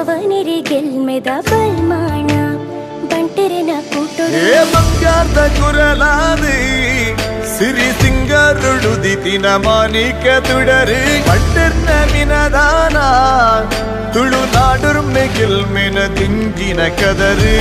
ಜವನಿರಿ ಗೆಲ್ಮೆದ ಬಲ್ಮಾಣ ಬಂಟೆರೆನ ಕೂಟೊಡು ಮಂಗ್ಯಾರ್ದ ಕುರಲಾದಿ ಸಿರಿ ಸಿಂಗರುಡುದಿತಿನ ಮಾಣಿಕ ತುಡರಿ ಪಟ್ಟಿರ್ನ ಮಿನದಾನ ತುಳುನಾಡುರ್ಮೆ ಗೆಲ್ಮೆನ ದಿಂಗಿನ ಕದರಿ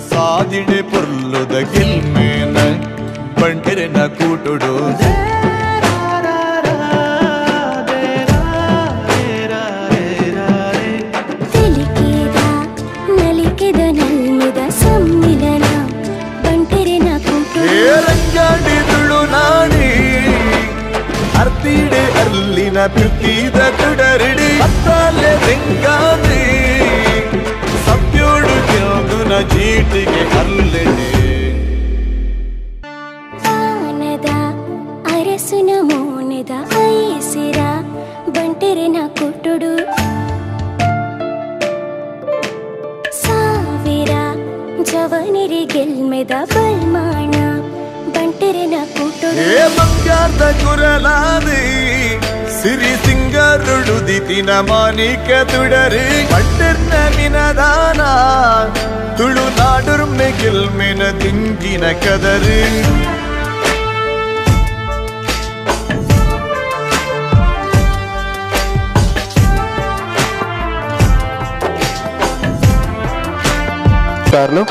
ಸಾದಿಡೆ ಪೊರ್ಲುದ ಗೆಲ್ಮೇನ ಬಂಟೆರೆನ ಕೂಟುಡು ತೆಲಿಕೆದ ನಲಿಕೆದ ನಲ್ಮೆದ ಸಮ್ಮಿಲನ ಬಂಟೆರೆನ ಕೂಟೊಡು ರಂಗಾಡಿ ತುಳುನಾಡಿ ಅರ್ತಿಡೆ ಅಲ್ಲಿನ ಪ್ರೀತಿದ ತುಡರಿಡಿ ಅತ್ತಲೆ ರೆಂಗಾದಿ ಸಬ್ಯೋಡು ಗೆಲ್ದುನ ಜೀಟಿಗೆ ಅಲ್ಲೆಡೆ ಆನದ ಅರಸುನ ಮೌನದ ಐಸಿರ ಬಂಟೆರೆನ ಕೂಟೊಡು ಸಾವಿರ ಜವನಿರಿ ಗೆಲ್ಮೆದ ಬಲ್ಮಾಣ ಬಂಟೆರೆನ ಕೂಟೊಡು ಮಂಗ್ಯಾರ್ದ ಕುರಲಾದಿ ಸಿರಿ ಸಿಂಗರುಡುದಿತಿನ ಮಾಣಿಕ ತುಡರಿ ಪಟ್ಟಿರ್ನ ಮಿನದಾನ ತುಳುನಾಡುರ್ಮೆ ಗೆಲ್ಮೆನ ದಿಂಗಿನ ಕದರಿ ಕಾರ್ಲು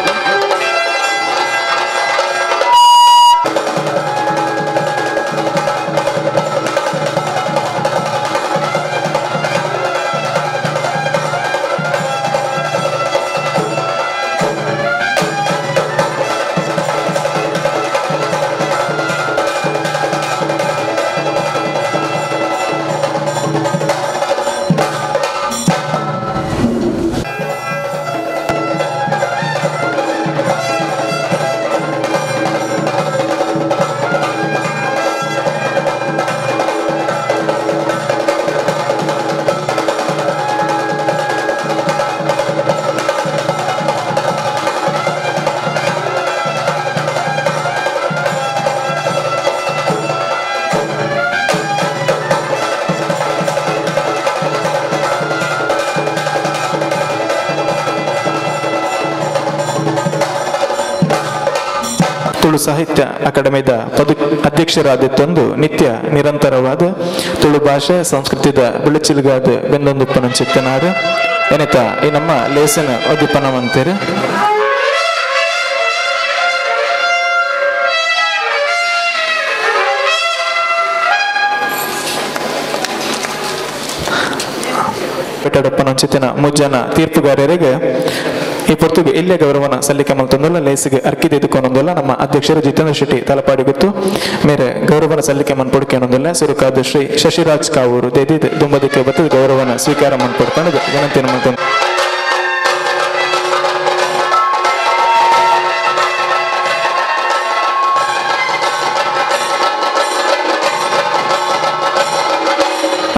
ತುಳು ಸಾಹಿತ್ಯ ಅಕಾಡೆಮಿದ ಅಧ್ಯಕ್ಷರಾದಿತ್ತೊಂದು ನಿತ್ಯ ನಿರಂತರವಾದ ತುಳು ಭಾಷೆ ಸಂಸ್ಕೃತಿದ ಬೆಳಚಿಲ್ಗಾದ ಬೆಂದೊಂದುಪ್ಪನ ಚಿತ್ತನಾರು ಎನಿತ ಈ ನಮ್ಮ ಲೇಸನ ಉದ್ದೀಪನವಂತೇರು ಬೆಟ್ಟಡಪ್ಪನಂಚಿತ್ತಿನ ಮುಜ್ಜನ ತೀರ್ಪುಗಾರರಿಗೆ ಈ ಪೊರ್ತುಗೆ ಇಲ್ಲೇ ಗೌರವನ ಸಲ್ಲಿಕೆ ಮಲ್ತೊಂದಲ್ಲ ಲೇಸಿಗೆ ಅರ್ಕಿದೆದುಕೊಂದೊಂದಲ್ಲ ನಮ್ಮ ಅಧ್ಯಕ್ಷರು ಜಿತೇಂದ್ರ ಶೆಟ್ಟಿ ತಲಪಾಡಿ ಗೊತ್ತು ಮೇರೆ ಗೌರವನ ಸಲ್ಲಿಕೆ ಮನ್ಪೊಡ್ಕೊಂಡೊಂದಲ್ಲ ಸುರುಕಾದ ಶ್ರೀ ಶಶಿರಾಜ್ ಕಾವೂರು ದೇದಿ ದುಂಬದಕ್ಕೆ ಬತ್ತು ಗೌರವನ ಸ್ವೀಕಾರ ಮನ್ಪೊಡ್ಕೊಂಡು ವಿನಂತಿಯನ್ನು ಮಲ್ತೊಂದು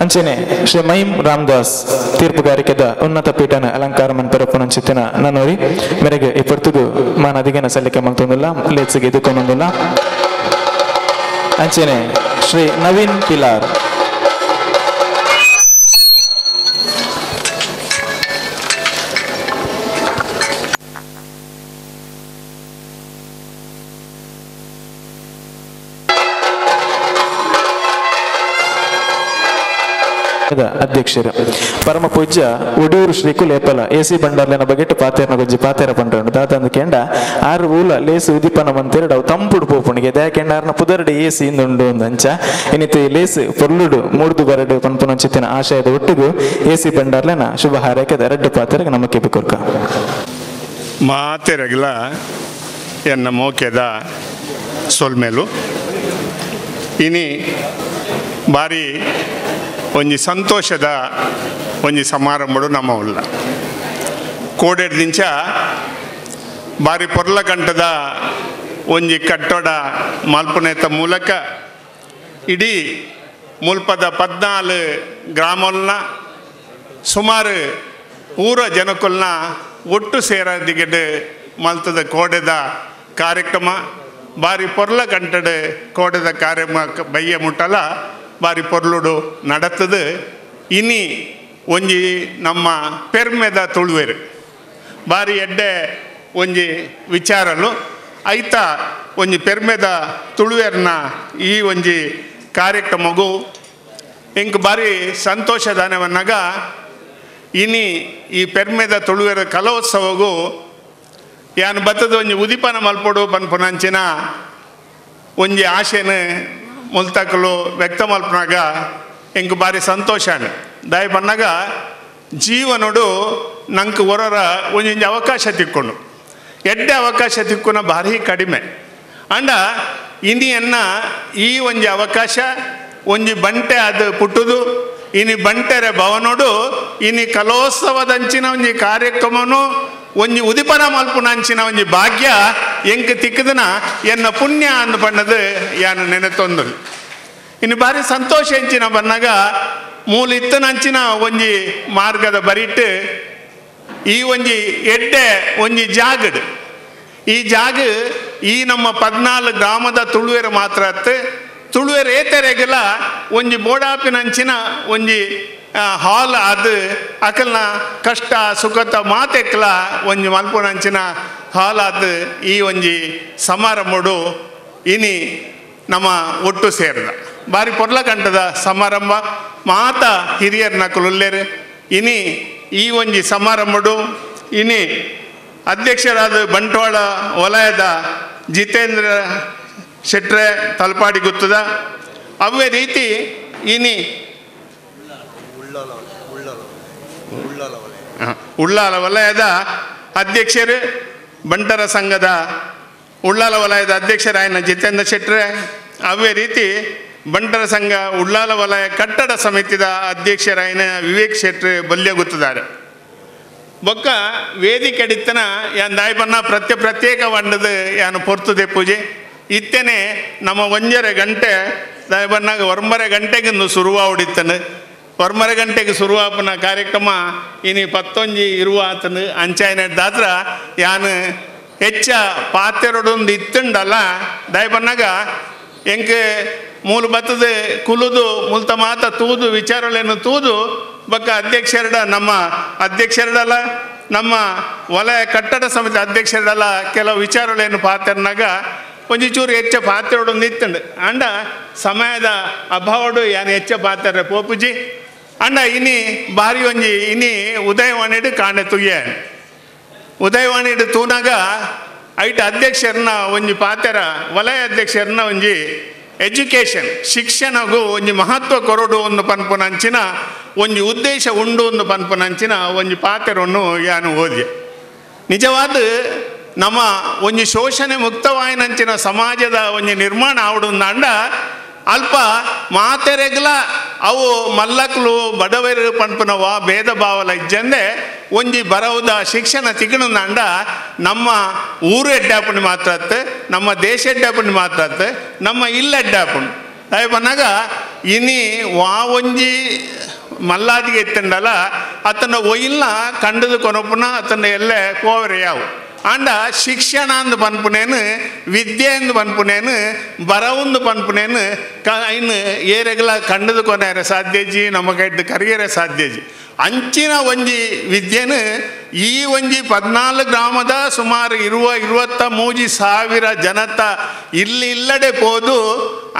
ಅಂಚೆನೆ ಶ್ರೀ ಮಹಿಂ ರಾಮದಾಸ್ ತೀರ್ಪುಗಾರಿಕೆದ ಉನ್ನತ ಪೀಠನ ಅಲಂಕಾರ ಮನ್ಪರಪ್ಪನಂಚಿತ್ತಿನ ನನ್ನೋರಿ ಮೇರೆಗೆ ಈ ಪೊರ್ತುಗು ಮಾನ ಅಧಿಗನ ಸಲ್ಲಿಕೆ ಮಲ್ತೊಂದಿಲ್ಲ ಲೇಸಿಗೆ ಎದುಕೊಂದೊಂದಿಲ್ಲ ಅಂಚೆನೆ ಶ್ರೀ ನವೀನ್ ಪಿಲಾರ್ ಅಧ್ಯಕ್ಷರು ಪರಮ ಪೂಜ್ಯ ಒಡೂರು ಶ್ರೀಕು ಲೇಪಲ ಎಸಿ ಬಂಡಾರ್ಲಿನ ಬಗೆಟ್ ಪಾತೇರ್ನ ಗೊಜ್ಜಿ ಪಾತೇರ ಪಂಡ್ರಂಡು ದಾತಂದು ಕೆಂಡ ಆರು ಊಲ ಲೇಸು ಉದಿಪನ ಮಂತೇರಡು ಅವು ತಂಪುಡು ಪೋಪುಣಿಗೆ ದಾಕೆಂಡ ಆರ್ನ ಪುದರ್ಡು ಎಸಿ ಇಂದುಂಡು ಅಂಚ ಇನ್ನಿತ್ತು ಲೇಸು ಪೊರ್ಲುಡು ಮೂರ್ದು ಬರಡು ಪನ್ಪುನಂಚಿತ್ತಿನ ಆಶಯದ ಒಟ್ಟಿಗೂ ಎಸಿ ಬಂಡಾರ್ಲಿನ ಶುಭ ಹಾರೈಕೆದ ಎರಡು ಪಾತೇರಿಗೆ ನಮಕ್ಕೆ ಬಿಕೊರ್ಕ ಮಾತೆರಗಿಲ ಎನ್ನ ಮೋಕೆದ ಸೊಲ್ಮೇಲು ಇನಿ ಬಾರಿ ಒಂಜಿ ಸಂತೋಷದ ಒಂಜಿ ಸಮಾರಂಭಡು ನಮ್ಮ ಉಲ್ಲ ಕೋಡೆಡ್ದಿಂಚ ಬಾರಿ ಪೊರ್ಲ ಗಂಟದ ಒಂಜಿ ಕಟ್ಟಡ ಮಲ್ಪುನೇತ ಮೂಲಕ ಇಡೀ ಮುಲ್ಪದ 14 ಗ್ರಾಮಲ್ನ ಸುಮಾರು ಪೂರ ಜನಕುಲ್ನ ಒಟ್ಟು ಸೇರದಿಗಡೆ ಮಲ್ತದ ಕೋಡೆದ ಕಾರ್ಯಕ್ರಮ ಬಾರಿ ಪೊರ್ಲ ಗಂಟೆಡ್ ಕೋಡೆದ ಕಾರ್ಯಕ್ರಮ ಬಯ್ಯ ಮುಟ್ಟಲ ಬಾರಿ ಪೊರ್ಲುಡು ನಡತದು ಇನಿ ಒಂಜಿ ನಮ್ಮ ಪೆರ್ಮೆದ ತುಳುವೆರು ಬಾರಿ ಎಡ್ಡೆ ಒಂಜಿ ವಿಚಾರಲು ಐತ ಒಂಜಿ ಪೆರ್ಮೆದ ತುಳುವೆರ್ನ ಈ ಒಂಜಿ ಕಾರ್ಯಕ್ರಮಗೂ ಎಂಕ್ ಬಾರಿ ಸಂತೋಷದಾನವನ್ನಾಗ ಇನಿ ಈ ಪೆರ್ಮೆದ ತುಳುವೆರ ಕಲೋತ್ಸವಗೂ ಯಾನು ಬತ್ತದ ಒಂಜಿ ಉದಿಪನ ಮಲ್ಪೊಡು ಪನ್ಪುನಂಚಿನ ಒಂಜಿ ಆಶೆನು ಮುಲ್ತಕಲು ವ್ಯಕ್ತ ಮಲ್ಪನಾಗ ಎಂಕ್ ಬಾರಿ ಸಂತೋಷ ದಾಯಿ ಪನ್ನಾಗ ಜೀವನಡು ನಂಗೆ ಹೊರರ ಒಂಜೊಂಜಿ ಅವಕಾಶ ತಿಕ್ಕೊಂಡು ಎಡ್ಡೆ ಅವಕಾಶ ತಿಕ್ಕುನ ಭಾರಿ ಕಡಿಮೆ ಅಂಡ ಇನಿಯನ್ನ ಈ ಒಂಜಿ ಅವಕಾಶ ಒಂಜಿ ಬಂಟೆ ಅದು ಪುಟ್ಟುದು ಇನಿ ಬಂಟೆರೆ ಭವನೋಡು ಇನಿ ಕಲೋತ್ಸವದಂಚಿನ ಒಂಜಿ ಕಾರ್ಯಕ್ರಮನು ಒಂಜಿ ಉದಿಪನ ಮಲ್ಪುನಂಚಿನ ಒಂಜಿ ಭಾಗ್ಯ ಎಂಕ್ ತಿಕ್ಕದನ ಎನ್ನ ಪುಣ್ಯ ಅಂದು ಬಣ್ಣದು ಯಾನು ನೆನೆತೊಂದು ಇನ್ನು ಬಾರಿ ಸಂತೋಷ ಎಂಚಿನ ಬನ್ನಾಗ ಮೂಲಿತ್ತನಂಚಿನ ಒಂಜಿ ಮಾರ್ಗದ ಬರಿಟ್ಟು ಈ ಒಂಜಿ ಎಡ್ಡೆ ಒಂಜಿ ಜಾಗಡ್ ಈ ಜಾಗ ಈ ನಮ್ಮ 14 ಗ್ರಾಮದ ತುಳುವೆರು ಮಾತ್ರ ತುಳುವೆರು ಏತೆರೆಗಲ ಒಂಜಿ ಬೋಡಾಪಿನಂಚಿನ ಒಂಜಿ ಹಾಲ್ ಅದು ಅಕಲ್ನ ಕಷ್ಟ ಸುಖತ ಮಾತೆಕ್ಲ ಒಂಜಿ ಮಲ್ಪುನಂಚಿನ ಹಾಲ್ ಅದು ಈ ಒಂಜಿ ಸಮಾರಂಭಡು ಇನಿ ನಮ್ಮ ಒಟ್ಟು ಸೇರಿದ ಬಾರಿ ಪೊರ್ಲ ಗಂಟದ ಸಮಾರಂಭ ಮಾತ ಹಿರಿಯರ್ನ ಕುಲುಲ್ಲೇರು ಇನಿ ಈ ಒಂಜಿ ಸಮಾರಂಭಡು ಇನಿ ಅಧ್ಯಕ್ಷರಾದ ಬಂಟ್ವಾಳ ವಲಯದ ಜಿತೇಂದ್ರ ಶೆಟ್ರೆ ತಲಪಾಡಿ ಗೊತ್ತದ ಅವೇ ರೀತಿ ಇನಿ ಉಳ್ಳಾಲ ವಲಯದ ಅಧ್ಯಕ್ಷರು ಬಂಟರ ಸಂಘದ ಉಳ್ಳಾಲ ವಲಯದ ಅಧ್ಯಕ್ಷರಾಯನ ಜಿತೇಂದ್ರ ಶೆಟ್ರೆ ಅವೇ ರೀತಿ ಬಂಟರ ಸಂಘ ಉಳ್ಳಾಲ ವಲಯ ಕಟ್ಟಡ ಸಮಿತಿದ ಅಧ್ಯಕ್ಷರಾಯನ ವಿವೇಕ್ ಶೆಟ್ರೆ ಬಲ್ಯ ಗೊತ್ತಿದ್ದಾರೆ ಬೊಕ್ಕ ವೇದಿಕೆ ಅಡಿತ್ತನ ಯಾನ್ ದಾಯ್ಬನ್ನ ಪ್ರತ್ಯೇಕ ವಂಡದು ಯಾನು ಪೊರ್ತುದೆ ಪೂಜೆ ಇತ್ತೇನೆ ನಮ್ಮ 1.5 ಗಂಟೆ ದಾಯ್ಬನ್ನಾಗ 1.5 ಗಂಟೆಗಿಂದು ಶುರುವ ಹೊಡಿತನು 1.5 ಗಂಟೆಗೆ ಶುರುವಾಪನ ಕಾರ್ಯಕ್ರಮ ಇನಿ 11:20 ಆತನು ಅಂಚಾಯನದಾದ್ರ ಯಾನು ಹೆಚ್ಚ ಪಾತ್ರೆರೊಡೊಂದು ಇತ್ತುಂಡಲ್ಲ ದಾಯ್ಬನ್ನಾಗ ಎಂಕ್ ಮೂಲು ಬತ್ತದ ಕುಲುದು ಮುಲ್ತ ಮಾತ ತೂದು ವಿಚಾರಗಳನ್ನು ತೂದು ಬಕ್ಕ ಅಧ್ಯಕ್ಷರಡ ನಮ್ಮ ಅಧ್ಯಕ್ಷರಡಲ್ಲ ನಮ್ಮ ವಲಯ ಕಟ್ಟಡ ಸಮಿತಿ ಅಧ್ಯಕ್ಷರಡಲ್ಲ ಕೆಲವು ವಿಚಾರಗಳನ್ನು ಪಾತ್ರನಾಗ ಒಂಜಿ ಚೂರು ಹೆಚ್ಚ ಪಾತ್ರೆರೊಡೊಂದು ಇತ್ತುಂಡು ಅಂಡ ಸಮಯದ ಅಭಾವಡು ಯಾನು ಹೆಚ್ಚ ಪಾತ್ರೆ ಪೋಪುಜಿ ಅಂಡ ಇನಿ ಬಾರಿ ಒಂಜಿ ಇನಿ ಉದಯವಾಣಿಡು ಕಾಣೆ ತುಯ್ಯ ಉದಯವಾಣಿಡು ತೂನಾಗ ಐಟ ಅಧ್ಯಕ್ಷರನ್ನ ಒಂಜಿ ಪಾತ್ರ ವಲಯ ಅಧ್ಯಕ್ಷರನ್ನ ಒಂಜಿ ಎಜುಕೇಷನ್ ಶಿಕ್ಷಣಗೂ ಒಂಜಿ ಮಹತ್ವ ಕೊರಡು ಒಂದು ಪನ್ಪುನಂಚಿನ ಒಂಜಿ ಉದ್ದೇಶ ಉಂಡು ಒಂದು ಪನ್ಪುನಂಚಿನ ಒಂಜಿ ಪಾತ್ರವನ್ನು ಯಾನು ಓದಿ ನಿಜವಾದ ನಮ್ಮ ಒಂಜಿ ಶೋಷಣೆ ಮುಕ್ತವಾಯಿನಂಚಿನ ಸಮಾಜದ ಒಂಜಿ ನಿರ್ಮಾಣ ಆವಡುಂದಂಡ ಅಲ್ಪ ಮಾತೆರೆಗ್ಲ ಅವು ಮಲ್ಲಕ್ಲು ಬಡವರು ಪನ್ಪುನವ ಭೇದ ಭಾವಲ ಇಜ್ಜಂದೆ ಒಂಜಿ ಬರವುದ ಶಿಕ್ಷಣ ತಿಗಣಂದ ನಮ್ಮ ಊರು ಎಡ್ಡಾಪುಣಿ ಮಾತ್ರ ನಮ್ಮ ದೇಶ ಎಡ್ಡಾಪುಣಿ ಮಾತ್ರ ನಮ್ಮ ಇಲ್ಲ ಎಡ್ಡಾಪುಣಿ ಅದೇ ಬಂದಾಗ ಇನಿ ವಾ ಒಂಜಿ ಮಲ್ಲಾದಿಗೆ ಎತ್ತಂಡಲ್ಲ ಅತನ ಒಯ್ಲ ಕಂಡದು ಕೊನಪುನ ಅತನ ಎಲ್ಲೆ ಕೋವರೆಯಾವು ಅಂಡ ಶಿಕ್ಷಣ ಅಂದು ಪನ್ಪುನೇನು ವಿದ್ಯೆ ಎಂದು ಪನ್ಪುನೇನು ಬರವುಂದು ಪನ್ಪುನೇನು ಐನು ಏರೆಗಲ ಕಂಡದು ಕೊನೆಯರೆ ಸಾಧ್ಯಜಿ ನಮಗೈಡ್ ಕರಿಯರೆ ಸಾಧ್ಯಜಿ ಅಂಚಿನ ಒಂಜಿ ವಿದ್ಯೆನು ಈ ಒಂಜಿ 14 ಗ್ರಾಮದ ಸುಮಾರು 23,000 ಜನತ ಇಲ್ಲಡೆ ಪೋದು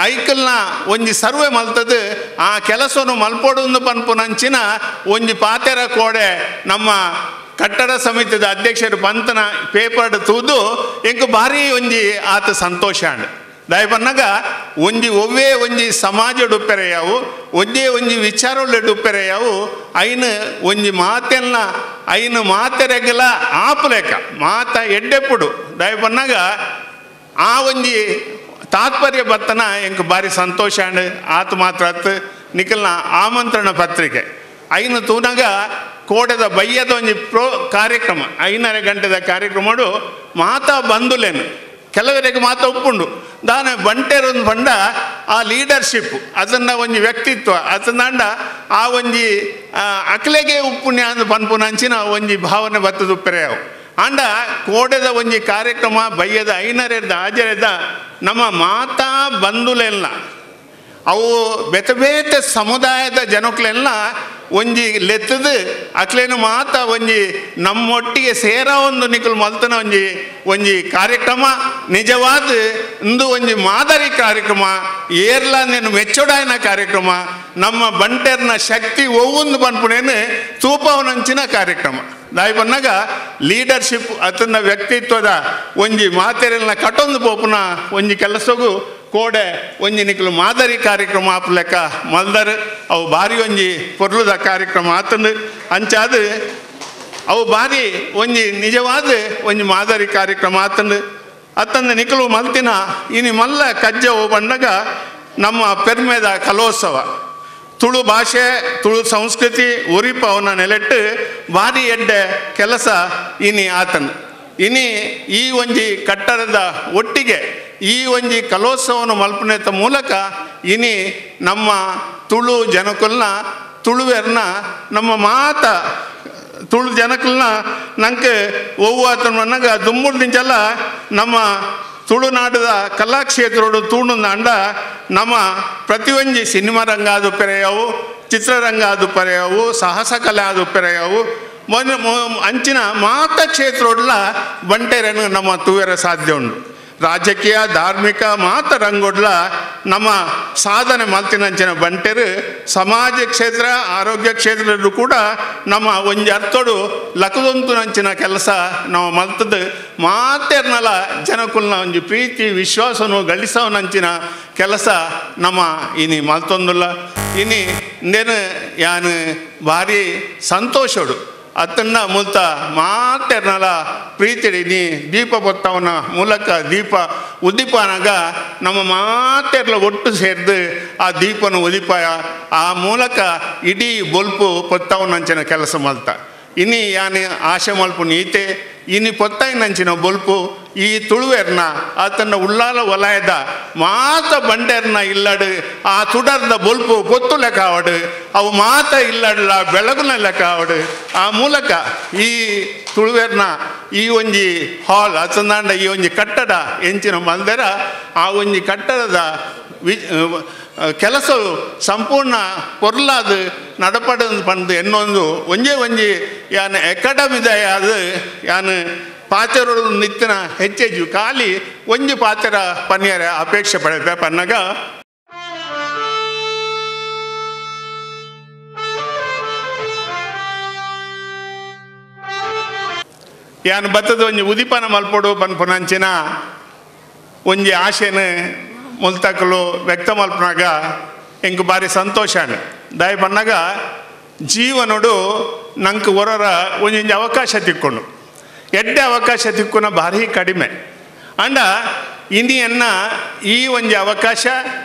ಐಕಲ್ನ ಒಂಜಿ ಸರ್ವೆ ಮಲ್ತದು ಆ ಕೆಲಸವನ್ನು ಮಲ್ಪೊಡು ಪನ್ಪುನಂಚಿನ ಒಂಜಿ ಪಾತೆರ ಕೋಡೆ ನಮ್ಮ ಕಟ್ಟಡ ಸಮಿತಿದ ಅಧ್ಯಕ್ಷರು ಪಂತನ ಪೇಪರ್ ತೂದು ಎಂಕ್ ಭಾರಿ ಒಂಜಿ ಆತ ಸಂತೋಷ ಅಂಡ್ ದಾಯ್ ಬನ್ನಾಗ ಒಂಜಿ ಒವ್ವೇ ಒಂಜಿ ಸಮಾಜ ಡುಪ್ಪೆರೆಯಾವು ಒಂದೇ ಒಂಜಿ ವಿಚಾರಗಳು ಡುಪ್ಪೆರೆಯಾವು ಐನು ಒಂಜಿ ಮಾತೆಲ್ಲ ಐನು ಮಾತೆರೆಗಲ ಆಪುಲೆಕ ಮಾತ ಎಡ್ಡೆಪ್ಪುಡು ದಾಯ್ ಬನ್ನಾಗ ಆ ಒಂಜಿ ತಾತ್ಪರ್ಯ ಬತ್ತನ ಎಂಕ್ ಭಾರಿ ಸಂತೋಷ ಅಂಡ್ ಆತ ಮಾತ್ರ ನಿಖಲ್ನ ಆಮಂತ್ರಣ ಪತ್ರಿಕೆ ಐನು ತೂನಾಗ ಕೋಟೆದ ಬಯ್ಯದ ಒಂದು ಕಾರ್ಯಕ್ರಮ 5:30 ಗಂಟೆದ ಕಾರ್ಯಕ್ರಮಡು ಮಾತಾ ಬಂದುಲೇನು ಕೆಲವರಿಗೆ ಮಾತಾ ಒಪ್ಪುಂಡು ದಾನೆ ಬಂಟೆರೊಂದು ಬಂಡ ಆ ಲೀಡರ್ಶಿಪ್ ಅದನ್ನ ಒಂದು ವ್ಯಕ್ತಿತ್ವ ಅದನ್ನ ಆ ಒಂಜಿ ಅಕ್ಲೆಗೆ ಉಪ್ಪುಣ್ಯ ಅಂದು ಪನ್ಪುನಂಚಿನ ಒಂಜಿ ಭಾವನೆ ಬತ್ತದು ಉಪ್ಪೆರೆಯವು ಅಂಡ ಕೋಡೆದ ಒಂಜಿ ಕಾರ್ಯಕ್ರಮ ಬಯ್ಯದ 5:30 ಹಾಜರಿದ್ದ ನಮ್ಮ ಮಾತಾ ಬಂದುಲೆಲ್ಲ ಅವು ಬೇತೆ ಬೇತೆ ಸಮುದಾಯದ ಜನಕ್ಲೆಲ್ಲ ಒಂಜಿ ಲೆತ್ತದು ಅಕ್ಲೇನು ಮಾತ ಒಂಜಿ ನಮ್ಮೊಟ್ಟಿಗೆ ಸೇರ ಒಂದು ನಿಖಲು ಮಲ್ತನ ಒಂಜಿ ಕಾರ್ಯಕ್ರಮ ನಿಜವಾದ ಇಂದು ಒಂಜಿ ಮಾದರಿ ಕಾರ್ಯಕ್ರಮ ಏರ್ಲ నేను ಮೆಚ್ಚೊಡಾಯನ ಕಾರ್ಯಕ್ರಮ ನಮ್ಮ ಬಂಟೆರ್ನ ಶಕ್ತಿ ಒವ್ವೊಂದು ಪನ್ಪುನೇನು ತೂಪವನಂಚಿನ ಕಾರ್ಯಕ್ರಮ ದಾಯಿ ಬಂದಾಗ ಲೀಡರ್ಶಿಪ್ ಅತನ ವ್ಯಕ್ತಿತ್ವದ ಒಂಜಿ ಮಾತೆರೆಲ್ನ ಕಟ್ಟೊಂದು ಪೋಪುನ ಒಂಜಿ ಕೆಲಸಗೂ ಕೋಡೆ ಒಂಜಿ ನಿಖಲು ಮಾದರಿ ಕಾರ್ಯಕ್ರಮ ಆಪ ಲೆಕ್ಕ ಮಲ್ದರ್ ಅವು ಭಾರಿ ಒಂಜಿ ಪೊರ್ಲುದ ಕಾರ್ಯಕ್ರಮ ಆತಂದು ಅಂಚಾದ ಅವು ಭಾರಿ ಒಂಜಿ ನಿಜವಾದ ಒಂಜಿ ಮಾದರಿ ಕಾರ್ಯಕ್ರಮ ಆತಂದು ಅತ್ತಂದು ನಿಖಲು ಮಲ್ತಿನ ಇನಿ ಮಲ್ಲ ಕಜ್ಜವು ಬಂದಾಗ ನಮ್ಮ ಪೆರ್ಮೆದ ಕಲೋತ್ಸವ ತುಳು ಭಾಷೆ ತುಳು ಸಂಸ್ಕೃತಿ ಉರಿಪ ಅವನ ನೆಲೆಟ್ಟು ಭಾರಿ ಎಡ್ಡೆ ಕೆಲಸ ಇನಿ ಆತನು ಇನಿ ಈ ಒಂಜಿ ಕಟ್ಟಡದ ಒಟ್ಟಿಗೆ ಈ ಒಂಜಿ ಕಲೋತ್ಸವನ ಮಲ್ಪನೆತ ಮೂಲಕ ಇನಿ ನಮ್ಮ ತುಳು ಜನಕಲ್ನ ತುಳುವೆರ್ನ ನಮ್ಮ ಮಾತ ತುಳು ಜನಕಲ್ನ ನಂಗೆ ಒವ್ವು ಆತನ ಅನ್ನಗ ದುಮ್ಮುಡ್ದಿಂಚಲ್ಲ ನಮ್ಮ ತುಳುನಾಡದ ಕಲಾಕ್ಷೇತ್ರೋಡು ತೂಣುಂದ ಅಂಡ ನಮ್ಮ ಪ್ರತಿಯೊಂದು ಸಿನಿಮಾ ರಂಗ ಅದು ಪೆರೆಯವು ಚಿತ್ರರಂಗ ಅದು ಪೆರೆಯವು ಸಾಹಸ ಕಲೆ ಅದು ಪೆರೆಯವು ಅಂಚಿನ ಮಾತ ಕ್ಷೇತ್ರೋಡ್ಲ ಬಂಟೆರನ್ನು ನಮ್ಮ ತೂವೆರ ಸಾಧ್ಯ ಉಂಟು ರಾಜಕೀಯ ಧಾರ್ಮಿಕ ಮಾತ ರಂಗೋಡ್ಲ ನಮ್ಮ ಸಾಧನೆ ಮಲ್ತಿನಂಚಿನ ಬಂಟೆರು ಸಮಾಜ ಕ್ಷೇತ್ರ ಆರೋಗ್ಯ ಕ್ಷೇತ್ರದಲ್ಲೂ ಕೂಡ ನಮ್ಮ ಒಂಜಿ ಅರ್ಥೋಡು ಲಕದೊಂತುನಂಚಿನ ಕೆಲಸ ನಾವು ಮಲ್ತದ್ದು ಮಾತೆರ್ನಲ ಜನಕುಲ್ನ ಒಂಜಿ ಪ್ರೀತಿ ವಿಶ್ವಾಸನು ಗಳಿಸವನಂಚಿನ ಕೆಲಸ ನಮ್ಮ ಇನಿ ಮಲ್ತೊಂದುಲ್ಲ ಇನಿ ಇಂದೇನು ಯಾನು ಭಾರಿ ಸಂತೋಷಡು ಅತ್ತನ್ನ ಮುಲ್ತ ಮಾತೆರ್ನಲ ಪ್ರೀತಿಡಿ ನೀ ದೀಪ ಬೊತ್ತವನ ಮೂಲಕ ದೀಪ ಉದ್ದೀಪನಾಗ ನಮ್ಮ ಮಾತೆರ್ಲ ಒಟ್ಟು ಸೇರಿದು ಆ ದೀಪನ ಉದಿಪಾಯ ಆ ಮೂಲಕ ಇಡೀ ಬೊಲ್ಪು ಪೊತ್ತವನಂಚಿನ ಕೆಲಸ ಮಲ್ತ ಇನಿ ಯಾನಿ ಆಶೆ ಮಲ್ಪು ನೀತೆ ಇನಿ ಪೊತ್ತಾಯಿನಂಚಿನ ಬೊಲ್ಪು ಈ ತುಳುವೆರ್ನ ಆತನ ಉಳ್ಳಾಲ ವಲಯದ ಮಾತ ಬಂಡೆರ್ನ ಇಲ್ಲಡು ಆ ತುಡರ್ದ ಬೊಲ್ಪು ಪೊತ್ತು ಲೆಕ್ಕ ಆವಡು ಅವು ಮಾತ ಇಲ್ಲಡ್ಲ ಬೆಳಗುನ ಲೆಕ್ಕ ಆವಡು ಆ ಮೂಲಕ ಈ ತುಳುವೆರ್ನ ಈ ಒಂಜಿ ಹಾಲ್ ಅತಂದಾಂಡ ಈ ಒಂಜಿ ಕಟ್ಟಡ ಎಂಚಿನ ಮಂದರ ಆ ಒಂಜಿ ಕಟ್ಟಡದ ಕೆಲಸವು ಸಂಪೂರ್ಣ ಪೊರ್ಲಾದ ನಡಪಡದು ಪಂದು ಎನ್ನೊಂದು ಒಂಜಿ ಯಾನು ಅಕಾಡೆಮಿದ ಅದು ಯಾನು ಪಾತೆರೋಡು ನಿತ್ತಿನ ಹೆಚ್ಚೆಜ್ಜು ಖಾಲಿ ಒಂಜಿ ಪಾತೆರ ಪನ್ಯರ ಅಪೇಕ್ಷೆ ಪಡೆದ ಪನ್ನಗ ಯಾನು ಬತ್ತದ ಒಂಜಿ ಉದಿಪನ ಮಲ್ಪೊಡು ಪನ್ಪುನಂಚಿನ ಒಂಜಿ ಆಶೆನು ಮುಲ್ತಕಲು ವ್ಯಕ್ತ ಮಲ್ಪನಾಗ ಎಂಕ್ ಭಾರಿ ಸಂತೋಷ ದಾಯಿ ಪನ್ನಾಗ ಜೀವನೋಡು ನಂಗೆ ಹೊರರ ಒಂಜೊಂಜಿ ಅವಕಾಶ ತಿಕ್ಕೊಂಡು ಎಡ್ಡೆ ಅವಕಾಶ ತಿಕ್ಕುನ ಭಾರಿ ಕಡಿಮೆ ಅಂಡ ಇನಿಯನ್ನ ಈ ಒಂಜಿ ಅವಕಾಶ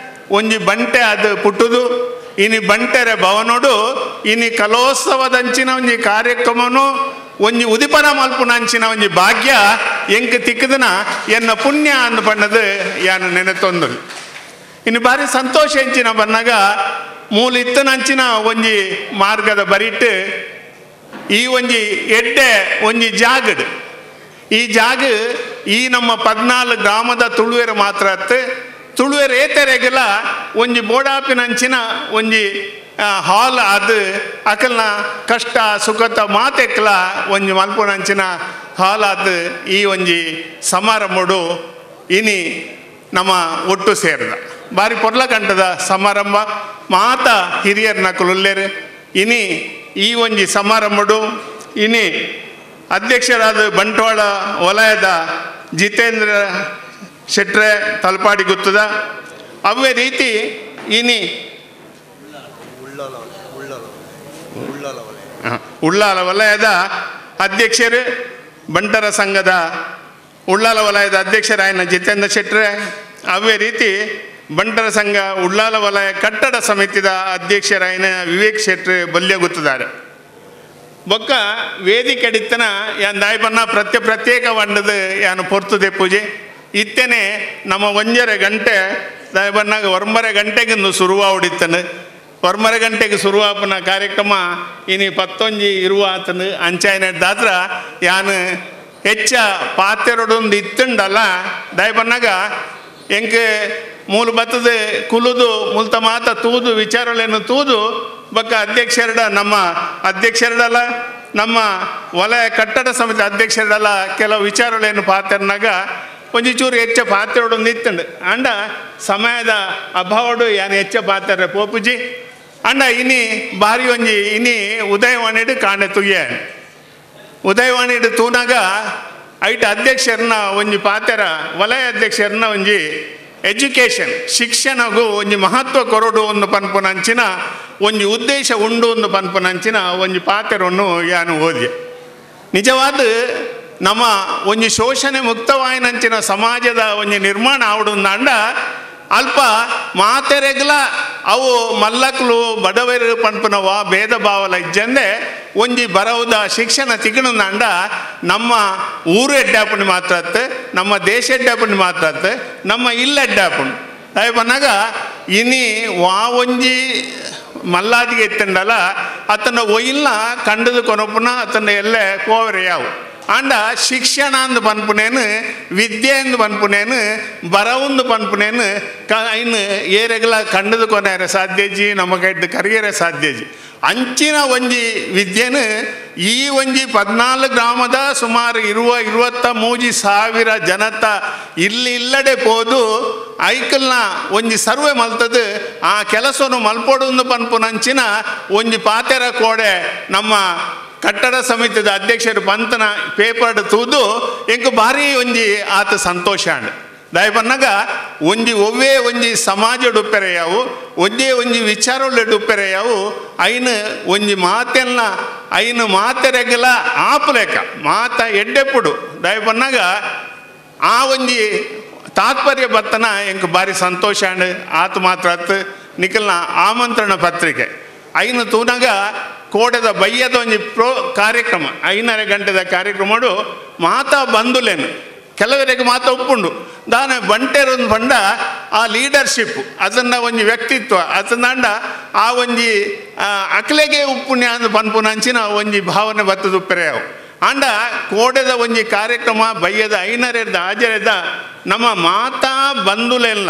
ಒಂಜಿ ಬಂಟೆ ಅದು ಪುಟ್ಟುದು ಇನಿ ಬಂಟೆರೆ ಭವನೋಡು ಇನಿ ಕಲೋತ್ಸವದಂಚಿನ ಒಂಜಿ ಕಾರ್ಯಕ್ರಮನು ಒಂಜಿ ಉದಿಪನ ಮಲ್ಪುನಂಚಿನ ಒಂಜಿ ಭಾಗ್ಯ ಎಂಕ್ ತಿಕ್ಕದನ ಎನ್ನ ಪುಣ್ಯ ಅಂದು ಪಣ್ಣದು ಯಾನು ನೆನೆತೊಂದು ಇನ್ನು ಭಾರಿ ಸಂತೋಷ ಎಂಚಿನ ಬನ್ನಾಗ ಮೂಲಿತ್ತನಂಚಿನ ಒಂಜಿ ಮಾರ್ಗದ ಬರಿಟ್ಟು ಈ ಒಂಜಿ ಎಡ್ಡೆ ಒಂಜಿ ಜಾಗಡ್ ಈ ಜಾಗ ಈ ನಮ್ಮ 14 ಗ್ರಾಮದ ತುಳುವೆರು ಮಾತ್ರ ತುಳುವೆರು ಏತೆರೆಗೆಲ್ಲ ಒಂಜಿ ಬೋಡಾಪಿನಂಚಿನ ಒಂಜಿ ಹಾಲ್ ಅದು ಅಕಲ್ನ ಕಷ್ಟ ಸುಖತ ಮಾತೆಕ್ಲ ಒಂಜಿ ಮಲ್ಪುನಂಚಿನ ಹಾಲ್ ಅದು ಈ ಒಂಜಿ ಸಮಾರಂಭಡು ಇನಿ ನಮ್ಮ ಒಟ್ಟು ಸೇರಿದ ಭಾರಿ ಪೊರ್ಲ ಕಂಟದ ಸಮಾರಂಭ ಮಾತ ಹಿರಿಯರ್ನ ಕುಲುಲ್ಲೇರು ಇನಿ ಈ ಒಂಜಿ ಸಮಾರಂಭಡು ಇನಿ ಅಧ್ಯಕ್ಷರಾದ ಬಂಟ್ವಾಳ ವಲಯದ ಜಿತೇಂದ್ರ ಶೆಟ್ರೆ ತಲಪಾಡಿ ಗುತ್ತದ ಅವೇ ರೀತಿ ಇನಿ ಉಳ್ಳಾಲ ವಲಯದ ಅಧ್ಯಕ್ಷರು ಬಂಟರ ಸಂಘದ ಉಳ್ಳಾಲ ವಲಯದ ಅಧ್ಯಕ್ಷರಾಯನ ಜಿತೇಂದ್ರ ಶೆಟ್ರೆ ಅವೇ ರೀತಿ ಬಂಟರ ಸಂಘ ಉಳ್ಳಾಲ ವಲಯ ಕಟ್ಟಡ ಸಮಿತಿದ ಅಧ್ಯಕ್ಷರಾಯಿನ ವಿವೇಕ್ ಶೆಟ್ಟಿ ಬಲ್ಯಗುತ್ತಿದ್ದಾರೆ. ಬೊಕ್ಕ ವೇದಿಕೆ ಅಡಿತ್ತನ ಯಾನ್ ದಾಯ್ಬನ್ನ ಪ್ರತ್ಯೇಕ ವಂಡದ ಯಾನು ಪೊರ್ತುದೆ ಪೂಜೆ ಇತ್ತೇನೆ ನಮ್ಮ 1:30 ಗಂಟೆ ದಾಯ್ಬನ್ನಾಗ 1:30 ಗಂಟೆಗೆ ಶುರುವಾಡಿತ್ತನು. 1:30 ಗಂಟೆಗೆ ಶುರುವಾಪನ ಕಾರ್ಯಕ್ರಮ ಇನಿ 11 ಇರುವ ಆತನು ಅಂಚಾಯನ ದಾತ್ರ ಯಾನು ಹೆಚ್ಚ ಪಾತ್ರೆರೊಡೊಂದು ಇತ್ತುಂಡಲ್ಲ ದಾಯ್ಬನ್ನಾಗ ಎಂಕೆ ಮೂಲ ಬತ್ತದ ಕುಲುದು ಮುಲ್ತ ಮಾತ ತೂದು ವಿಚಾರಗಳನ್ನು ತೂದು ಬಕ್ಕ ನಮ್ಮ ಅಧ್ಯಕ್ಷರಡಲ್ಲ ನಮ್ಮ ವಲಯ ಕಟ್ಟಡ ಸಮಿತಿ ಅಧ್ಯಕ್ಷರಡಲ್ಲ ಕೆಲವು ವಿಚಾರಗಳೇನು ಪಾತ್ರನಾಗ ಒಂಚೂರು ಹೆಚ್ಚ ಪಾತ್ರೆರೊಡೊಂದು ಇತ್ತುಂಡು ಅಂಡ ಸಮಯದ ಅಭಾವಡು ಯಾನು ಹೆಚ್ಚ ಪಾತ್ರೆ ಪೋಪುಜಿ ಅಂಡ ಇನಿ ಭಾರಿ ಒಂಜಿ ಇನಿ ಉದಯವಾಣಿಡು ಕಾಣೆ ತುಯ್ಯ ಉದಯವಾಣಿಡು ತೂನಾಗ ಐಟ ಅಧ್ಯಕ್ಷರನ್ನ ಒಂಜಿ ಪಾತ್ರ ವಲಯ ಅಧ್ಯಕ್ಷರನ್ನ ಒಂಜಿ ಎಜುಕೇಷನ್ ಶಿಕ್ಷಣಗೂ ಒಂಜಿ ಮಹತ್ವ ಕೊರಡು ಒಂದು ಪನ್ಪುನಂಚಿನ ಒಂಜಿ ಉದ್ದೇಶ ಉಂಡು ಒಂದು ಪನ್ಪುನಂಚಿನ ಒಂಜಿ ಪಾತ್ರವನ್ನು ಯಾನು ಓದಿ ನಿಜವಾದ ನಮ್ಮ ಒಂಜಿ ಶೋಷಣೆ ಮುಕ್ತವಾಯಿನಂಚಿನ ಸಮಾಜದ ಒಂಜಿ ನಿರ್ಮಾಣ ಆವಡುಂದಂಡ ಅಲ್ಪ ಮಾತೆರೆಗ್ಲ ಅವು ಮಲ್ಲಕ್ಲು ಬಡವರು ಪನ್ಪುನವ ಭೇದ ಭಾವಲ ಇಜ್ಜಂದೆ ಒಂಜಿ ಬರವುದ ಶಿಕ್ಷಣ ತಿಗಣಂದ ನಮ್ಮ ಊರು ಎಡ್ಡಾಪುಣಿ ಮಾತ್ರ ನಮ್ಮ ದೇಶ ಎಡ್ಡಾಪುಣಿ ಮಾತ್ರ ನಮ್ಮ ಇಲ್ಲ ಎಡ್ಡಾಪುಣಿ ಅಯ್ಯ ಬಂದಾಗ ಇನಿ ವಾ ಒಂಜಿ ಮಲ್ಲಾದಿಗೆ ಎತ್ತಂಡಲ್ಲ ಅತನ ಒಯ್ಲ ಕಂಡದು ಕೊನಪುನ ಅತನ ಎಲ್ಲೆ ಕೋವರೆಯಾವು ಅಂಡ ಶಿಕ್ಷಣ ಅಂದು ಪನ್ಪುನೇನು ವಿದ್ಯೆ ಎಂದು ಪನ್ಪುನೇನು ಬರವುಂದು ಪನ್ಪುನೇನು ಇನ್ನು ಏರೆಗಲ ಕಂಡದು ಕೊನೆಯರೆ ಸಾಧ್ಯಜಿ ನಮಗೈದು ಕರಿಯರೆ ಸಾಧ್ಯಜಿ ಅಂಚಿನ ಒಂಜಿ ವಿದ್ಯೆನು ಈ ಒಂಜಿ 14 ಗ್ರಾಮದ ಸುಮಾರು 23,000 ಜನತ ಇಲ್ಲಡೆ ಪೋದು ಐಕಲ್ನ ಒಂಜಿ ಸರ್ವೆ ಮಲ್ತದು ಆ ಕೆಲಸವನ್ನು ಮಲ್ಪೊಡು ಪನ್ಪುನಂಚಿನ ಒಂಜಿ ಪಾತೆರ ಕೋಡೆ ನಮ್ಮ ಕಟ್ಟಡ ಸಮಿತಿದ ಅಧ್ಯಕ್ಷರು ಪಂತನ ಪೇಪರ್ ತೂದು ಎಂಕು ಭಾರಿ ಒಂಜಿ ಆತ ಸಂತೋಷ ಅಂಡ್ ದಾಯಬನ್ನಾಗ ಒವ್ವೇ ಒಂಜಿ ಸಮಾಜ ಡುಪ್ಪೆರೆಯಾವು ಒಂಜಿ ವಿಚಾರಗಳು ಡುಪ್ಪೆರೆಯಾವು ಐನ ಒಂಜಿ ಮಾತೆಲ್ಲ ಐನು ಮಾತೆರೆಗಲ ಆಪುಲೆಕ ಮಾತ ಎಡ್ಡೆಪ್ಪುಡು ದಾಯಬನ್ನಾಗ ಆ ಒಂಜಿ ತಾತ್ಪರ್ಯ ಬತ್ತನ ಎಂಕು ಭಾರಿ ಸಂತೋಷ ಅಂಡ್ ಆತ ಮಾತ್ರ ಅತ್ತು ನಿಖಲ್ನ ಆಮಂತ್ರಣ ಪತ್ರಿಕೆ ಐನು ತೂನಾಗ ಕೋಟೆದ ಬಯ್ಯದ ಒಂಜಿ ಕಾರ್ಯಕ್ರಮ 5:30 ಗಂಟೆದ ಕಾರ್ಯಕ್ರಮಡು ಮಾತಾ ಬಂದುಲೇನು ಕೆಲವರಿಗೆ ಮಾತಾ ಉಪ್ಪುಂಡು ದಾನ ಬಂಟೆರೊಂದು ಪಂಡ ಆ ಲೀಡರ್ಶಿಪ್ ಅದನ್ನ ಒಂಜಿ ವ್ಯಕ್ತಿತ್ವ ಅದನ್ನ ಆ ಒಂಜಿ ಅಕ್ಲೆಗೆ ಉಪ್ಪುಣ್ಯ ಅಂದು ಪನ್ಪುನಂಚಿನ ಒಂಜಿ ಭಾವನೆ ಬತ್ತದು ಉಪ್ಪೆರೆಯವು ಅಂಡ ಕೋಟೆದ ಒಂಜಿ ಕಾರ್ಯಕ್ರಮ ಬಯ್ಯದ 5:30 ಹಾಜರಿದ್ದ ನಮ್ಮ ಮಾತಾ ಬಂದುಲೆಲ್ಲ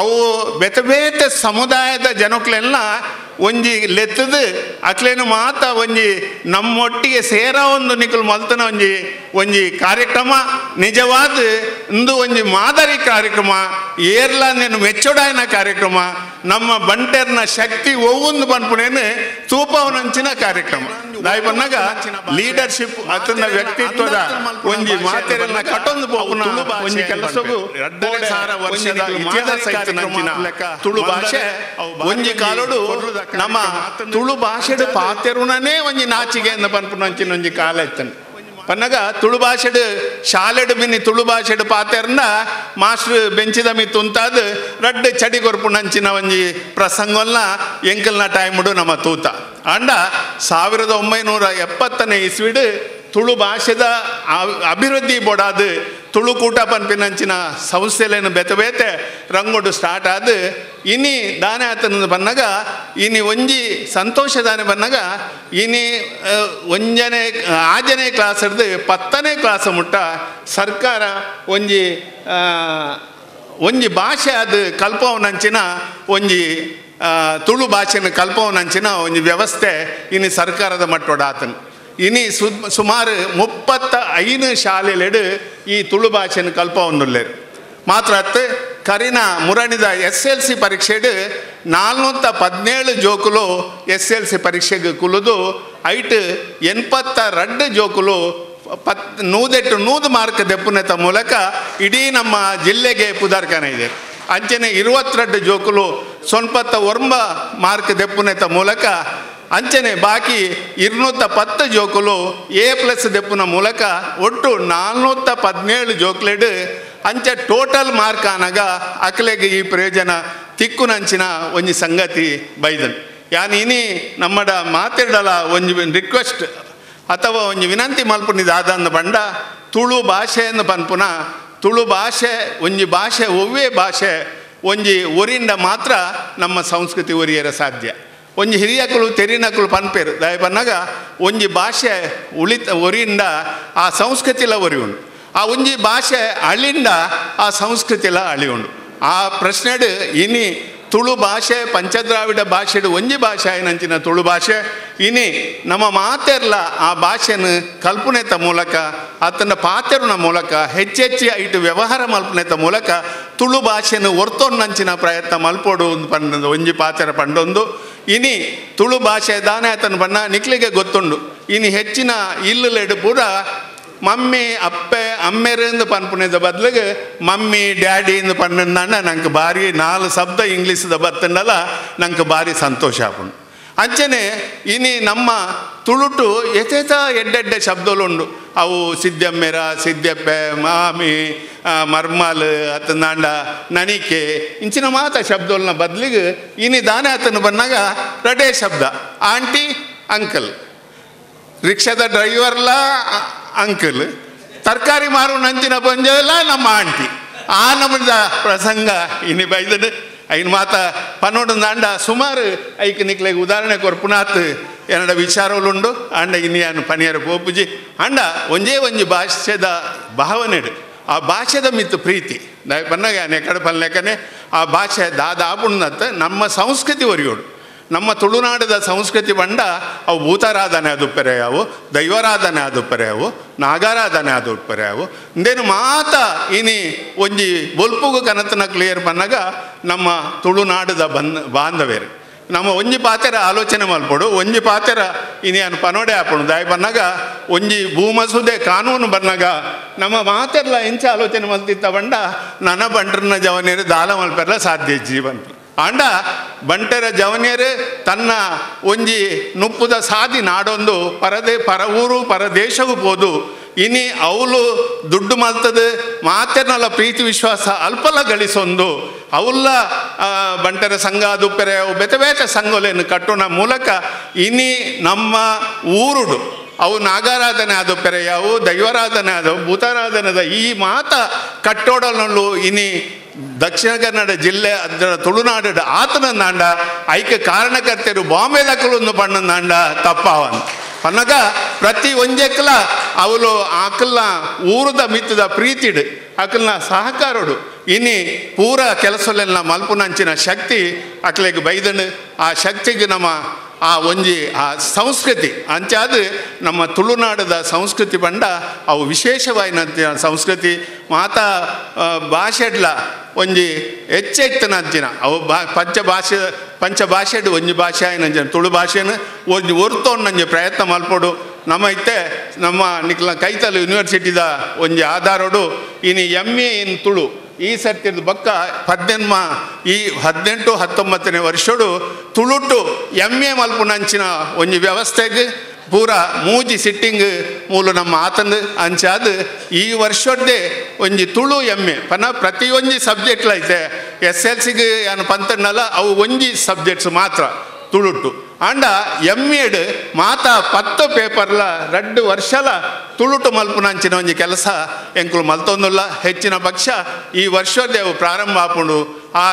ಅವು ಬೇತೆ ಸಮುದಾಯದ ಜನಕ್ಲೆಲ್ಲ ಒಂಜಿ ಲೆತ್ತದು ಅಕ್ಲೇನು ಮಾತ ಒಂಜಿ ನಮ್ಮೊಟ್ಟಿಗೆ ಸೇರ ಒಂದು ನಿಖಲು ಮಲ್ತನ ಒಂಜಿ ಕಾರ್ಯಕ್ರಮ ನಿಜವಾದ ಇಂದು ಒಂಜಿ ಮಾದರಿ ಕಾರ್ಯಕ್ರಮ ಏರ್ಲ నేను ಮೆಚ್ಚೊಡಾಯನ ಕಾರ್ಯಕ್ರಮ ನಮ್ಮ ಬಂಟೆರ್ನ ಶಕ್ತಿ ಒವ್ವೊಂದು ಪನ್ಪುನೇನು ತೂಪವನಂಚಿನ ಕಾರ್ಯಕ್ರಮ ದಾಯಿ ಬಂದಾಗ ಲೀಡರ್ಶಿಪ್ ಅತನ ವ್ಯಕ್ತಿತ್ವದ ಒಂಜಿ ಮಾತೆರನ್ನ ಕಟ್ಟೊಂದು ಪೋಪುನ ಒಂಜಿ ಕೆಲಸವು 2 ವರ್ಷದ ಇತಿಹಾಸ ಸಹಿತನಂಚಿನ ತುಳು ಭಾಷೆ ಒಂಜಿ ಕಾಲೋಡು ನಮ್ಮ ತುಳು ಭಾಷೆಡು ಪಾತೆರುಣನೇ ಒಂಜಿ ನಾಚಿಗೆ ಅಂದ ಪನ್ಪುನಂಚಿನ ಒಂಜಿ ಕಾಲ ಇತ್ತನು ಪನ್ನಗ ತುಳು ಭಾಷೆಡು ಶಾಲೆಡು ಬಿನಿ ತುಳು ಭಾಷೆಡು ಪಾತೆರ್ನ ಮಾಸ್ಟರ್ ಬೆಂಚಿದ ಮಿ ತುಂತಾದ ರಡ್ಡು ಚಡಿ ಕೊರ್ಪುನಂಚಿನ ಒಂಜಿ ಪ್ರಸಂಗಲ್ನ ಎಂಕಲ್ನ ಟೈಮುಡು ನಮ್ಮ ತೂತ ಅಂಡ 1970ನೇ ಇಸ್ವಿಡು ತುಳು ಭಾಷೆದ ಅಭಿವೃದ್ಧಿ ಬೋಡಾದು ತುಳುಕೂಟ ಪನ್ಪಿನಂಚಿನ ಸಂಸ್ಥೆಲೇನು ಬೇತೆ ರಂಗೋಡು ಸ್ಟಾರ್ಟ್ ಆದ ಇನಿ ದಾನೆ ಆತನ ಬನ್ನಾಗ ಇನಿ ಒಂಜಿ ಸಂತೋಷ ದಾನೆ ಬನ್ನಾಗ ಇನಿ 6ನೇ ಕ್ಲಾಸ್ ಹಿಡ್ದು 10ನೇ ಕ್ಲಾಸ್ ಮುಟ್ಟ ಸರ್ಕಾರ ಒಂಜಿ ಭಾಷೆ ಅದು ಕಲ್ಪವನಂಚಿನ ಒಂಜಿ ತುಳು ಭಾಷೆನ ಕಲ್ಪವನಂಚಿನ ಒಂಜಿ ವ್ಯವಸ್ಥೆ ಇನಿ ಸರ್ಕಾರದ ಮಟ್ಟೋಡ ಆತನು ಇನಿ ಸುಮಾರು 35 ಶಾಲೆಲೆಡು ಈ ತುಳು ಭಾಷೆನ ಕಲ್ಪವನ್ನುಲ್ಲೇರು ಮಾತ್ರ ಕರಿನ ಮುರಣಿದ SLC ಪರೀಕ್ಷೆಡು 417 ಜೋಕುಲು SLC ಪರೀಕ್ಷೆಗೆ ಕುಲುದು ಐಟ್ 82 ಜೋಕುಲು 100 ಮಾರ್ಕ್ ದೆಪ್ಪುನೆತ ಮೂಲಕ ಇಡೀ ನಮ್ಮ ಜಿಲ್ಲೆಗೆ ಪುದಾರ್ಕನೆ ಇದೆ ಅಂಚನೆ 22 ಜೋಕುಲು 99 ಮಾರ್ಕ್ ದೆಪ್ಪುನೆತ ಮೂಲಕ ಅಂಚನೆ ಬಾಕಿ 210 ಜೋಕುಲು A+ ದೆಪ್ಪುನ ಮೂಲಕ ಒಟ್ಟು 417 ಜೋಕ್ಲೆಡು ಅಂಚೆ ಟೋಟಲ್ ಮಾರ್ಕ್ ಆನಾಗ ಅಕ್ಲೆಗೆ ಈ ಪ್ರಯೋಜನ ತಿಕ್ಕುನಂಚಿನ ಒಂಜಿ ಸಂಗತಿ ಬೈದನ್ ಯಾನ್ ಇನಿ ನಮ್ಮಡ ಮಾತಾಡಲ ಒಂಜಿ ರಿಕ್ವೆಸ್ಟ್ ಅಥವಾ ಒಂಜಿ ವಿನಂತಿ ಮಲ್ಪುನಿದ ಆದಂದು ಬಂಡ ತುಳು ಭಾಷೆಯನ್ನು ಪನ್ಪುನ ತುಳು ಭಾಷೆ ಒಂಜಿ ಭಾಷೆ ಒವ್ವೇ ಭಾಷೆ ಒಂಜಿ ಒರಿಂದ ಮಾತ್ರ ನಮ್ಮ ಸಂಸ್ಕೃತಿ ಒರಿಯರ ಸಾಧ್ಯ. ಒಂಜಿ ಹಿರಿಯಕಲು ತೆರಿನಕಲು ಪನ್ಪೇರು ದಯ ಪನ್ನಾಗ ಒಂಜಿ ಭಾಷೆ ಒರಿಂದ ಆ ಸಂಸ್ಕೃತಿಲ ಒರಿ ಉಂಡು. ಆ ಒಂಜಿ ಭಾಷೆ ಅಳಿಂಡ ಆ ಸಂಸ್ಕೃತಿಲ ಅಳಿ ಉಂಡು. ಆ ಪ್ರಶ್ನೆಡು ಇನಿ ತುಳು ಭಾಷೆ ಪಂಚದ್ರಾವಿಡ ಭಾಷೆಡು ಒಂಜಿ ಭಾಷೆ ಆಯ್ನಂಚಿನ ತುಳು ಭಾಷೆ ಇನಿ ನಮ್ಮ ಮಾತೆರ್ಲ ಆ ಭಾಷೆನ ಕಲ್ಪನೆತ ಮೂಲಕ ಆತನ ಪಾತೆರುನ ಮೂಲಕ ಹೆಚ್ಚೆಚ್ಚಿ ಐಟು ವ್ಯವಹಾರ ಮಲ್ಪನೆತ ಮೂಲಕ ತುಳು ಭಾಷೆನ ಒರ್ತೊನ್ನಂಚಿನ ಪ್ರಯತ್ನ ಮಲ್ಪೋಡು ಪಂಡೊಂದು ಒಂಜಿ ಪಾತೆರ ಪಂಡೊಂದು ಇನಿ ತುಳು ಭಾಷೆ ದಾನೆ ಆತನ ಬಣ್ಣ ನಿಕ್ಲಿಗೆ ಗೊತ್ತುಂಡು. ಇನಿ ಹೆಚ್ಚಿನ ಇಲ್ಲುಲೆಡು ಪೂರ ಮಮ್ಮಿ ಅಪ್ಪೆ ಅಮ್ಮೆರೆಂದು ಪನ್ಪುನಿದ ಬದಲಿಗೆ ಮಮ್ಮಿ ಡ್ಯಾಡಿ ಎಂದು ಪಂಡ ನಂಗೆ ಭಾರಿ 4 ಶಬ್ದ ಇಂಗ್ಲೀಷ್ದ ಬತ್ತಂಡಲ್ಲ ನಂಗೆ ಭಾರಿ ಸಂತೋಷ ಆಪುಂಡು. ಅಂಚನೆ ಇನಿ ನಮ್ಮ ತುಳುಟು ಎತೆತ ಎಡ್ಡೆಡ್ಡೆ ಶಬ್ದoluಂಡು. ಅವು ಸಿದ್ದಮ್ಮೆರ ಸಿದ್ದೆಪ್ಪೆ ಮಾಮಿ ಮರ್ಮಾಲ್ ಅತಂದಾಂಡ ನನಿಕೆ ಇಂಚಿನ ಮಾತ ಶಬ್ದೋಲ್ನ ಬದಲಿಗೆ ಇನಿ ದಾನೆ ಆತನ ಬನ್ನಾಗ ರಡೇ ಶಬ್ದ ಆಂಟಿ ಅಂಕಲ್ ರಿಕ್ಷಾದ ಡ್ರೈವರ್ಲ ಅಂಕಲ್ ತರಕಾರಿ ಮಾರು ನಂಚಿನ ಪಂಜಲ್ಲ ನಮ್ಮ ಆಂಟಿ ಆ ನಮ್ಮದ ಪ್ರಸಂಗ ಇನಿ ಬೈದನು ಐನ್ ಮಾತ ಪನ್ನೋಡು ದಾಂಡ ಸುಮಾರು ಐಕ್ ನಿಕ್ಲೆಗೆ ಉದಾಹರಣೆ ಕೊರ್ಪುನಾತ್ ಏನಡ ವಿಚಾರoluಂಡು ಅಂಡ ಇನ್ನಿಯಾನು ಪನಿಯರ ಪೋಪುಜಿ ಅಂಡ ಒಂಜೇ ಒಂಜಿ ಭಾಷೆದ ಭಾವನೆಡು ಆ ಭಾಷೆದ ಮಿತ್ತು ಪ್ರೀತಿ ದಯ ಪನ್ನಾಗ ನೆಕಡೆ ಪಲ್ಲೆಕನೆ ಆ ಭಾಷೆ ದಾದ ಆಪುಂಡತ್ತ ನಮ್ಮ ಸಂಸ್ಕೃತಿ ಒರಿಯೋಡು. ನಮ್ಮ ತುಳುನಾಡದ ಸಂಸ್ಕೃತಿ ಬಂಡ ಅವು ಭೂತಾರಾಧನೆ ಆದುಪ್ಪರೆಯಾವು ದೈವಾರಾಧನೆ ಆದುಪ್ಪರೆಯಾವು ನಾಗಾರಾಧನೆ ಆದುಪ್ಪರೆಯಾವು ಇಂದೇನು ಮಾತ ಇನಿ ಒಂಜಿ ಬೊಲ್ಪುಗು ಕನತನ ಕ್ಲಿಯರ್ ಬನ್ನಾಗ ನಮ್ಮ ತುಳುನಾಡದ ಬಾಂಧವ್ಯರು ನಮ್ಮ ಒಂಜಿ ಪಾತೆರ ಆಲೋಚನೆ ಮಲ್ಪಡು ಒಂಜಿ ಪಾತೆರ ಇನಿ ಅನು ಪನೋಡೆ ಆಪುಂಡು ದಾಯ ಬನ್ನಾಗ ಒಂಜಿ ಭೂಮಸುದೆ ಕಾನೂನು ಬನ್ನಾಗ ನಮ್ಮ ಮಾತೆರ್ಲ ಎಂಚ ಆಲೋಚನೆ ಮಲ್ತಿತ್ತ ಬಂಡ ನನ್ನ ಬಂಟ್ರನ ಜವನೇರು ದಾಲ ಮಲ್ಪೆರ್ಲ ಸಾಧ್ಯ ಜೀವನ ಅಂಡ ಬಂಟರ ಜವನಿಯರು ತನ್ನ ಒಂಜಿ ನುಪ್ಪುದ ಸಾದಿ ನಾಡೊಂದು ಪರ ಊರು ಪರದೇಶವು ಪೋದು ಇನಿ ಅವಳು ದುಡ್ಡು ಮಲ್ತದ ಮಾತೆರ್ನಲ್ಲ ಪ್ರೀತಿ ವಿಶ್ವಾಸ ಅಲ್ಪಲ ಗಳಿಸೊಂದು ಅವಲ್ಲ ಬಂಟರ ಸಂಘ ದುಪ್ಪೆರೆ ಬೇತೆ ಬೇತೆ ಸಂಘಲೇನು ಕಟ್ಟುನ ಮೂಲಕ ಇನಿ ನಮ್ಮ ಊರುಡು ಅವು ನಾಗಾರಾಧನೆ ಆದುಪ್ಪೆರೆಯಾವು ದೈವಾರಾಧನೆ ಆದವು ಭೂತಾರಾಧನೆದ ಈ ಮಾತ ಕಟ್ಟೋಡಲು ಇನಿ ದಕ್ಷಿಣ ಕನ್ನಡ ಜಿಲ್ಲೆ ಅದರ ತುಳುನಾಡು ಆತನಂದಾಂಡ ಐಕ್ಯ ಕಾರಣಕರ್ತರು ಬಾಂಬೆ ದಕ್ಕಲೊಂದು ಪಣ್ಣಂದಾಂಡ ತಪ್ಪಾವನ್ ಪನ್ನಗ ಪ್ರತಿ ಒಂಜೆಕ್ಕಲ ಅವಳು ಆಕಲ್ನ ಊರದ ಮಿತ್ತದ ಪ್ರೀತಿಡು ಆಕಲ್ನ ಸಹಕಾರಡು ಇನಿ ಪೂರ ಕೆಲಸಲೆಲ್ಲ ಮಲ್ಪುನಂಚಿನ ಶಕ್ತಿ ಅಕ್ಲೆಗೆ ಬೈದನು ಆ ಶಕ್ತಿಗೆ ನಮ್ಮ ಆ ಒಂಜಿ ಆ ಸಂಸ್ಕೃತಿ ಅಂಚಾದ ನಮ್ಮ ತುಳುನಾಡದ ಸಂಸ್ಕೃತಿ ಬಂಡ ಅವು ವಿಶೇಷವಾಯಿನಂಚಿನ ಸಂಸ್ಕೃತಿ ಮಾತಾ ಭಾಷೆಡ್ಲ ಒಂಜಿ ಹೆಚ್ಚೆತ್ತನಂಚಿನ ಅವು ಪಂಚಭಾಷೆಡು ಒಂಜಿ ಭಾಷೆ ಆಯ್ನಂಚಿನ ತುಳು ಭಾಷೆನ ಒಂಜಿ ಒರ್ತೊನ್ನಂಜಿ ಪ್ರಯತ್ನ ಮಲ್ಪೊಡು ನಮ್ಮ ಇತ್ತೆ ನಮ್ಮ ನಿಕ್ಲ ಕೈತಲು ಯೂನಿವರ್ಸಿಟಿದ ಒಂಜಿ ಆಧಾರಡು ಇನಿ MA ಇನ್ ತುಳು ಈ ಸರ್ತಿದ ಬಕ್ಕ 18-19ನೇ ವರ್ಷಡು ತುಳುಟು MA ಮಲ್ಪುನಂಚಿನ ಒಂಜಿ ವ್ಯವಸ್ಥೆಗೆ ಪೂರ ಮೂಜಿ ಸಿಟ್ಟಿಂಗ್ ಮೂಲು ನಮ್ಮ ಆತಂದು ಅಂಚಾದ ಈ ವರ್ಷದ್ದೇ ಒಂಜಿ ತುಳು MA ಪನ ಪ್ರತಿ ಒಂಜಿ ಸಬ್ಜೆಕ್ಟ್ಲ ಐತೆ SLCಗೆ ಏನು ಪಂತನ್ನಲ್ಲ ಅವು ಒಂಜಿ ಸಬ್ಜೆಕ್ಟ್ಸ್ ಮಾತ್ರ ತುಳುಟು ಅಂಡ MAಡ್ ಮಾತ 10 ಪೇಪರ್ಲ 2 ವರ್ಷಲ ತುಳುಟು ಮಲ್ಪುನಂಚಿನ ಒಂಜಿ ಕೆಲಸ ಎಂಕುಲು ಮಲ್ತೊಂದುಲ್ಲ ಹೆಚ್ಚಿನ ಪಕ್ಷ ಈ ವರ್ಷದೇವು ಪ್ರಾರಂಭ ಆಪುಂಡು ಆ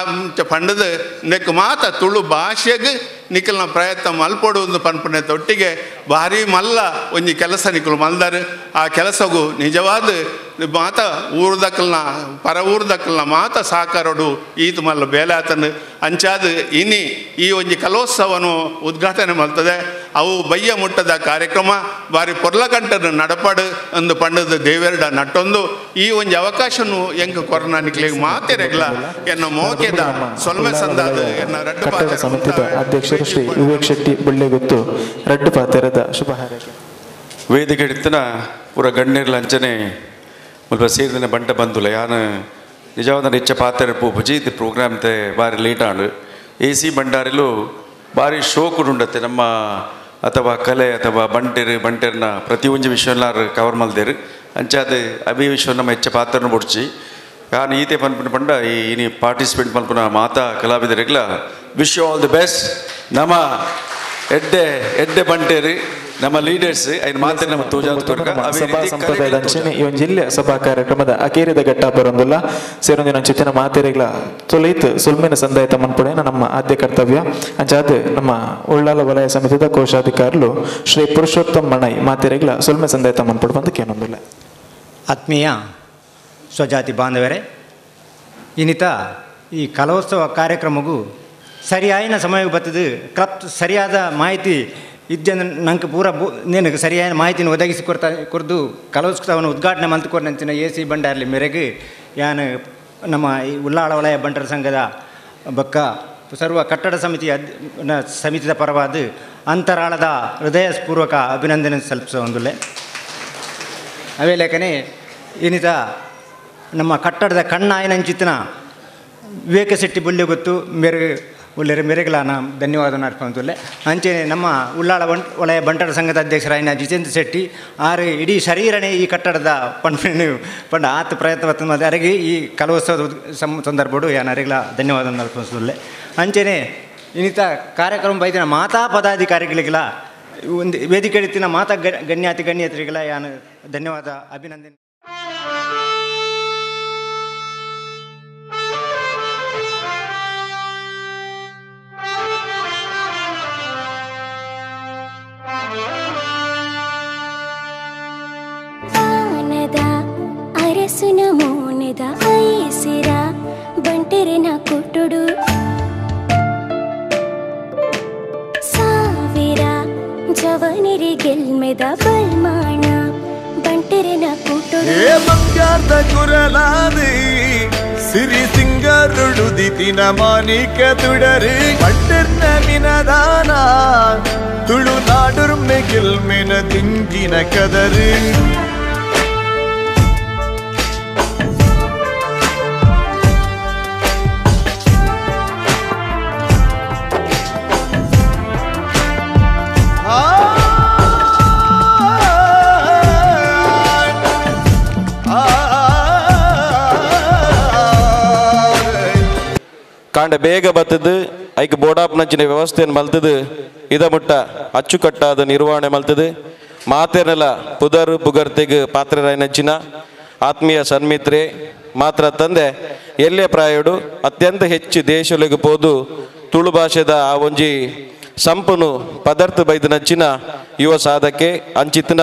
ಪಂಡದ ನೆಕ್ ಮಾತ ತುಳು ಭಾಷೆಗೆ ನಿಖಲ್ನ ಪ್ರಯತ್ನ ಮಲ್ಪೊಡು ಪನ್ಪುನೆ ತೊಟ್ಟಿಗೆ ಭಾರಿ ಮಲ್ಲ ಒಂಜಿ ಕೆಲಸ ನಿಖಲು ಮಲ್ದಾರು ಆ ಕೆಲಸಗೂ ನಿಜವಾದ ಮಾತ ಊರ್ದಕ್ಕಲ್ನ ಪರ ಊರ್ದಕ್ಕಲ್ನ ಮಾತ ಸಾಕಾರಡು ಈತು ಮಲ್ಲ ಬೇಲೆ ಆತನು ಅಂಚಾದ ಇನಿ ಈ ಒಂಜಿ ಕಲೋತ್ಸವನು ಉದ್ಘಾಟನೆ ಮಲ್ತದೆ ಅವು ಬಯ್ಯ ಮುಟ್ಟದ ಕಾರ್ಯಕ್ರಮ ಬಾರಿ ಪೊರ್ಲಕಂಟನು ನಡಪಾಡು ಅಂದು ಪಂಡದ ದೇವೆರಡ ನಟ್ಟೊಂದು ಈ ಒಂಜಿ ಅವಕಾಶನು ಎಂಕ ಕೊರೋನಾ ನಿಕ್ಲಿಗೆ ಮಾತೆರೆಗ್ಲ ಎನ್ನ ಮೋಕೆದ ಸೊಲ್ಮೆ ಸಂದಾದ ಎನ್ನ ರಡ್ಡು ಪಾತ್ರ ಸಮಿತಿದ ಅಧ್ಯಕ್ಷರು ಶ್ರೀ ವಿವೇಕ್ ಶೆಟ್ಟಿ ಬುಳ್ಳೆಗುತ್ತು ರಡ್ಡು ಪಾತೆರದ ಶುಭ ಹಾರೈಕೆ ವೇದಿಕೆ ಇಡ್ತನ ಪೂರ ಗಣ್ಯರ್ಲ ಅಂಚನೆ ಮುಲ್ಪ ಸೇರಿದ ಬಂಟ ಬಂದುಲ ಯಾನು ನಿಜವಾದ ಹೆಚ್ಚ ಪಾತ್ರ ಪೂಪುಜಿ ಇದು ಪ್ರೋಗ್ರಾಮ್ ತೆ ಬಾರಿ ಲೇಟ್ ಆಂಡು AC ಬಂಡಾರಿಲು ಭಾರಿ ಶೋಕುಂಡತ್ತೆ ನಮ್ಮ ಅಥವಾ ಕಲೆ ಅಥವಾ ಬಂಟೆರ್ನ ಪ್ರತಿ ಒಂಜಿ ವಿಷಯಲ್ಲಾರು ಕವರ್ ಮಲ್ದೇರು ಅಂಚಾದ ಅಭಿ ವಿಷಯ ನಮ್ಮ ಹೆಚ್ಚ ಪಾತ್ರನ ಬುಡ್ಚಿ ಯಾನು ಈತೆ ಪನ್ಪುನ ಪಂಡ ಇನಿ ಪಾರ್ಟಿಸಿಪೇಟ್ ಮಲ್ಪುನ ಮಾತಾ ಕಲಾವಿದರಿಗ್ಲ wish you all the best. ನಮ್ಮ ಎಡ್ಡೆ ಬಂಟೇರಿ ನಮ್ಮ ಲೀಡರ್ಸ್ ಐನ್ ಮಾತೆ ನಮ್ಮ ಸಭಾ ಸಂಪ್ರದಾಯದ ಅಂಚನೆ ಈ ಒಂದು ಜಿಲ್ಲೆ ಸಭಾ ಕಾರ್ಯಕ್ರಮದ ಅಕೇರಿದ ಘಟ್ಟ ಬರೋದಿಲ್ಲ ಸೇರೊಂದಿನ ಚಿತ್ತಿನ ಮಾತೆರೆಗಳ ತೊಲೈತು ಸುಲ್ಮೇನ ಸಂದಾಯಿತ ಮನ್ಪುಡೇನ ನಮ್ಮ ಆದ್ಯ ಕರ್ತವ್ಯ ಅಂಚಾದ ನಮ್ಮ ಉಳ್ಳಾಲ ವಲಯ ಸಮಿತಿದ ಕೋಶಾಧಿಕಾರುಲು ಶ್ರೀ ಪುರುಷೋತ್ತಮ್ ಮಣೈ ಮಾತೆರೆಗಳ ಸುಲ್ಮೆ ಸಂದಾಯಿತ ಮನ್ಪುಡು ಬಂದು ಕೇನೊಂದಿಲ್ಲ. ಆತ್ಮೀಯ ಸ್ವಜಾತಿ ಬಾಂಧವರೇ, ಇನ್ನಿತ ಈ ಕಲೋತ್ಸವ ಕಾರ್ಯಕ್ರಮಗೂ ಸರಿಯಾಯಿನ ಸಮಯ ಬರ್ತದೆ. ಕ್ಲಬ್ ಸರಿಯಾದ ಮಾಹಿತಿ ಇದ್ದಂದ್ರೆ ನಂಗೆ ಪೂರ ನಿನಗೆ ಸರಿಯಾದ ಮಾಹಿತಿನ ಒದಗಿಸಿ ಕೊಡ್ದು ಕಲೋತ್ಸವವನ್ನು ಉದ್ಘಾಟನೆ ಮಂತ್ಕೊರ್ನಂಚಿನ AC ಬಂಡಾರ್ಲಿ ಮೇರೆಗೆ ಯಾನು ನಮ್ಮ ಈ ಉಳ್ಳಾಳ ವಲಯ ಬಂಟರ ಸಂಘದ ಬಕ್ಕ ಸರ್ವ ಕಟ್ಟಡ ಸಮಿತಿದ ಪರವಾದ ಅಂತರಾಳದ ಹೃದಯಪೂರ್ವಕ ಅಭಿನಂದನೆ ಸಲ್ಲಿಸೋಂದುಲ್ಲೆ. ಅವೇ ಲೇಖನೆ ಏನಿತ ನಮ್ಮ ಕಟ್ಟಡದ ಕಣ್ಣಾಯನಂಚಿತ್ತಿನ ವಿವೇಕ ಶೆಟ್ಟಿ ಬುಳ್ಳಿ ಗೊತ್ತು ಒಳ್ಳೆಯ ಮೆರೆಗಳನ್ನ ಧನ್ಯವಾದ ಅರ್ಪಣೆ. ಅಂಚೆ ನಮ್ಮ ಉಳ್ಳಾಳ ವಲಯ ಬಂಟರ ಸಂಘದ ಅಧ್ಯಕ್ಷರಾಯಿನ ಜಿತೇಂದ್ರ ಶೆಟ್ಟಿ ಆರು ಇಡೀ ಶರೀರನೇ ಈ ಕಟ್ಟಡದ ಪಂಡ ಆತ ಪ್ರಯತ್ನ ಮತ್ತು ಅರಿಗೆ ಈ ಕಲೋತ್ಸವದ ಸಂದರ್ಭಡು ಯಾನ ಅರಿಗಳ ಧನ್ಯವಾದ ಅರ್ಪಿಸೋದಿಲ್ಲ. ಅಂಚೆನೆ ಇನ್ನಿತ ಕಾರ್ಯಕ್ರಮ ಬೈದಿನ ಮಾತಾ ಪದಾಧಿಕಾರಿಗಳಿಗೆಲ್ಲ ಒಂದು ವೇದಿಕೆ ಎತ್ತಿನ ಮಾತಾ ಗಣ್ಯತಿಗಳಿಗೆಲ್ಲ ಯಾನು ಧನ್ಯವಾದ ಅಭಿನಂದನೆ. ಅರಸುನ ಮೌನದ ಐಸಿರ ಬಂಟೆರೆನ ಕೊಟ್ಟುಡು ಸಾವಿರ ಜವನಿರಿ ಗೆಲ್ಮೆದ ಬಲ್ಮಾಣ ಬಂಟೆರೆನ ಕೊಟ್ಟುಡು ಮಂಗ್ಯಾರ್ದ ಕುರಲಾದಿ ಸಿರಿ ಸಿಂಗರುಡು ದಿತಿನ ಮಾನಿಕ ತುಡರಿ ಬಂಟೆರ್ನ ಮಿನದಾನ ತುಳುನಾಡುರ್ಮೆ ಗೆಲ್ಮೆನ ದಿಂಗಿನ ಕದರಿ ಕಾಂಡ ಬೇಗ ಬತ್ತದು ಐಕ್ ಬೋಡಾಪ್ನಂಚಿನ ವ್ಯವಸ್ಥೆಯನ್ನು ಮಲ್ತದು ಇದ ಮುಟ್ಟ ಅಚ್ಚುಕಟ್ಟಾದ ನಿರ್ವಹಣೆ ಮಲ್ತದು ಮಾತೆನೆಲ್ಲ ಪುದರ್ ಪುಗರ್ತೆಗೆ ಪಾತ್ರರಾಯನಂಚಿನ ಆತ್ಮೀಯ ಸನ್ಮಿತ್ರೆ ಮಾತ್ರ ತಂದೆ ಎಲ್ಲೇ ಪ್ರಾಯುಡು ಅತ್ಯಂತ ಹೆಚ್ಚು ದೇಶಗಳಿಗೆ ಪೋದು ತುಳು ಭಾಷೆದ ಆ ಒಂಜಿ ಸಂಪನು ಪದಾರ್ಥ ಬೈದನಂಚಿನ ಯುವ ಸಾಧಕೆ ಅಂಚಿತ್ತಿನ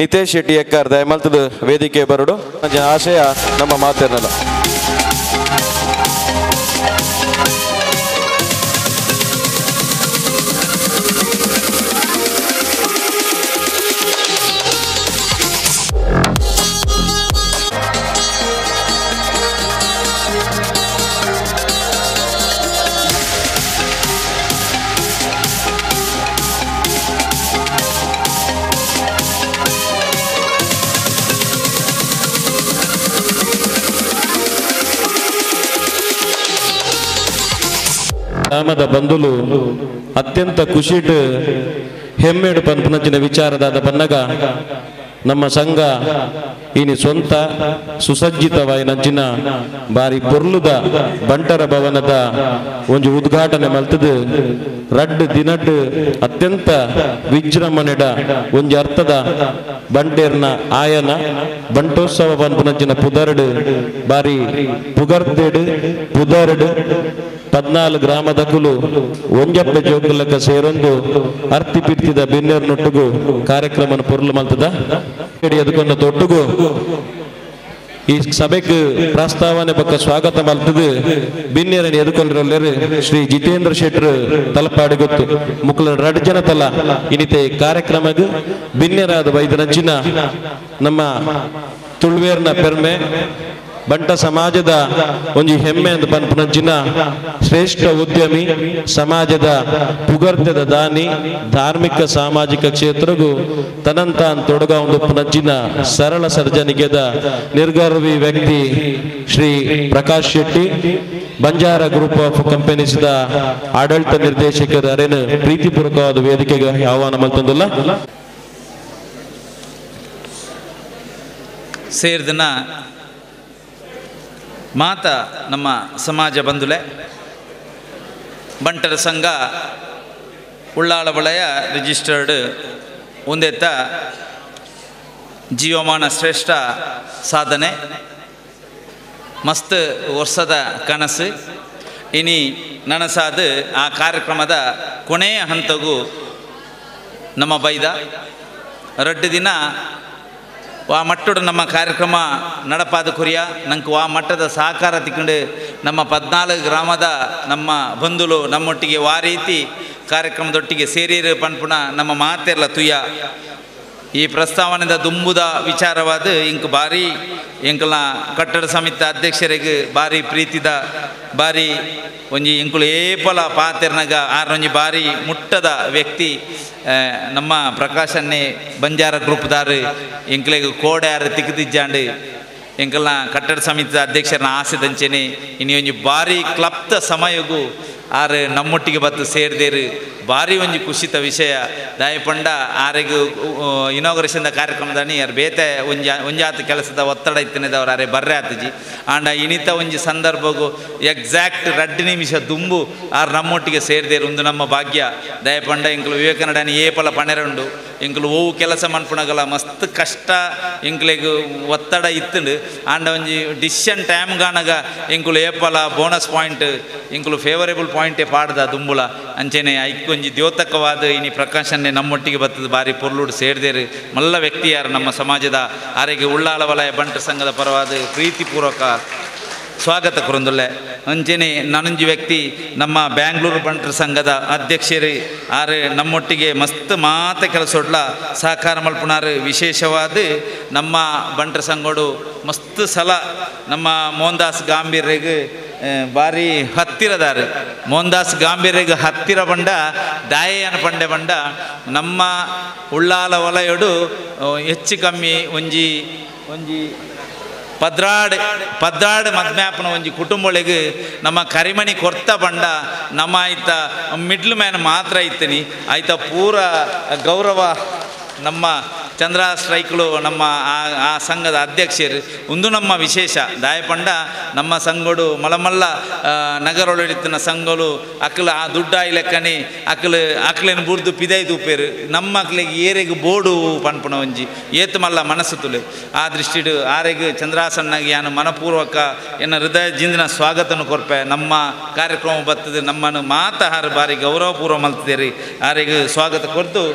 ನಿತೇಶ್ ಶೆಟ್ಟಿ ಎಕ್ಕಾರ್ ದಯಮಲ್ತದ ವೇದಿಕೆ ಬರಡು ಆಶಯ ನಮ್ಮ ಮಾತೆನೆಲ್ಲ. ಗ್ರಾಮದ ಬಂಧುಲು ಅತ್ಯಂತ ಖುಷಿಟ್ ಹೆಮ್ಮೆಡು ಪಂಪನಂಚಿನ ವಿಚಾರದಾದ ಬನ್ನಗ ನಮ್ಮ ಸಂಘ ಇನಿ ಸ್ವಂತ ಸುಸಜ್ಜಿತವಾಯಿನಂಚಿನ ಬಾರಿ ಪೊರ್ಲುದ ಬಂಟರ ಭವನದ ಒಂದು ಉದ್ಘಾಟನೆ ಮಲ್ತದು ರಡ್ಡು ದಿನಡ್ ಅತ್ಯಂತ ವಿಜೃಂಭಣೆಡ ಒಂಜಿ ಅರ್ಥದ ಬಂಟೇರ್ನ ಆಯನ ಬಂಟೋತ್ಸವ ಪಂಪನಂಚಿನ ಪುದರ್ಡು ಬಾರಿ ಪುಗರ್ತೆಡು ಪುದರ್ಡು 14 ಗ್ರಾಮದಕ್ಕೂ ಒಂಜಪ್ಪೆ ಜೋಗುಲಕ ಸೇರೊಂದು ಅರ್ತಿ ಪಿರ್ತಿದ ಬಿನ್ನೇರ್ನೊಟ್ಟುಗು ಕಾರ್ಯಕ್ರಮ ಪೊರ್ಲು ಮಲ್ತದ ಎದುಕೊಂಡ ತೊಟ್ಟುಗು ಈ ಸಭೆಗೆ ಪ್ರಸ್ತಾವನೆ ಪಕ್ಕ ಸ್ವಾಗತ ಮಲ್ತದು ಬಿನ್ನೇರನ್ನು ಎದುಕೊಂಡಿರೋರು ಶ್ರೀ ಜಿತೇಂದ್ರ ಶೆಟ್ರು ತಲಪಾಡಿ ಗೊತ್ತು ಮುಕ್ಲ 2 ಜನ ತಲ ಇನಿತೆ ಕಾರ್ಯಕ್ರಮಕ್ಕೆ ಬಿನ್ನೇರಾದ ವೈದ್ಯರಂಚಿನ ನಮ್ಮ ತುಳುವೇರ್ನ ಪೆರ್ಮೆ ಬಂಟ ಸಮಾಜದ ಒಂಜಿ ಹೆಮ್ಮೆ ಅಂತ ಪನ್ಪುನಂಚಿನ ಶ್ರೇಷ್ಠ ಉದ್ಯಮಿ ಸಮಾಜದ ಪುಗರ್ತೆದ ದಾನಿ ಧಾರ್ಮಿಕ ಸಾಮಾಜಿಕ ಕ್ಷೇತ್ರಗೂ ತನಂತಾನ್ ತೊಡಗ ಒಂದು ಪುನಂಚಿನ ಸರಳ ಸರ್ಜನಿಗೆದ ನಿರ್ಗರ್ವಿ ವ್ಯಕ್ತಿ ಶ್ರೀ ಪ್ರಕಾಶ್ ಶೆಟ್ಟಿ ಬಂಜಾರ ಗ್ರೂಪ್ ಆಫ್ ಕಂಪನೀಸ್ದ ಆಡಳಿತ ನಿರ್ದೇಶಕರ ಅರೇನು ಪ್ರೀತಿಪೂರ್ವಕವಾದ ವೇದಿಕೆಗೆ ಆಹ್ವಾನ ಮಲ್ತಂದಿಲ್ಲ ಸೇರಿದನ ಮಾತ ನಮ್ಮ ಸಮಾಜ ಬಂಧುಲೆ ಬಂಟರ ಸಂಘ ಉಳ್ಳಾಳ ವಲಯ ರಿಜಿಸ್ಟರ್ಡ್ ಒಂದೆತ್ತ ಜೀವಮಾನ ಶ್ರೇಷ್ಠ ಸಾಧನೆ ಮಸ್ತ್ ವರ್ಷದ ಕನಸು ಇನಿ ನನಸಾದ ಆ ಕಾರ್ಯಕ್ರಮದ ಕೊನೆಯ ಹಂತಗೂ ನಮ್ಮ ಬೈದ 2 ದಿನ ಆ ಮಟ್ಟದ ನಮ್ಮ ಕಾರ್ಯಕ್ರಮ ನಡಪಾದ ಕುರಿಯ ನಂಗೆ ಆ ಮಟ್ಟದ ಸಹಕಾರ ತಿಕ್ಕೊಂಡು ನಮ್ಮ 14 ಗ್ರಾಮದ ನಮ್ಮ ಬಂಧುಲು ನಮ್ಮೊಟ್ಟಿಗೆ ಆ ರೀತಿ ಕಾರ್ಯಕ್ರಮದೊಟ್ಟಿಗೆ ಸೇರಿರು ಪನ್ಪುಣ ನಮ್ಮ ಮಾತೆಲ್ಲ ತುಯ್ಯ ಈ ಪ್ರಸ್ತಾವನೆದ ದುಂಬುದ ವಿಚಾರವಾದ ಇಂಕ್ ಭಾರಿ ಎಂಕಲ್ನ ಕಟ್ಟಡ ಸಮಿತಿ ಅಧ್ಯಕ್ಷರಿಗೆ ಭಾರಿ ಪ್ರೀತಿದ ಭಾರಿ ಒಂಜಿ ಇಂಕುಲು ಏಪಲ ಪಾತೆರ್ನಾಗ ಆರೊಂಜಿ ಭಾರಿ ಮುಟ್ಟದ ವ್ಯಕ್ತಿ ನಮ್ಮ ಪ್ರಕಾಶನ್ನೇ ಬಂಜಾರ ಗ್ರೂಪ್ದಾರು ಎಂಕ್ಲೆಗ್ ಕೋಡೆ ಯಾರು ತಿಕ್ಕದಿಜ್ಜಾಂಡು ಎಂಕಲ್ನ ಕಟ್ಟಡ ಸಮಿತಿ ಅಧ್ಯಕ್ಷರನ್ನ ಆಸೆದಂಚೆನೆ ಇನ್ನು ಒಂಜಿ ಭಾರಿ ಕ್ಲಪ್ತ ಸಮಯಗೂ ಆರು ನಮ್ಮೊಟ್ಟಿಗೆ ಬತ್ತು ಸೇರಿದೇರು ಭಾರಿ ಒಂಜಿ ಖುಷಿತ ವಿಷಯ ದಾಯಪಂಡ ಆರೆಗೂ ಇನಾಗ್ರೇಷನ್ ಕಾರ್ಯಕ್ರಮದಾನಿ ಯಾರು ಬೇತೆ ಒಂಜಾತ ಕೆಲಸದ ಒತ್ತಡ ಇತ್ತಿನದವ್ರು ಅರೆ ಬರ್ರೆ ಆತಜಿ ಆಂಡ ಇನಿತ ಒಂಜಿ ಸಂದರ್ಭಗೂ ಎಕ್ಸಾಕ್ಟ್ 2 ನಿಮಿಷ ದುಂಬು ಆರು ನಮ್ಮೊಟ್ಟಿಗೆ ಸೇರಿದೇರು ಒಂದು ನಮ್ಮ ಭಾಗ್ಯ ದಯಪಂಡ ಇಂಕಲು ವಿವೇಕಾನಂದನಿ ಏಪಲ ಪಣೆರಂಡು ಇಂಕಲು ಓವು ಕೆಲಸ ಮನ್ಪುಣಗಲ ಮಸ್ತ್ ಕಷ್ಟ ಇಂಕ್ಲೆಗ್ ಒತ್ತಡ ಇತ್ತುಂಡು ಆಂಡ ಒಂಜಿ ಡಿಸಿಷನ್ ಟೈಮ್ ಗಾನಗ ಇಂಕುಲು ಏಪಲ ಬೋನಸ್ ಪಾಯಿಂಟ್ ಇಂಕುಲು ಫೇವರೇಬಲ್ ಪಾಯಿಂಟೇ ಪಾಡ್ದ ದುಂಬುಲ ಅಂಚೆನೆ ಐಕೊಂಜಿ ದ್ಯೋತಕವಾದ ಇನಿ ಪ್ರಕಾಶನ್ನೇ ನಮ್ಮೊಟ್ಟಿಗೆ ಬರ್ತದ ಭಾರಿ ಪೊರ್ಲುಡು ಸೇರಿದೇರು ಮಲ್ಲ ವ್ಯಕ್ತಿ ಯಾರು ನಮ್ಮ ಸಮಾಜದ ಆರೆಗೆ ಉಳ್ಳಾಳ ವಲಯ ಬಂಟರ ಸಂಘದ ಪರವಾದ ಪ್ರೀತಿಪೂರ್ವಕ ಸ್ವಾಗತ ಕೊರೊಂದುಲ್ಲೆ ಅಂಚೆನೆ ನನಂಜಿ ವ್ಯಕ್ತಿ ನಮ್ಮ ಬ್ಯಾಂಗ್ಳೂರು ಬಂಟರ ಸಂಘದ ಅಧ್ಯಕ್ಷರು ಆರು ನಮ್ಮೊಟ್ಟಿಗೆ ಮಸ್ತ್ ಮಾತ ಕೆಲಸೊಡ್ಲ ಸಹಕಾರ ಮಲ್ಪುನಾರು ವಿಶೇಷವಾದ ನಮ್ಮ ಬಂಟರ ಸಂಘಡು ಮಸ್ತ್ ಸಲ ನಮ್ಮ ಮೋಹನ್ದಾಸ್ ಗಾಂಭೀರ್ಯಗೆ ಭಾರಿ ಹತ್ತಿರದಾರು ಮೋಹನ್ದಾಸ್ ಗಾಂಭೀರ್ಯಗೆ ಹತ್ತಿರ ಬಂಡ ದಾಯನ ಪಂಡೆ ಬಂಡ ನಮ್ಮ ಉಳ್ಳಾಲ ವಲಯಡು ಹೆಚ್ಚು ಕಮ್ಮಿ ಒಂಜಿ ಪದ್ರಾಡ್ ಮದ್ಮ್ಯಾಪನ ಒಂಜಿ ಕುಟುಂಬಗಳಿಗೆ ನಮ್ಮ ಕರಿಮಣಿ ಕೊರ್ತ ಬಂಡ ನಮ್ಮ ಆಯ್ತ ಮಿಡ್ಲ್ ಮ್ಯಾನ್ ಮಾತ್ರ ಇತ್ತನಿ ಆಯ್ತ ಪೂರ ಗೌರವ ನಮ್ಮ ಚಂದ್ರ ಸ್ಟ್ರೈಕ್ಲು ನಮ್ಮ ಆ ಸಂಘದ ಅಧ್ಯಕ್ಷರು ಒಂದು ನಮ್ಮ ವಿಶೇಷ ದಾಯಪಂಡ ನಮ್ಮ ಸಂಘಡು ಮಲಮಲ್ಲ ನಗರೊಳಡಿತ್ತಿನ ಸಂಘಲು ಅಕ್ಕಲು ಆ ದುಡ್ಡ ಲೆಕ್ಕನೆ ಅಕ್ಕಲೇನು ಬುರ್ದು ಪಿದೈ ತೂಪೇರು ನಮ್ಮ ಅಕ್ಲಿಗೆ ಏರೆಗೆ ಬೋಡು ಪನ್ಪುಣ ಒಂಜಿ ಏತು ಮಲ್ಲ ಮನಸ್ಸು ತುಳು ಆ ದೃಷ್ಟಿಡು ಆರೆಗೆ ಚಂದ್ರಾಸನ್ನಾಗಿ ಯಾನು ಮನಪೂರ್ವಕ ಎನ್ನ ಹೃದಯದಿಂದ ಸ್ವಾಗತನು ಕೊರ್ಪೆ ನಮ್ಮ ಕಾರ್ಯಕ್ರಮ ಬರ್ತದೆ ನಮ್ಮನ್ನು ಮಾತಾಹಾರ ಬಾರಿ ಗೌರವಪೂರ್ವ ಮಲ್ತಿದ್ದೇರಿ ಆರೆಗೆ ಸ್ವಾಗತ ಕೊರ್ದು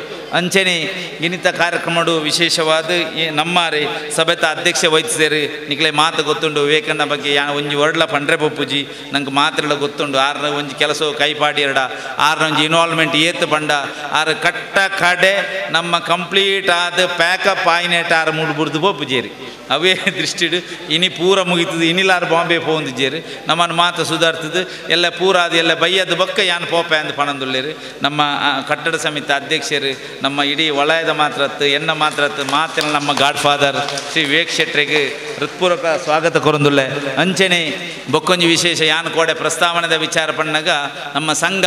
ಅಂಚೆನೆ ಇನ್ನಿತ ಕಾರ್ಯಕ್ರಮ ವಿಶೇಷವಾದ ನಮ್ಮಾರೆ ಸಭೆತ ಅಧ್ಯಕ್ಷ ವಹಿಸಿದೇರಿ ನಿಕ್ಲೆ ಮಾತು ಗೊತ್ತುಂಡು ವಿವೇಕಾನಂದ ಬಗ್ಗೆ ಯಾ ಒಂಜಿ ವರ್ಡ್ಲ ಪಂಡ್ರೆ ಪಪ್ಪುಜಿ ನಂಗೆ ಮಾತ್ರೆಲ್ಲ ಗೊತ್ತುಂಡು ಆರ್ನ ಒಂಜಿ ಕೆಲಸ ಕೈಪಾಡಿ ಎರಡ ಆರ್ನ ಒಂಜಿ ಇನ್ವಾಲ್ವ್ಮೆಂಟ್ ಏತ್ ಬಂಡ ಆರು ಕಟ್ಟ ಕಡೆ ನಮ್ಮ ಕಂಪ್ಲೀಟ್ ಆದ ಪ್ಯಾಕಪ್ ಆಯ್ನೇಟ್ ಆರು ಮೂಡು ಬುಡ್ದು ಪಪ್ಪುಜೇರಿ ಅವೇ ದೃಷ್ಟಿಡು ಇನಿ ಪೂರ ಮುಗಿತದೆ ಇನ್ನಿಲ್ಲಾರು ಬಾಂಬೆ ಪೋಂದಿಜೇರಿ ನಮ್ಮನ್ನು ಮಾತು ಸುಧಾರ್ತದೆ ಎಲ್ಲ ಪೂರ ಅದು ಎಲ್ಲ ಬೈಯದ ಬಕ್ಕ ಯಾನು ಪೋಪೆ ಅಂದು ಪಣಂದುಳ್ಳೇರಿ ನಮ್ಮ ಕಟ್ಟಡ ಸಮಿತಿ ಅಧ್ಯಕ್ಷರು ನಮ್ಮ ಇಡೀ ವಲಯದ ಮಾತ್ರತ್ತು ಎನ್ನ ಮಾತ್ರತ್ತು ಮಾತಿನ ನಮ್ಮ ಗಾಡ್ ಫಾದರ್ ಶ್ರೀ ವಿವೇಕ್ ಶೆಟ್ರಿಗೆ ಹೃತ್ಪೂರ್ವಕ ಸ್ವಾಗತ ಕೊರೊಂದುಲ್ಲೆ ಅಂಚೆನೆ ಬೊಕ್ಕೊಂಜಿ ವಿಶೇಷ ಯಾನು ಕೋಡೆ ಪ್ರಸ್ತಾವನೆದ ವಿಚಾರ ಪಣ್ಣಾಗ ನಮ್ಮ ಸಂಘ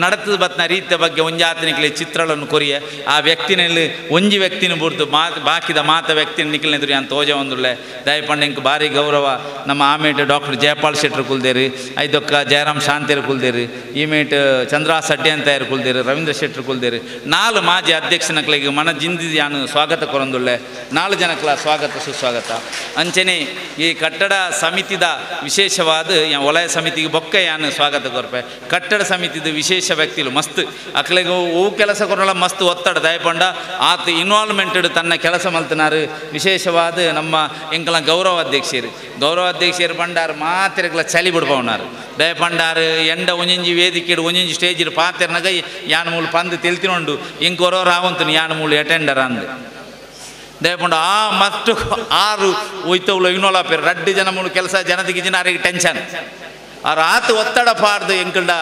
ನಡತದ ಬತ್ನ ರೀತಿಯ ಬಗ್ಗೆ ಒಂಜಾತನಿಕ್ಲೆ ಚಿತ್ರಗಳನ್ನು ಕೊರಿಯ ಆ ವ್ಯಕ್ತಿನಲ್ಲಿ ಒಂಜಿ ವ್ಯಕ್ತಿನ ಬುರ್ದು ಬಾಕಿದ ಮಾತ ವ್ಯಕ್ತಿನ ನಿಖಿಲ್ನೆದುರು ಯಾನು ತೋಜ ಒಂದುಳ್ಳೆ ದಯಪಂಡ ಇಂಕ ಭಾರಿ ಗೌರವ ನಮ್ಮ ಆಮೇಟ್ ಡಾಕ್ಟರ್ ಜಯಪಾಲ್ ಶೆಟ್ರು ಕುಲ್ದೇರಿ ಐದೊಕ್ಕ ಜಯರಾಮ್ ಶಾಂತೇರು ಕುಲ್ದೇರಿ ಈಮೇಟ್ ಚಂದ್ರಾ ಸಡ್ಡೆ ಅಂತ ಯಾರು ಕುಲ್ದೇರಿ ರವೀಂದ್ರ ಶೆಟ್ರು ಕುಲ್ದೇರಿ 4 ಮಾಜಿ ಅಧ್ಯಕ್ಷನಕ್ಲೆಗೆ ಮನ ಜಿಂದಿ ಯಾನು ಸ್ವಾಗತ ಕೊರೊಂದುಳ್ಳೆ 4 ಜನಕ್ಲ ಸ್ವಾಗತ ಸುಸ್ವಾಗತ ಅಂಚೆನೆ ಈ ಕಟ್ಟಡ ಸಮಿತಿದ ವಿಶೇಷವಾದ ವಲಯ ಸಮಿತಿಗೆ ಬೊಕ್ಕ ಯಾನು ಸ್ವಾಗತ ಕೊರ್ಪೆ ಕಟ್ಟಡ ಸಮಿತಿದ ವಿಶೇಷ ವ್ಯಕ್ತಿಲು ಮಸ್ತ್ ಅಕ್ಲೆಗೆ ಹೂ ಕೆಲಸ ಕೊರಲ್ಲ ಮಸ್ತ್ ಒತ್ತಡ ದಯಪಂಡ ಆತ ಇನ್ವಾಲ್ವ್ಮೆಂಟೆಡ್ ತನ್ನ ಕೆಲಸ ಮಲ್ತನಾರು ವಿಶೇಷವಾದ ನಮ್ಮ ಎಂಕಲ ಗೌರವಾಧ್ಯಕ್ಷರು ಪಂಡಾರು ಮಾತ್ರೆಗಳ ಚಳಿ ಬಿಡ್ಪವನಾರು ದಯಪಂಡಾರು ಎಂಡ ಒಂಜಿ ವೇದಿಕೆಡು ಒಂಜಿ ಸ್ಟೇಜ್ ಪಾತೆರ್ನಾಗ ಯಾನು ಮೂಲು ಪಂದು ತೆಲ್ತಿನೊಂಡು ಇಂಕೊರೋ ರಾವಂತನು ಯಾನು ಮೂಲು ಅಟೆಂಡರ್ ಅಂದು ದಯಪಂಡ ಆ ಮಸ್ತು 6 ಒಯ್ತವ್ಲು ಇನ್ನೋಲ ಪೇರು 2 ಜನ ಮೂಲು ಕೆಲಸ ಜನದಿಗೆ ಜನರಿಗೆ ಟೆನ್ಷನ್ ಅವ್ರು ಆತು ಒತ್ತಡ ಪಾಡ್ದು ಎಂಕಲ್ಡ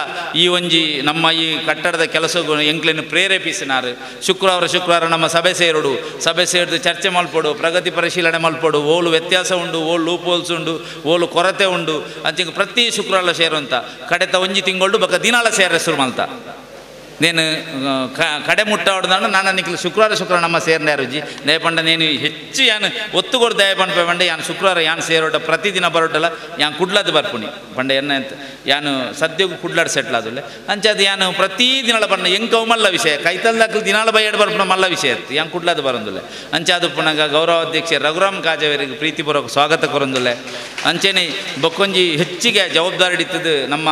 ಈ ಒಂಜಿ ನಮ್ಮ ಈ ಕಟ್ಟಡದ ಕೆಲಸಗಳು ಎಂಕ್ಲೆನ್ನು ಪ್ರೇರೇಪಿಸಿನಾರು ಶುಕ್ರವಾರ ನಮ್ಮ ಸಭೆ ಸೇರಿದು ಚರ್ಚೆ ಮಲ್ಪಡು ಪ್ರಗತಿ ಪರಿಶೀಲನೆ ಮಲ್ಪಡು ಓಲು ವ್ಯತ್ಯಾಸ ಉಂಡು ಓಲು ಲೂಪೋಲ್ಸ್ ಉಂಡು ಓಲು ಕೊರತೆ ಉಂಡು ಅಂಚೆ ಪ್ರತಿ ಶುಕ್ರವಾರ ಸೇರುವಂತ ಕಡೆತ ಒಂಜಿ ತಿಂಗಳು ಬಕ್ಕ ದಿನಾಲ ಸೇರ ಶುರು ಮಲ್ತ నేను ಕಡೆ ಮುಟ್ಟಾಡ್ದಾಂಡು ನಾನು ನಿಖಿಲ್ ಶುಕ್ರವಾರ ನಮ್ಮ ಸೇರ್ನ ರುಜಿ ದಯಪಂಡ నేను ಹೆಚ್ಚು ಯಾನು ಒತ್ತು ಕೊಡು ದಯಪಂಡ ಪಂಡ ಯಾನು ಶುಕ್ರವಾರ ಯಾನು ಸೇರೋಟ ಪ್ರತಿದಿನ ಬರೋಟಲ್ಲ ಯಾನು ಕುಡ್ಲದ್ದು ಬರ್ಪುನಿ ಪಂಡ ಎನ್ನ ಅಂತ ಯಾನು ಸದ್ಯಗೂ ಕುಡ್ಲಾಡ್ ಸೆಟ್ಲ್ ಆದುಲ್ಲೆ ಅಂಚದು ಯಾನು ಪ್ರತಿದಿನಳ ಪಂಡ ಎಂಕವು ಮಲ್ಲ ವಿಷಯ ಕೈತಲ್ದಾಕಲು ದಿನಾಳ ಬೈಯಡ್ ಬರ್ಪುಣ ಮಲ್ಲ ವಿಷಯ ಇತ್ತು ಯಾನು ಕುಡ್ಲದ್ದು ಬರೋದಿಲ್ಲ ಅಂಚೆ ಅದು ಪುನಗ ಗೌರವಾಧ್ಯಕ್ಷ ರಘುರಾಮ್ ಕಾಜಾವರಿಗೆ ಪ್ರೀತಿಪೂರ್ವಕ ಸ್ವಾಗತ ಕೊರೊಂದಿಲ್ಲ ಅಂಚೆನೆ ಬೊಕ್ಕೊಂಜಿ ಹೆಚ್ಚಿಗೆ ಜವಾಬ್ದಾರಿ ಹಿಡಿತದ್ದು ನಮ್ಮ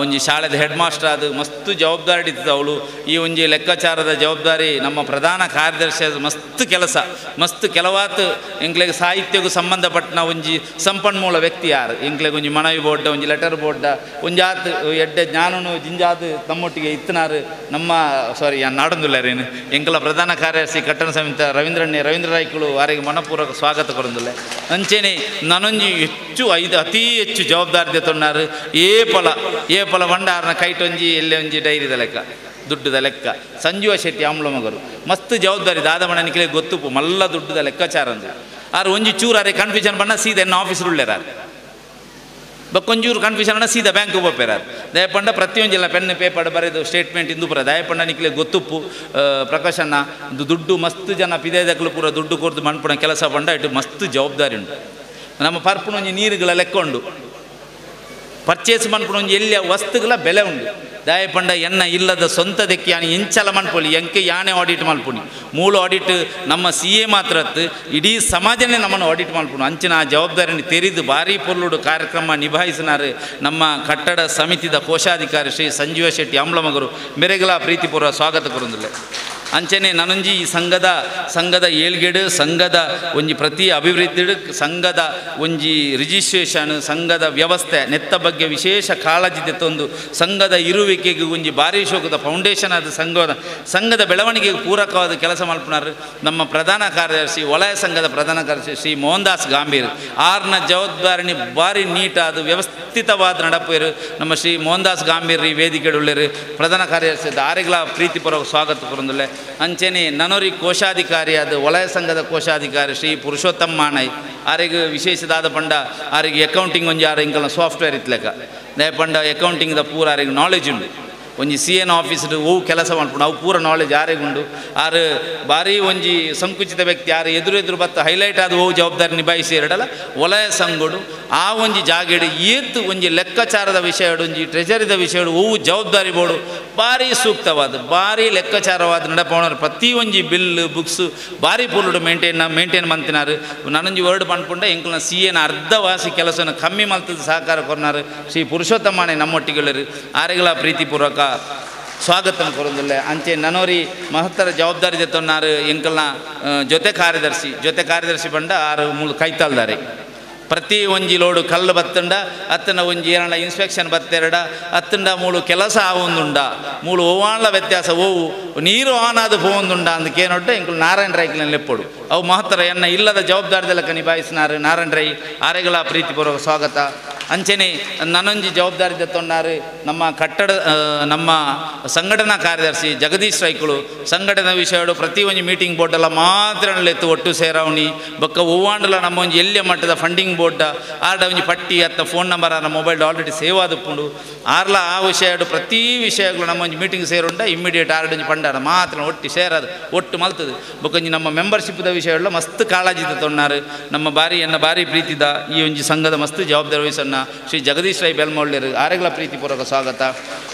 ಒಂಜಿ ಶಾಲೆದ ಹೆಡ್ ಮಾಸ್ಟರ್ ಅದು ಮಸ್ತು ಜವಾಬ್ದಾರಿ ಹಿಡಿತದ್ದು ಅವಳು ಈ ಒಂಜಿ ಲೆಕ್ಕಾಚಾರದ ಜವಾಬ್ದಾರಿ ನಮ್ಮ ಪ್ರಧಾನ ಕಾರ್ಯದರ್ಶಿ ಮಸ್ತ್ ಕೆಲಸ ಮಸ್ತ್ ಕೆಲವಾತು ಎಂಕ್ಲೆಗೆ ಸಾಹಿತ್ಯಕ್ಕೂ ಸಂಬಂಧಪಟ್ಟ ಒಂಜಿ ಸಂಪನ್ಮೂಲ ವ್ಯಕ್ತಿ ಯಾರು ಎಂಕ್ಲೆಗೆ ಒಂಜಿ ಮನವಿ ಬೋರ್ಡ ಒಂಜಿ ಲೆಟರ್ ಬೋರ್ಡ ಒಂಜಾತ್ ಎಡ್ಡೆ ಜ್ಞಾನನು ಜಿಂಜಾದು ತಮ್ಮೊಟ್ಟಿಗೆ ಇತ್ತನಾರು ನಮ್ಮ ಸಾರಿ ಯಾನು ನಾಡೊಂದಿಲ್ಲೇನು ಎಂಕಲ ಪ್ರಧಾನ ಕಾರ್ಯದರ್ಶಿ ಕಟ್ಟಡ ಸಮಿತಿ ರವೀಂದ್ರ ರಾಯ್ಕುಳು ಅವರಿಗೆ ಮನಪೂರ್ವಕ ಸ್ವಾಗತ ಕೊರೊಂದಿಲ್ಲ ಅಂಚೆನೆ ನನೊಂಜಿ ಹೆಚ್ಚು ಅತಿ ಹೆಚ್ಚು ಜವಾಬ್ದಾರಿ ತೊಂಡಾರು ಏಪಲ ಬಂಡಾರನ ಕೈಟೊಂಜಿ ಎಲ್ಲೆ ಒಂಜಿ ಡೈರಿದ ಲೆಕ್ಕ ದುಡ್ಡದ ಲೆಕ್ಕ ಸಂಜೀವ ಶೆಟ್ಟಿ ಆಮ್ಲ ಮಗರು ಮಸ್ತ್ ಜವಾಬ್ದಾರಿ ದಾದಮಣ ನಿಖಿಲೆ ಗೊತ್ತುಪು ಮಲ್ಲ ದುಡ್ಡದ ಲೆಕ್ಕಾಚಾರ ಅಂದ್ರೆ ಆರು ಒಂಜಿ ಚೂರು ಅರೆ ಕನ್ಫ್ಯೂಷನ್ ಬಣ್ಣ ಸೀದಾ ಎನ್ನ ಆಫೀಸ್ ಉಳ್ಳೇರಾರು ಬಕ್ಕೊಂಚೂರು ಕನ್ಫ್ಯೂಷನ್ ಅಣ್ಣ ಸೀದಾ ಬ್ಯಾಂಕ್ ಹೋಗ್ಪೇರಾರು ದಯಪಂಡ ಪ್ರತಿಯೊಂದಿಲ್ಲ ಪೆನ್ ಪೇಪರ್ ಬರೆದು ಸ್ಟೇಟ್ಮೆಂಟ್ ಇಂದು ಪುರ ದಯಪಂಡ ನಿಖಿಲೆ ಗೊತ್ತುಪ್ಪು ಪ್ರಕಾಶಣ್ಣ ದುಡ್ಡು ಮಸ್ತ್ ಜನ ಪಿದೇದಕ್ಕಲು ಪೂರ ದುಡ್ಡು ಕೊರ್ದು ಮಣ್ಪುಣ ಕೆಲಸ ಪಂಡ ಇಟ್ಟು ಮಸ್ತ್ ಜವಾಬ್ದಾರಿ ಉಂಟು ನಮ್ಮ ಪರ್ಪುನ ಒಂಜಿ ನೀರುಗಳ ಲೆಕ್ಕ ಉಂಡು ಪರ್ಚೇಸ್ ಮನ್ಪುಣ ಒಂಜಿ ಎಲ್ಲಿಯ ವಸ್ತುಗಳ ಬೆಲೆ ಉಂಡು ದಯಪಂಡ ಎನ್ನ ಇಲ್ಲದ ಸ್ವಂತದಕ್ಕೆ ಯಾನು ಎಂಚಲ ಮನ್ಪೊಲಿ ಎಂಕೆ ಯಾನೇ ಆಡಿಟ್ ಮಲ್ಪುನಿ ಮೂಲ ಆಡಿಟ್ ನಮ್ಮ CA ಮಾತ್ರ ಇಡೀ ಸಮಾಜನೇ ನಮ್ಮನ್ನು ಆಡಿಟ್ ಮಲ್ಪುನು ಅಂಚಿನ ಆ ಜವಾಬ್ದಾರಿಯನ್ನು ತೆರೆದು ಭಾರಿ ಪೊರ್ಲುಡು ಕಾರ್ಯಕ್ರಮ ನಿಭಾಯಿಸಿನಾರು ನಮ್ಮ ಕಟ್ಟಡ ಸಮಿತಿದ ಕೋಶಾಧಿಕಾರಿ ಶ್ರೀ ಸಂಜೀವ ಶೆಟ್ಟಿ ಆಮ್ಲಮಗರು ಮೆರೆಗಲ ಪ್ರೀತಿಪೂರ್ವ ಸ್ವಾಗತ ಕೊರೊಂದಿಲ್ಲ ಅಂಚನೆ ನನೊಂಜಿ ಈ ಸಂಘದ ಏಳ್ಗೆಡು ಸಂಘದ ಒಂಜಿ ಪ್ರತಿ ಅಭಿವೃದ್ಧಿ ಸಂಘದ ಒಂಜಿ ರಿಜಿಸ್ಟ್ರೇಷನ್ ಸಂಘದ ವ್ಯವಸ್ಥೆ ನೆತ್ತ ಬಗ್ಗೆ ವಿಶೇಷ ಕಾಳಜಿ ತೆತ್ತೊಂದು ಸಂಘದ ಇರುವಿಕೆಗೆ ಒಂಜಿ ಭಾರಿ ಶೋಕದ ಫೌಂಡೇಶನ್ ಆದ ಸಂಘದ ಬೆಳವಣಿಗೆಗೆ ಪೂರಕವಾದ ಕೆಲಸ ಮಲ್ಪುನಾರು ನಮ್ಮ ಪ್ರಧಾನ ಕಾರ್ಯದರ್ಶಿ ವಲಯ ಸಂಘದ ಪ್ರಧಾನ ಕಾರ್ಯದರ್ಶಿ ಶ್ರೀ ಮೋಹನ್ ದಾಸ್ ಗಾಂಭೀರ್ ಆರ್ನ ಜವಾಬ್ದಾರಿನಿ ಭಾರಿ ನೀಟಾದ ವ್ಯವಸ್ಥಿತವಾದ ನಡಪೇರು ನಮ್ಮ ಶ್ರೀ ಮೋಹನ್ ದಾಸ್ ಗಾಂಭೀರ್ ಈ ವೇದಿಕೆ ಉಳ್ಳೇರು ಪ್ರಧಾನ ಕಾರ್ಯದರ್ಶಿ ಆರೆಗಳ ಪ್ರೀತಿಪೂರ್ವಕ ಸ್ವಾಗತ ಕೊರೊಂದಿಲ್ಲ ಅಂಚೆನೆ ನನೋರಿ ಕೋಶಾಧಿಕಾರಿಯಾದ ವಲಯ ಸಂಘದ ಕೋಶಾಧಿಕಾರಿ ಶ್ರೀ ಪುರುಷೋತ್ತಮ್ ಮಾನೈ ಆರಿಗೆ ವಿಶೇಷದಾದ ಪಂಡ ಆರಿಗೆ ಅಕೌಂಟಿಂಗ್ ಒಂಜಿ ಆರು ಇಂಕಲ್ನ ಸಾಫ್ಟ್ವೇರ್ ಇತ್ಲೆಕ್ಕ ದಯಪಂಡ ಅಕೌಂಟಿಂಗ್ದ ಪೂರ ಆರಿಗೆ ನಾಲೆಜ್ ಉಂಡು ಒಂಜಿ CN ಆಫೀಸ್ಡು ಅವು ಕೆಲಸ ಮಾಡ್ಕೊಂಡು ಅವು ಪೂರ ನಾಲೆಜ್ ಆರೆಗುಂಡು ಆರು ಭಾರಿ ಒಂಜಿ ಸಂಕುಚಿತ ವ್ಯಕ್ತಿ ಯಾರು ಎದುರು ಬತ್ತ ಹೈಲೈಟ್ ಆದ ಅವು ಜವಾಬ್ದಾರಿ ನಿಭಾಯಿಸಿ ಎರಡಲ್ಲ ವಲಯ ಸಂಘಡು ಆ ಒಂಜಿ ಜಾಗೆಡು ಏತು ಒಂಜಿ ಲೆಕ್ಕಾಚಾರದ ವಿಷಯಡು ಒಂಜಿ ಟ್ರೆಜರಿದ ವಿಷಯಡು ಅವು ಜವಾಬ್ದಾರಿ ಬೋರ್ಡು ಭಾರಿ ಸೂಕ್ತವಾದ ಭಾರಿ ಲೆಕ್ಕಾಚಾರವಾದ ನಡಪವಣರು ಪ್ರತಿ ಒಂಜಿ ಬಿಲ್ ಬುಕ್ಸ್ ಭಾರಿ ಪೂರ್ಲು ಮೇಂಟೈನ್ ಮಂತಿನಾರು ನಾನೊಂಜಿ ವರ್ಡ್ ಪಂಡ್ಪುಂಡ ಎಂಕಲ್ನ CA ಅರ್ಧವಾಸಿ ಕೆಲಸನ ಕಮ್ಮಿ ಮಲ್ತದ ಸಹಕಾರ ಕೊರ್ನಾರು ಶ್ರೀ ಪುರುಷೋತ್ತಮ್ಮನೆ ನಮ್ಮೊಟ್ಟಿಗೆಲ್ಲರು ಆರೆಗಳ ಪ್ರೀತಿಪೂರ್ವಕ ಸ್ವಾಗತ ಕೊರೊಂದಿಲ್ಲ ಅಂಚೆ ನನೋರಿ ಮಹತ್ತರ ಜವಾಬ್ದಾರಿ ತೆತ್ತೊನ್ನಾರು ಎಂಕಲ್ನ ಜೊತೆ ಕಾರ್ಯದರ್ಶಿ ಬಂಡ ಆರು ಮೂಲ ಕೈತಾಲ್ದಾರೆ ಪ್ರತಿ ಒಂಜಿ ಲೋಡು ಕಲ್ಲು ಬತ್ತಂಡ ಅತ್ತನ ಒಂಜಿ ಏರಣ ಇನ್ಸ್ಪೆಕ್ಷನ್ ಬತ್ತೆರಡ ಅತ್ತಂಡ ಮೂಳು ಕೆಲಸ ಆವೊಂದುಂಡ ಮೂಳು ಓವಾಣ್ಲ ವ್ಯತ್ಯಾಸ ಓವು ನೀರು ಆನಾದು ಪೋವೊಂದುಂಡ ಅಂದಕ್ಕೇನೊಡ್ಡ ಎಂಕುಲು ನಾರಾಯಣ ರೈಕ್ಲ ಲೆಪ್ಪೊಡು ಅವು ಮಹತ್ತರ ಎನ್ನ ಇಲ್ಲದ ಜವಾಬ್ದಾರಿದೆಲ್ಲಕ ನಿಭಾಯಿಸಿನಾರು ನಾರಾಯಣ ರೈ ಆರೆಗಳ ಪ್ರೀತಿಪೂರ್ವಕ ಸ್ವಾಗತ ಅಂಚನೆ ನನೊಂಜಿ ಜವಾಬ್ದಾರಿ ತೆತ್ತೊಂಡಾರು ನಮ್ಮ ಕಟ್ಟಡ ನಮ್ಮ ಸಂಘಟನಾ ಕಾರ್ಯದರ್ಶಿ ಜಗದೀಶ್ ರೈಕುಳು ಸಂಘಟನಾ ವಿಷಯಗಳು ಪ್ರತಿ ಒಂಜಿ ಮೀಟಿಂಗ್ ಬೋರ್ಡೆಲ್ಲ ಮಾತ್ರ ಎತ್ತು ಒಟ್ಟು ಸೇರಾವಣಿ ಬೊಕ್ಕ ಒವ್ವಾಂಡಲ ನಮ್ಮ ಒಂಜಿ ಎಲ್ಲಿಯ ಮಟ್ಟದ ಫಂಡಿಂಗ್ ಬೋರ್ಡ ಆರ್ಡ ಒಂಜಿ ಪಟ್ಟಿ ಅತ್ತ ಫೋನ್ ನಂಬರ್ ನಮ್ಮ ಮೊಬೈಲ್ ಆಲ್ರೆಡಿ ಸೇವ್ ಆದುಪ್ಪುಂಡು ಆರ್ಲ ಆ ವಿಷಯಡು ಪ್ರತಿ ವಿಷಯಗಳು ನಮ್ಮ ಒಂಜಿ ಮೀಟಿಂಗ್ ಸೇರುಂಡ ಇಮ್ಮಿಡಿಯೇಟ್ ಆರ್ಡೊಂಜಿ ಪಂಡಾರ ಮಾತ್ರ ಒಟ್ಟು ಸೇರದು ಒಟ್ಟು ಮಲ್ತದು ಬೊಕೊಂಜಿ ನಮ್ಮ ಮೆಂಬರ್ಶಿಪ್ದ ವಿಷಯಗಳು ಮಸ್ತ್ ಕಾಳಜಿ ತೊಂಡಾರು ನಮ್ಮ ಭಾರಿ ಪ್ರೀತಿದ ಈ ಒಂಜಿ ಸಂಘದ ಮಸ್ತ್ ಜವಾಬ್ದಾರಿ ವಹಿಸನ್ನ ಶ್ರೀ ಜಗದೀಶ್ ರೈ ಬೆಲ್ಮೊಳ್ಳೆರು ಆರೆಗಳ ಪ್ರೀತಿಪೂರ್ವಕ ಸ್ವಾಗತ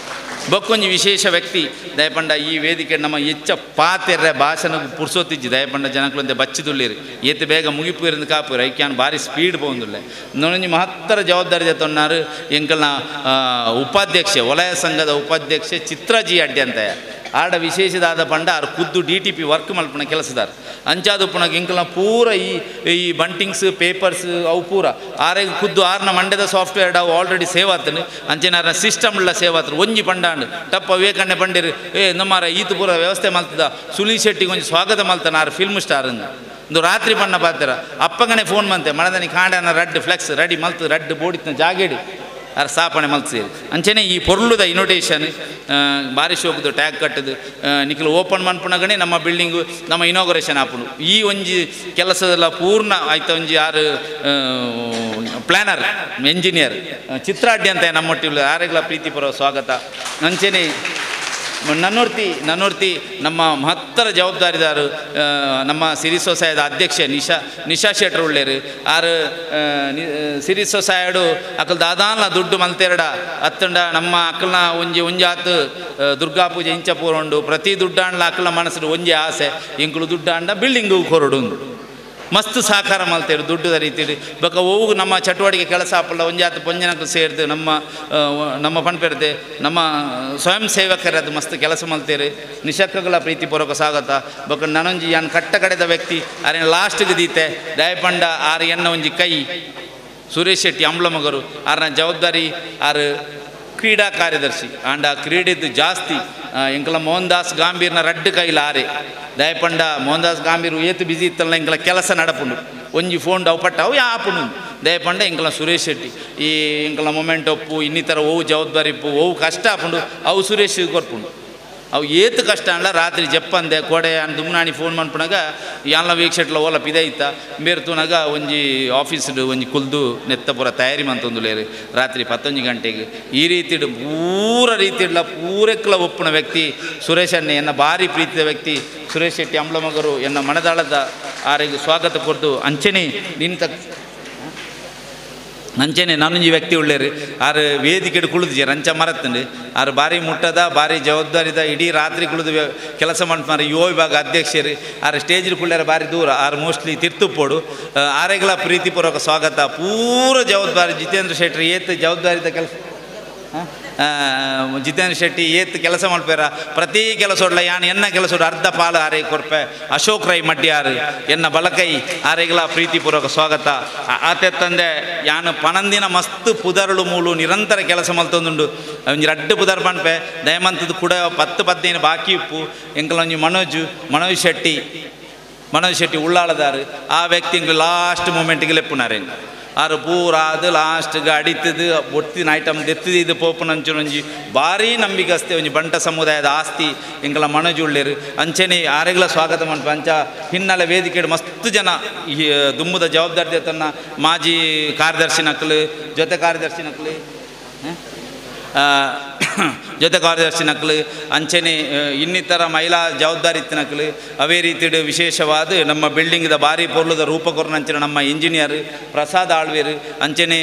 ಬೊಕ್ಕೊಂಜಿ ವಿಶೇಷ ವ್ಯಕ್ತಿ ದಯಪಂಡ ಈ ವೇದಿಕೆ ನಮ್ಮ ಹೆಚ್ಚ ಪಾತೆರ್ರೆ ಭಾಷಣ ಪುರ್ಸೋತಿಜ್ಜಿ ದಯಪಂಡ ಜನಕ್ಲಂತೆ ಬಚ್ಚಿದುಳ್ಳಿರು ಏತು ಬೇಗ ಮುಗಿಪುರಿಂದ ಕಾಪುರು ಐಕ್ಯಾನ್ ಭಾರಿ ಸ್ಪೀಡ್ ಪೋಂದುಲ್ಲೆ ನೊಂಜಿ ಮಹತ್ತರ ಜವಾಬ್ದಾರಿ ತೊನ್ನಾರು ಎಂಕಲ್ನ ಉಪಾಧ್ಯಕ್ಷ ವಲಯ ಸಂಘದ ಉಪಾಧ್ಯಕ್ಷೆ ಚಿತ್ರಜಿ ಅಡ್ಡಿ ಅಂತ ಆಡ ವಿಶೇಷದಾದ ಪಂಡ ಆರು ಖುದ್ದು DTP ವರ್ಕ್ ಮಲ್ಪನ ಕೆಲಸದಾರ ಅಂಚಾದು ಪುನಗ ಎಂಕಲ್ನ ಪೂರ ಈ ಬಂಟಿಂಗ್ಸ್ ಪೇಪರ್ಸ್ ಅವು ಪೂರ ಆರೆಗೆ ಖುದ್ದು ಆರ್ನ ಮಂಡ್ಯದ ಸಾಫ್ಟ್ವೇರ್ ಅವು ಆಲ್ರೆಡಿ ಸೇವ್ ಆತನು ಅಂಚೆನಾರ ಸಿಸ್ಟಮ್ಲ ಸೇವ್ ಆತರು ಒಂಜಿ ಪಂಡಾಂಡು ಟಪ್ಪ ವೇಕಣ್ಣೆ ಪಂಡಿರು ನಮ್ಮರ ಈತು ಪೂರ ವ್ಯವಸ್ಥೆ ಮಲ್ತದ ಸುನೀಲ್ ಶೆಟ್ಟಿಗೆ ಒಂಜಿ ಸ್ವಾಗತ ಮಲ್ತಾನ ಆರು ಫಿಲ್ಮ್ ಸ್ಟಾರ್ ಒಂದು ರಾತ್ರಿ ಬಣ್ಣ ಪಾತ್ರ ಅಪ್ಪಗನೆ ಫೋನ್ ಮಂತೆ ಮಣದನಿ ಕಾಂಡನ ರಡ್ ಫ್ಲೆಕ್ಸ್ ರೆಡಿ ಮಲ್ತು ರಡ್ ಬೋಡಿತ್ನ ಜಾಗೇಡಿ ಅರ್ ಸಾಪಣೆ ಮಲ್ತೇರಿ ಅಂಚನೆ ಈ ಪೊರ್ಲುದ ಇನೋಟೇಷನ್ ಭಾರಿ ಶೋಕದು ಟ್ಯಾಗ್ ಕಟ್ಟದು ನಿಖಿಲ್ ಓಪನ್ ಮನ್ಪುನಗಣೆ ನಮ್ಮ ಬಿಲ್ಡಿಂಗು ನಮ್ಮ ಇನಾಗ್ರೇಷನ್ ಆಪುನು ಈ ಒಂಜಿ ಕೆಲಸದೆಲ್ಲ ಪೂರ್ಣ ಆಯ್ತು ಒಂಜಿ ಆರು ಪ್ಲ್ಯಾನರ್ ಎಂಜಿನಿಯರ್ ಚಿತ್ರಾಡ್ಡಿ ಅಂತ ನಮ್ಮೊಟ್ಟಿಲ್ಲ ಆರೆಗಳ ಪ್ರೀತಿಪೂರ್ವ ಸ್ವಾಗತ ಅಂಚನೆ ನನ್ನೂರ್ತಿ ನಮ್ಮ ಮಹತ್ತರ ಜವಾಬ್ದಾರಿದಾರು ನಮ್ಮ ಸಿರಿ ಸೊಸೈಟಿದ ಅಧ್ಯಕ್ಷೆ ನಿಶಾ ಶೆಟ್ರು ಉಳ್ಳೇರು ಆರು ಸಿರಿ ಸೊಸೈಡು ಅಕ್ಕಲ್ ದಾದಾನ್ಲ ದುಡ್ಡು ಮಲ್ತೆರಡ ಅತ್ತಂಡ ನಮ್ಮ ಅಕ್ಕಲ್ನ ಒಂಜಿ ಆತು ದುರ್ಗಾ ಪೂಜೆ ಇಂಚ ಪೂರಂಡು ಪ್ರತಿ ದುಡ್ಡಾಂಡ್ಲ ಅಕ್ಕಲ ಮನಸ್ಸು ಒಂಜಿ ಆಸೆ ಇಂಕುಲು ದುಡ್ಡಾಂಡ ಬಿಲ್ಡಿಂಗು ಕೊರಡು ಮಸ್ತ್ ಸಹಕಾರ ಮಲ್ತೇರು ದುಡ್ಡು ರೀತಿಡಿ ಬೊಕ ಹೋಗು ನಮ್ಮ ಚಟುವಟಿಕೆ ಕೆಲಸ ಆಪಲ್ಲ ಒಂಜಾತು ಪೊಂಜನಕ್ಕೆ ಸೇರಿದು ನಮ್ಮ ಪಂಪೆರ್ದೆ ನಮ್ಮ ಸ್ವಯಂ ಸೇವಕರದು ಮಸ್ತ್ ಕೆಲಸ ಮಲ್ತೇರು ನಿಶಕ್ಕಗಳ ಪ್ರೀತಿಪೂರ್ವಕ ಸ್ವಾಗತ ಬೊಕ ನನೊಂಜಿ ಯಾನ್ ಕಟ್ಟ ಕಡೆದ ವ್ಯಕ್ತಿ ಅರೆ ಲಾಸ್ಟ್ಗೆ ದೀತೆ ದಯಪಂಡ ಆರು ಎನ್ನ ಒಂಜಿ ಕೈ ಸುರೇಶ್ ಶೆಟ್ಟಿ ಅಂಬ್ಲಮಗರು ಆರ್ನ ಜವಾಬ್ದಾರಿ ಆರು ಕ್ರೀಡಾ ಕಾರ್ಯದರ್ಶಿ ಆಂಡ ಕ್ರೀಡೆದು ಜಾಸ್ತಿ ಎಂಕಲ ಮೋಹನ್ ದಾಸ್ ಗಾಂಭೀರ್ನ ರಡ್ಡು ಕೈಲ ಆರೆ ದಯಪಂಡ ಮೋಹನ್ ದಾಸ್ ಗಾಂಭೀರ್ ಏತು ಬಿಸಿ ಇತ್ತಲ್ಲ ಎಂಕಲ ಕೆಲಸ ನಡಪುಂಡು ಒಂಜಿ ಫೋನ್ ಅವು ಪಟ್ಟ ಅವು ಆಪುಂಡು ದಯಪಂಡ ಎಂಕಲ ಸುರೇಶ್ ಶೆಟ್ಟಿ ಈ ಎಂಕಲ ಮೊಮೆಂಟ್ ಒಪ್ಪು ಇನ್ನಿತರ ಓವು ಜವಾಬ್ದಾರಿ ಇಪ್ಪು ಓವು ಕಷ್ಟ ಆಪುಂಡು ಅವು ಸುರೇಶ್ ಕೊರ್ಪುಂಡು ಅವು ಏತು ಕಷ್ಟ ಅಲ್ಲ ರಾತ್ರಿ ಜಪ್ಪಂದೆ ಕೋಡೆ ಅನ್ ದುಮ್ನಾಣಿ ಫೋನ್ ಮನ್ಪುನಾಗ ಯಾನ್ಲ ವೀಕ್ಷಟ್ಲ ಓಲ ಪಿದೈತ ಬೇರ್ತುನಾಗ ಒಂಜಿ ಆಫೀಸ್ಡು ಒಂಜಿ ಕುಲ್ದು ನೆತ್ತ ಪೂರ ತಯಾರಿ ಮಂತೊಂದುಲೇರು ರಾತ್ರಿ 11 ಗಂಟೆಗೆ ಈ ರೀತಿ ಪೂರ ರೀತಿಡ್ಲ ಪೂರೆಕ್ಲ ಒಪ್ಪುನ ವ್ಯಕ್ತಿ ಸುರೇಶ್ ಅಣ್ಣ ಎನ್ನ ಭಾರಿ ಪ್ರೀತಿಯ ವ್ಯಕ್ತಿ ಸುರೇಶ್ ಶೆಟ್ಟಿ ಅಂಬ್ಲಮಗರು ಎನ್ನ ಮನದಾಳದ ಆರಿಗೆ ಸ್ವಾಗತ ಕೊರ್ದು ಅಂಚನೆ ನಿಂತ ನಂಚೆನೆ ನಾನೊಂಜಿ ವ್ಯಕ್ತಿ ಉಳ್ಳೇರು ಆರು ವೇದಿಕೆಡು ಕುಳಿದು ರಂಚ ಮರತ್ತಂಡು ಆರು ಭಾರಿ ಮುಟ್ಟದ ಭಾರಿ ಜವಾಬ್ದಾರಿದ ಇಡೀ ರಾತ್ರಿ ಕುಳಿದು ಕೆಲಸ ಮಾಡ್ತಾರೆ ಯುವ ವಿಭಾಗ ಅಧ್ಯಕ್ಷರು ಆರು ಸ್ಟೇಜ್ ಕುಳ್ಳೇರ ಭಾರಿ ದೂರ ಆರು ಮೋಸ್ಟ್ಲಿ ತಿರ್ತುಪೋಡು ಆರೆಗಳ ಪ್ರೀತಿಪೂರ್ವಕ ಸ್ವಾಗತ ಪೂರ ಜವಾಬ್ದಾರಿ ಜಿತೇಂದ್ರ ಶೆಟ್ಟಿ ಏತ್ ಜವಾಬ್ದಾರಿದ ಕೆಲಸ ಜಿತೇಂದ್ರ ಶೆಟ್ಟಿ ಏತ್ ಕೆಲಸ ಮಲ್ಪೇರ ಪ್ರತಿ ಕೆಲಸೋಡ್ಲ ಯಾನ್ ಎನ್ನ ಕೆಲಸೋಡು ಅರ್ಧ ಪಾಲು ಆರೆ ಕೊರ್ಪೆ ಅಶೋಕ್ ರೈ ಮಡ್ಯಾರು ಎನ್ನ ಬಲಕೈ ಆರೆಗಳ ಪ್ರೀತಿಪೂರ್ವಕ ಸ್ವಾಗತ ಆತೆ ತಂದೆ ಯಾನು ಪನಂದಿನ ಮಸ್ತ್ ಪುದರುಳು ಮೂಲು ನಿರಂತರ ಕೆಲಸ ಮಲ್ತೊಂದುಂಡು ಒಂಜಿ ರಡ್ಡು ಪುದರ್ ಪನ್ಪೆ ದಯಮಂತದ್ದು ಕೂಡ 10-15 ಬಾಕಿ ಉಪ್ಪು ಎಂಕಲ ಒಂಜಿ ಮನೋಜ್ ಶೆಟ್ಟಿ ಉಳ್ಳಾಳದಾರು ಆ ವ್ಯಕ್ತಿ ಲಾಸ್ಟ್ ಮೂಮೆಂಟ್ಗೆ ಲೆಪ್ಪುನಾರೆ ಆರು ಪೂರ ಅದು ಲಾಸ್ಟ್ಗೆ ಅಡಿತದು ಒತ್ತಿನ ಐಟಮ್ ದೆತ್ತಿದ್ದು ಇದು ಪೋಪುನಂಚುನೊಂಜಿ ಭಾರಿ ನಂಬಿಕಸ್ತೆ ಒಂಜಿ ಬಂಟ ಸಮುದಾಯದ ಆಸ್ತಿ ಎಂಕಲ ಮನೋಜ್ ಉಳ್ಳೇರು ಅಂಚನೆ ಆರೆಗಳ ಸ್ವಾಗತ ಮನ್ಪ ಅಂಚ ಹಿನ್ನೆಲೆ ವೇದಿಕೆ ಮಸ್ತ್ ಜನ ಈ ದುಮ್ಮದ ಜವಾಬ್ದಾರಿ ತನ್ನ ಮಾಜಿ ಕಾರ್ಯದರ್ಶಿ ನಕಲು ಜೊತೆ ಕಾರ್ಯದರ್ಶಿ ನಕಲು ಅಂಚನೆ ಇನ್ನಿತರ ಮಹಿಳಾ ಜವಾಬ್ದಾರಿ ನಕಲು ಅವೇ ರೀತಿ ವಿಶೇಷವಾದ ನಮ್ಮ ಬಿಲ್ಡಿಂಗ್ದ ಭಾರಿ ಪೊರ್ಲುದ ರೂಪಕೊರ್ನಂಚಿನ ನಮ್ಮ ಇಂಜಿನಿಯರ್ ಪ್ರಸಾದ್ ಆಳ್ವೇರು ಅಂಚನೆ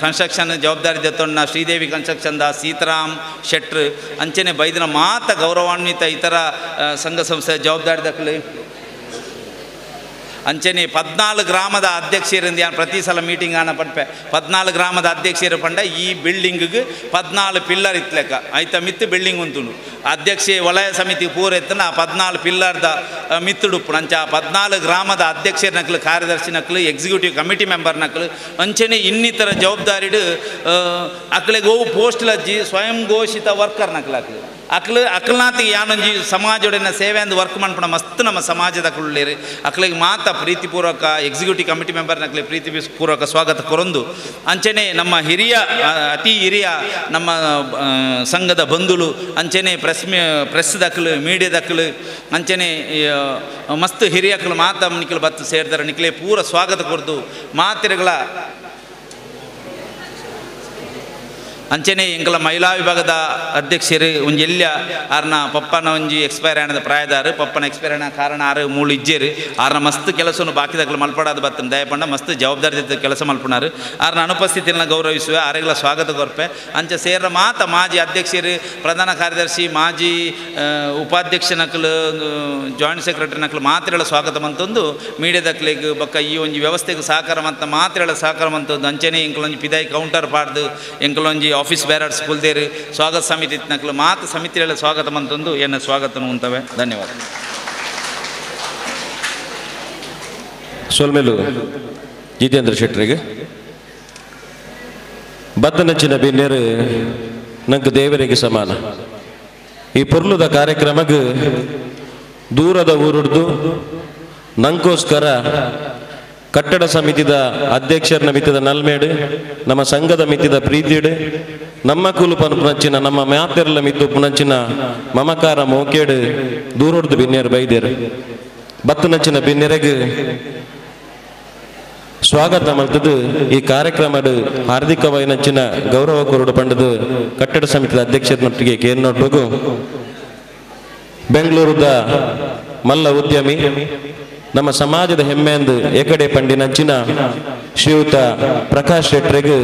ಕನ್ಸ್ಟ್ರಕ್ಷನ್ ಜವಾಬ್ದಾರಿ ದತ್ತೊಂಡ ಶ್ರೀದೇವಿ ಕನ್ಸ್ಟ್ರಕ್ಷನ್ದ ಸೀತಾರಾಮ್ ಶೆಟ್ರು ಅಂಚನೆ ಬೈದಿನ ಮಾತ ಗೌರವಾನ್ವಿತ ಇತರ ಸಂಘ ಸಂಸ್ಥೆ ಜವಾಬ್ದಾರಿ ದಕ್ಕಲು ಅಂಚನೆ 14 ಗ್ರಾಮದ ಅಧ್ಯಕ್ಷರಿಂದ ಪ್ರತಿ ಸಲ ಮೀಟಿಂಗ್ ಆನ ಪಂಪೆ 14 ಗ್ರಾಮದ ಅಧ್ಯಕ್ಷರು ಪಂಡ ಈ ಬಿಲ್ಡಿಂಗ್ಗೆ 14 ಪಿಲ್ಲರ್ ಇತ್ಲೆಕ್ಕ ಆಯ್ತಾ ಮಿತ್ತು ಬಿಲ್ಡಿಂಗ್ ಉಂಟುಂಡು ಅಧ್ಯಕ್ಷೆ ವಲಯ ಸಮಿತಿ ಪೂರ ಎತ್ತನ 14 ಪಿಲ್ಲರ್ದ ಮಿತ್ತುಡುಪ್ಪು ಅಂಚ 14 ಗ್ರಾಮದ ಅಧ್ಯಕ್ಷರ ನಕಲು ಕಾರ್ಯದರ್ಶಿ ನಕಲು ಎಕ್ಸಿಕ್ಯೂಟಿವ್ ಕಮಿಟಿ ಮೆಂಬರ್ ನಕಲು ಅಂಚನೆ ಇನ್ನಿತರ ಜವಾಬ್ದಾರಿಡು ಅಕ್ಳಿಗೆ ಹೋಗು ಪೋಸ್ಟ್ಲಜ್ಜಿ ಸ್ವಯಂ ಘೋಷಿತ ವರ್ಕರ್ ನಕಲು ಅಕ್ಲನಾತಿಗೆ ಯಾನೊಂಜಿ ಸಮಾಜೊಡನೆ ಸೇವೆ ಅಂದು ವರ್ಕ್ ಮಾಡ್ಪಣ ಮಸ್ತ್ ನಮ್ಮ ಸಮಾಜದ ಕುಳ್ಳೇರಿ ಅಕ್ಲಿಗೆ ಮಾತ ಪ್ರೀತಿಪೂರ್ವಕ ಎಕ್ಸಿಕ್ಯೂಟಿವ್ ಕಮಿಟಿ ಮೆಂಬರ್ ನಕ್ಲಿ ಪ್ರೀತಿಪೂರ್ವಕ ಸ್ವಾಗತ ಕೊರೊಂದು ಅಂಚನೆ ನಮ್ಮ ಅತಿ ಹಿರಿಯ ನಮ್ಮ ಸಂಘದ ಬಂಧುಲು ಅಂಚನೆ ಪ್ರೆಸ್ ದಕ್ಕಲು ಮೀಡಿಯಾ ದಕ್ಕಲು ಅಂಚನೆ ಮಸ್ತ್ ಹಿರಿಯಕ್ಕಲು ಮಾತ ನಿಕ್ಲು ಬತ್ತು ಸೇರ್ತಾರೆ ನಿಕ್ಲೆ ಪೂರ ಸ್ವಾಗತ ಕೊರ್ದು ಮಾತಿರಗಳ ಅಂಚನೆ ಎಂಕಲ ಮಹಿಳಾ ವಿಭಾಗದ ಅಧ್ಯಕ್ಷರು ಒಂಜಿ ಎಲ್ಯ ಆರ್ನ ಪಪ್ಪನ ಒಂಜಿ ಎಕ್ಸ್ಪೈರ್ ಆನದ ಪ್ರಾಯದಾರು ಪಪ್ಪನ ಎಕ್ಸ್ಪೈರ್ ಆನ ಕಾರಣ ಆರು ಮೂಳು ಇಜ್ಜೇರು ಆರ್ನ ಮಸ್ತ್ ಕೆಲಸವನ್ನು ಬಾಕಿದಾಗಲು ಮಲ್ಪಡಾದ ಬತ್ತನ ದಯಪಂಡ ಮಸ್ತ್ ಜವಾಬ್ದಾರಿ ಕೆಲಸ ಮಲ್ಪುನಾರು ಆರ್ನ ಅನುಪಸ್ಥಿತಿಯನ್ನು ಗೌರವಿಸುವೆ ಆರೆಗಳ ಸ್ವಾಗತ ಕೊರ್ಪೆ ಅಂಚೆ ಸೇರ ಮಾತ ಮಾಜಿ ಅಧ್ಯಕ್ಷರು ಪ್ರಧಾನ ಕಾರ್ಯದರ್ಶಿ ಮಾಜಿ ಉಪಾಧ್ಯಕ್ಷ ನಕಲು ಜಾಯಿಂಟ್ ಸೆಕ್ರೆಟರಿ ನಕಲು ಮಾತ್ರೆಗಳ ಸ್ವಾಗತ ಮಂತೊಂದು ಮೀಡಿಯಾದಕ್ಲಿಗೆ ಬಕ್ಕ ಈ ಒಂಜಿ ವ್ಯವಸ್ಥೆಗೆ ಸಹಕಾರ ಮಂತ ಮಾತ್ರೆಗಳ ಸಹಕಾರ ಮಂತೊಂದು ಅಂಚನೆ ಎಂಕಲೊಂಜಿ ಪಿದಾಯಿ ಕೌಂಟರ್ ಪಾಡ್ದು ಎಂಕಲೊಂಜಿ ಆಫೀಸ್ ಬೇರರ್ಸ್ ಕುಲ್ದೇರು ಸ್ವಾಗತ ಸಮಿತಿ ನಕಲು ಮಾತು ಸಮಿತಿಗಳ ಸ್ವಾಗತ ಮಂತೊಂದು ಎನ್ನ ಸ್ವಾಗತ ಉಂತವೆ ಧನ್ಯವಾದ ಸೊಲ್ಮೆಲು ಜಿತೇಂದ್ರ ಶೆಟ್ಟರಿಗೆ ಬದ್ದನಚ್ಚಿನ ಬಿನ್ನೇರು ನಂಗೆ ದೇವರಿಗೆ ಸಮಾನ ಈ ಪೊರ್ಲುದ ಕಾರ್ಯಕ್ರಮಕ್ಕೆ ದೂರದ ಊರುಡ್ದು ನಂಗೋಸ್ಕರ ಕಟ್ಟಡ ಸಮಿತಿದ ಅಧ್ಯಕ್ಷರನ್ನ ಮಿತ್ತಿದ ನಲ್ಮೇಡು ನಮ್ಮ ಸಂಘದ ಮಿತ್ತಿದ ಪ್ರೀತಿಡು ನಮ್ಮ ಕುಲು ಪನ್ಪುನಂಚಿನ ನಮ್ಮ ಮ್ಯಾತೆರ್ಲ ಮಿತ್ತು ಪುನಂಚಿನ ಮಮಕಾರ ಮೋಕೇಡು ದೂರೊಡ್ದು ಬಿನ್ನೇರು ಬೈದೇರು ಬತ್ತನಂಚಿನ ಬಿನ್ನೆರೆಗೆ ಸ್ವಾಗತ ಮಲ್ತದು ಈ ಕಾರ್ಯಕ್ರಮಡು ಹಾರ್ದಿಕವಾಯಿನಂಚಿನ ಗೌರವ ಕೊರಡು ಪಂಡದು ಕಟ್ಟಡ ಸಮಿತಿದ ಅಧ್ಯಕ್ಷರನೊಟ್ಟಿಗೆ ಕೇರ್ನೊಟ್ಟಿಗೂ ಬೆಂಗಳೂರದ ಮಲ್ಲ ಉದ್ಯಮಿ ನಮ್ಮ ಸಮಾಜದ ಹೆಮ್ಮೆಂದು ಏಕಡೆ ಪಂಡಿನಂಚಿನ ಶ್ರೀಯುತ ಪ್ರಕಾಶ್ ಶೆಟ್ರಿಗೆ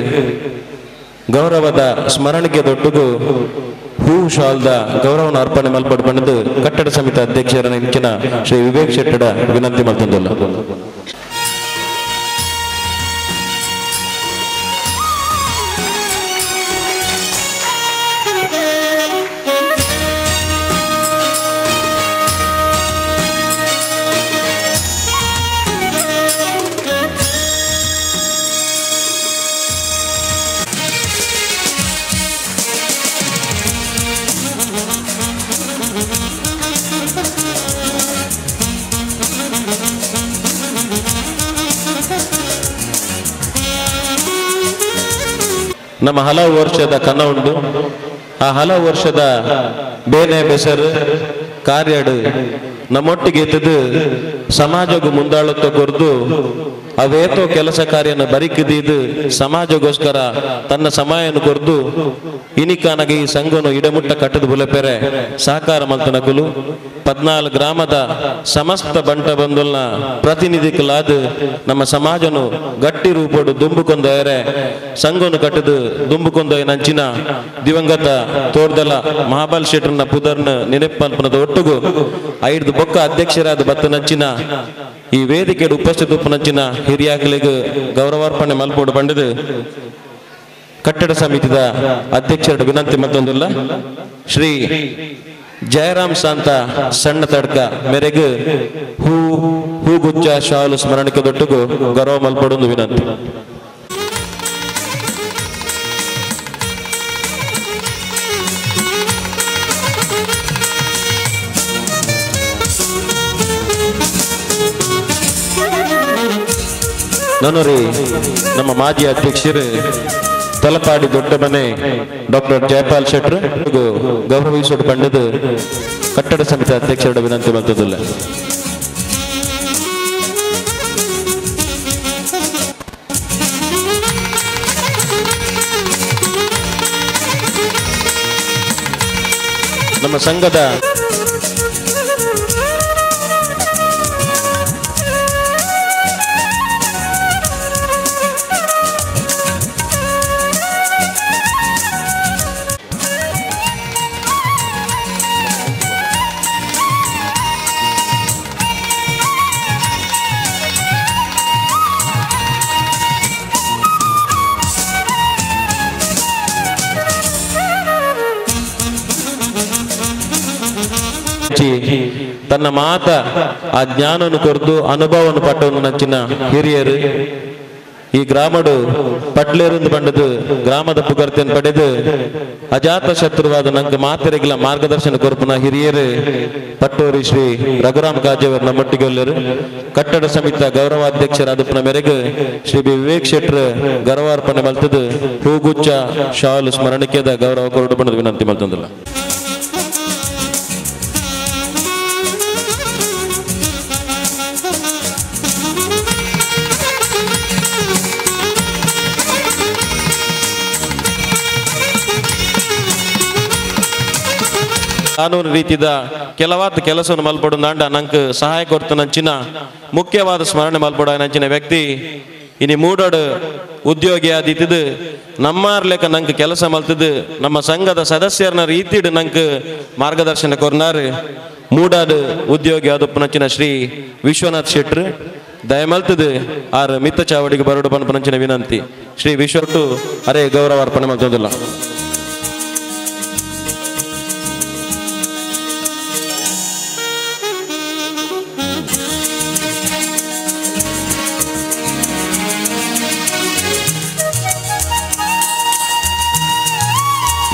ಗೌರವದ ಸ್ಮರಣಿಕೆ ದೊಟ್ಟುಗು ಹೂ ಶಾಲ್ದ ಗೌರವನ ಅರ್ಪಣೆ ಮಲ್ಪಟ್ಟು ಬಂದು ಕಟ್ಟಡ ಸಮಿತಿ ಅಧ್ಯಕ್ಷರ ಇಂಚಿನ ಶ್ರೀ ವಿವೇಕ್ ಶೆಟ್ಟಡ ವಿನಂತಿ ಮಾಡ್ತಂದಲ್ಲ. ನಮ್ಮ ಹಲವು ವರ್ಷದ ಕನ ಉಂಟು. ಆ ಹಲವು ವರ್ಷದ ಬೇನೆ ಬೆಸರು ಕಾರ್ಯಡು ನಮ್ಮೊಟ್ಟಿಗೆ ಎತ್ತದು ಸಮಾಜಗೂ ಮುಂದಾಳುತ್ತ ಕೊರ್ದು ಅವೇತೋ ಕೆಲಸ ಕಾರ್ಯನ ಬರಿಕಿದ್ದು ಸಮಾಜಗೋಸ್ಕರ ತನ್ನ ಸಮಯವನ್ನು ಕೊರ್ದು ಇನಿಕಾನಾಗಿ ಈ ಸಂಘನು ಇಡಮುಟ್ಟ ಕಟ್ಟದ ಬುಲೆಪೆರೆ ಸಹಕಾರ ಮಲ್ತನಕುಲು 14 ಗ್ರಾಮದ ಸಮಸ್ತ ಬಂಟ ಬಂಧುಲ್ನ ಪ್ರತಿನಿಧಿಕಲಾದ ನಮ್ಮ ಸಮಾಜನು ಗಟ್ಟಿ ರೂಪಡು ದುಂಬುಕೊಂಡರೆ ಸಂಘನು ಕಟ್ಟದು ದುಂಬುಕೊಂಡೊಯ್ ನಂಚಿನ ದಿವಂಗತ ತೋರ್ದಲ ಮಹಾಬಲ್ ಶೆಟ್ರನ ಪುದರ್ನ ನೆನಪಲ್ಪನದ ಒಟ್ಟುಗು 5 ಬೊಕ್ಕ ಅಧ್ಯಕ್ಷರಾದ ಬತ್ತ ನಂಚಿನ ಈ ವೇದಿಕೆ ಉಪಸ್ಥಿತ ಉಪನಂಚಿನ ಹಿರಿಯಾಕಲಿಗೆ ಗೌರವಾರ್ಪಣೆ ಮಲ್ಪೋಡು ಬಂಡದು ಕಟ್ಟಡ ಸಮಿತಿದ ಅಧ್ಯಕ್ಷರ ವಿನಂತಿ ಮತ್ತೊಂದಿಲ್ಲ. ಶ್ರೀ ಜಯರಾಮ್ ಶಾಂತ ಸಣ್ಣ ತಡ್ಕ ಮೇರೆಗೆ ಹೂಗುಚ್ಚ ಶಾಲು ಸ್ಮರಣಿಕೆ ದೊಟ್ಟುಗು ಗೌರವ ಮಲ್ಪಡೊಂದು ವಿನಂತಿ. ನಾನು ರೀ ನಮ್ಮ ಮಾಜಿ ಅಧ್ಯಕ್ಷರು ತಲಪಾಡಿ ದೊಡ್ಡ ಮನೆ ಡಾಕ್ಟರ್ ಜಯಪಾಲ್ ಶೆಟ್ರು ಗೌರವಿಸೋಡು ಕಂಡದು ಕಟ್ಟಡ ಸಮಿತಿ ಅಧ್ಯಕ್ಷರ ವಿನಂತಿ ಬಂತದಿಲ್ಲ. ನಮ್ಮ ಸಂಘದ ತನ್ನ ಮಾತ ಆ ಜ್ಞಾನವನ್ನು ಕೊರ್ದು ಅನುಭವವನ್ನು ಪಟ್ಟವನ್ನು ನಂಚಿನ ಹಿರಿಯರು ಈ ಗ್ರಾಮಡು ಪಟ್ಲೇರಿಂದ ಬಂಡದು ಗ್ರಾಮದ ಪುಗರ್ತೆಯನ್ನು ಪಡೆದು ಅಜಾತ ಶತ್ರುವಾದ ನಂಗೆ ಮಾತೆರೆಗಳ ಮಾರ್ಗದರ್ಶನ ಕೊರ್ಪುನ ಹಿರಿಯರು ಪಟ್ಟೋರಿ ಶ್ರೀ ರಘುರಾಮ್ ಕಾಜೇವರ್ ನಮ್ಮೊಟ್ಟಿಗೆ ಒಳ್ಳೆಯರು ಕಟ್ಟಡ ಸಮಿತಿ ಗೌರವಾಧ್ಯಕ್ಷರಾದಪ್ಪನ ಮೇರೆಗೆ ಶ್ರೀ ವಿವೇಕ್ ಶೆಟ್ರ್ ಗೌರವಾರ್ಪಣೆ ಮಲ್ತದು ಹೂಗುಚ್ಚ ಶಾಲು ಸ್ಮರಣಿಕೆದ ಗೌರವ ಕೊರಡು ಬಣ್ಣದ ವಿನಂತಿ ಮಲ್ತಂದಿಲ್ಲ. ಕಾನೂನು ರೀತಿದ ಕೆಲವಾದ ಕೆಲಸವನ್ನು ಮಲ್ಪಡು ನಾಂಡ ನಂಗೆ ಸಹಾಯ ಕೊಡ್ತು ನಂಚಿನ ಮುಖ್ಯವಾದ ಸ್ಮರಣೆ ಮಲ್ಪಡ ನಂಚಿನ ವ್ಯಕ್ತಿ ಇನಿ ಮೂಡೋಡು ಉದ್ಯೋಗಿ ಆದಿದ್ದು ನಮ್ಮಾರ್ ಲೆಕ್ಕ ನಂಗೆ ಕೆಲಸ ಮಲ್ತದ್ದು ನಮ್ಮ ಸಂಘದ ಸದಸ್ಯರನ್ನ ರೀತಿಡು ನಂಗೆ ಮಾರ್ಗದರ್ಶನ ಕೊರ್ನಾರು ಮೂಡಾಡು ಉದ್ಯೋಗಿ ಆದಪ್ಪ ನಂಚಿನ ಶ್ರೀ ವಿಶ್ವನಾಥ್ ಶೆಟ್ರು ದಯಮಲ್ತದು ಆರ್ ಮಿತ್ತ ಚಾವಡಿಗೆ ಬರೋಡು ಪಂಪನಂಚಿನ ವಿನಂತಿ. ಶ್ರೀ ವಿಶ್ವಟ್ಟು ಅರೇ ಗೌರವ ಅರ್ಪಣೆ ಮಾಡ್ತದಿಲ್ಲ.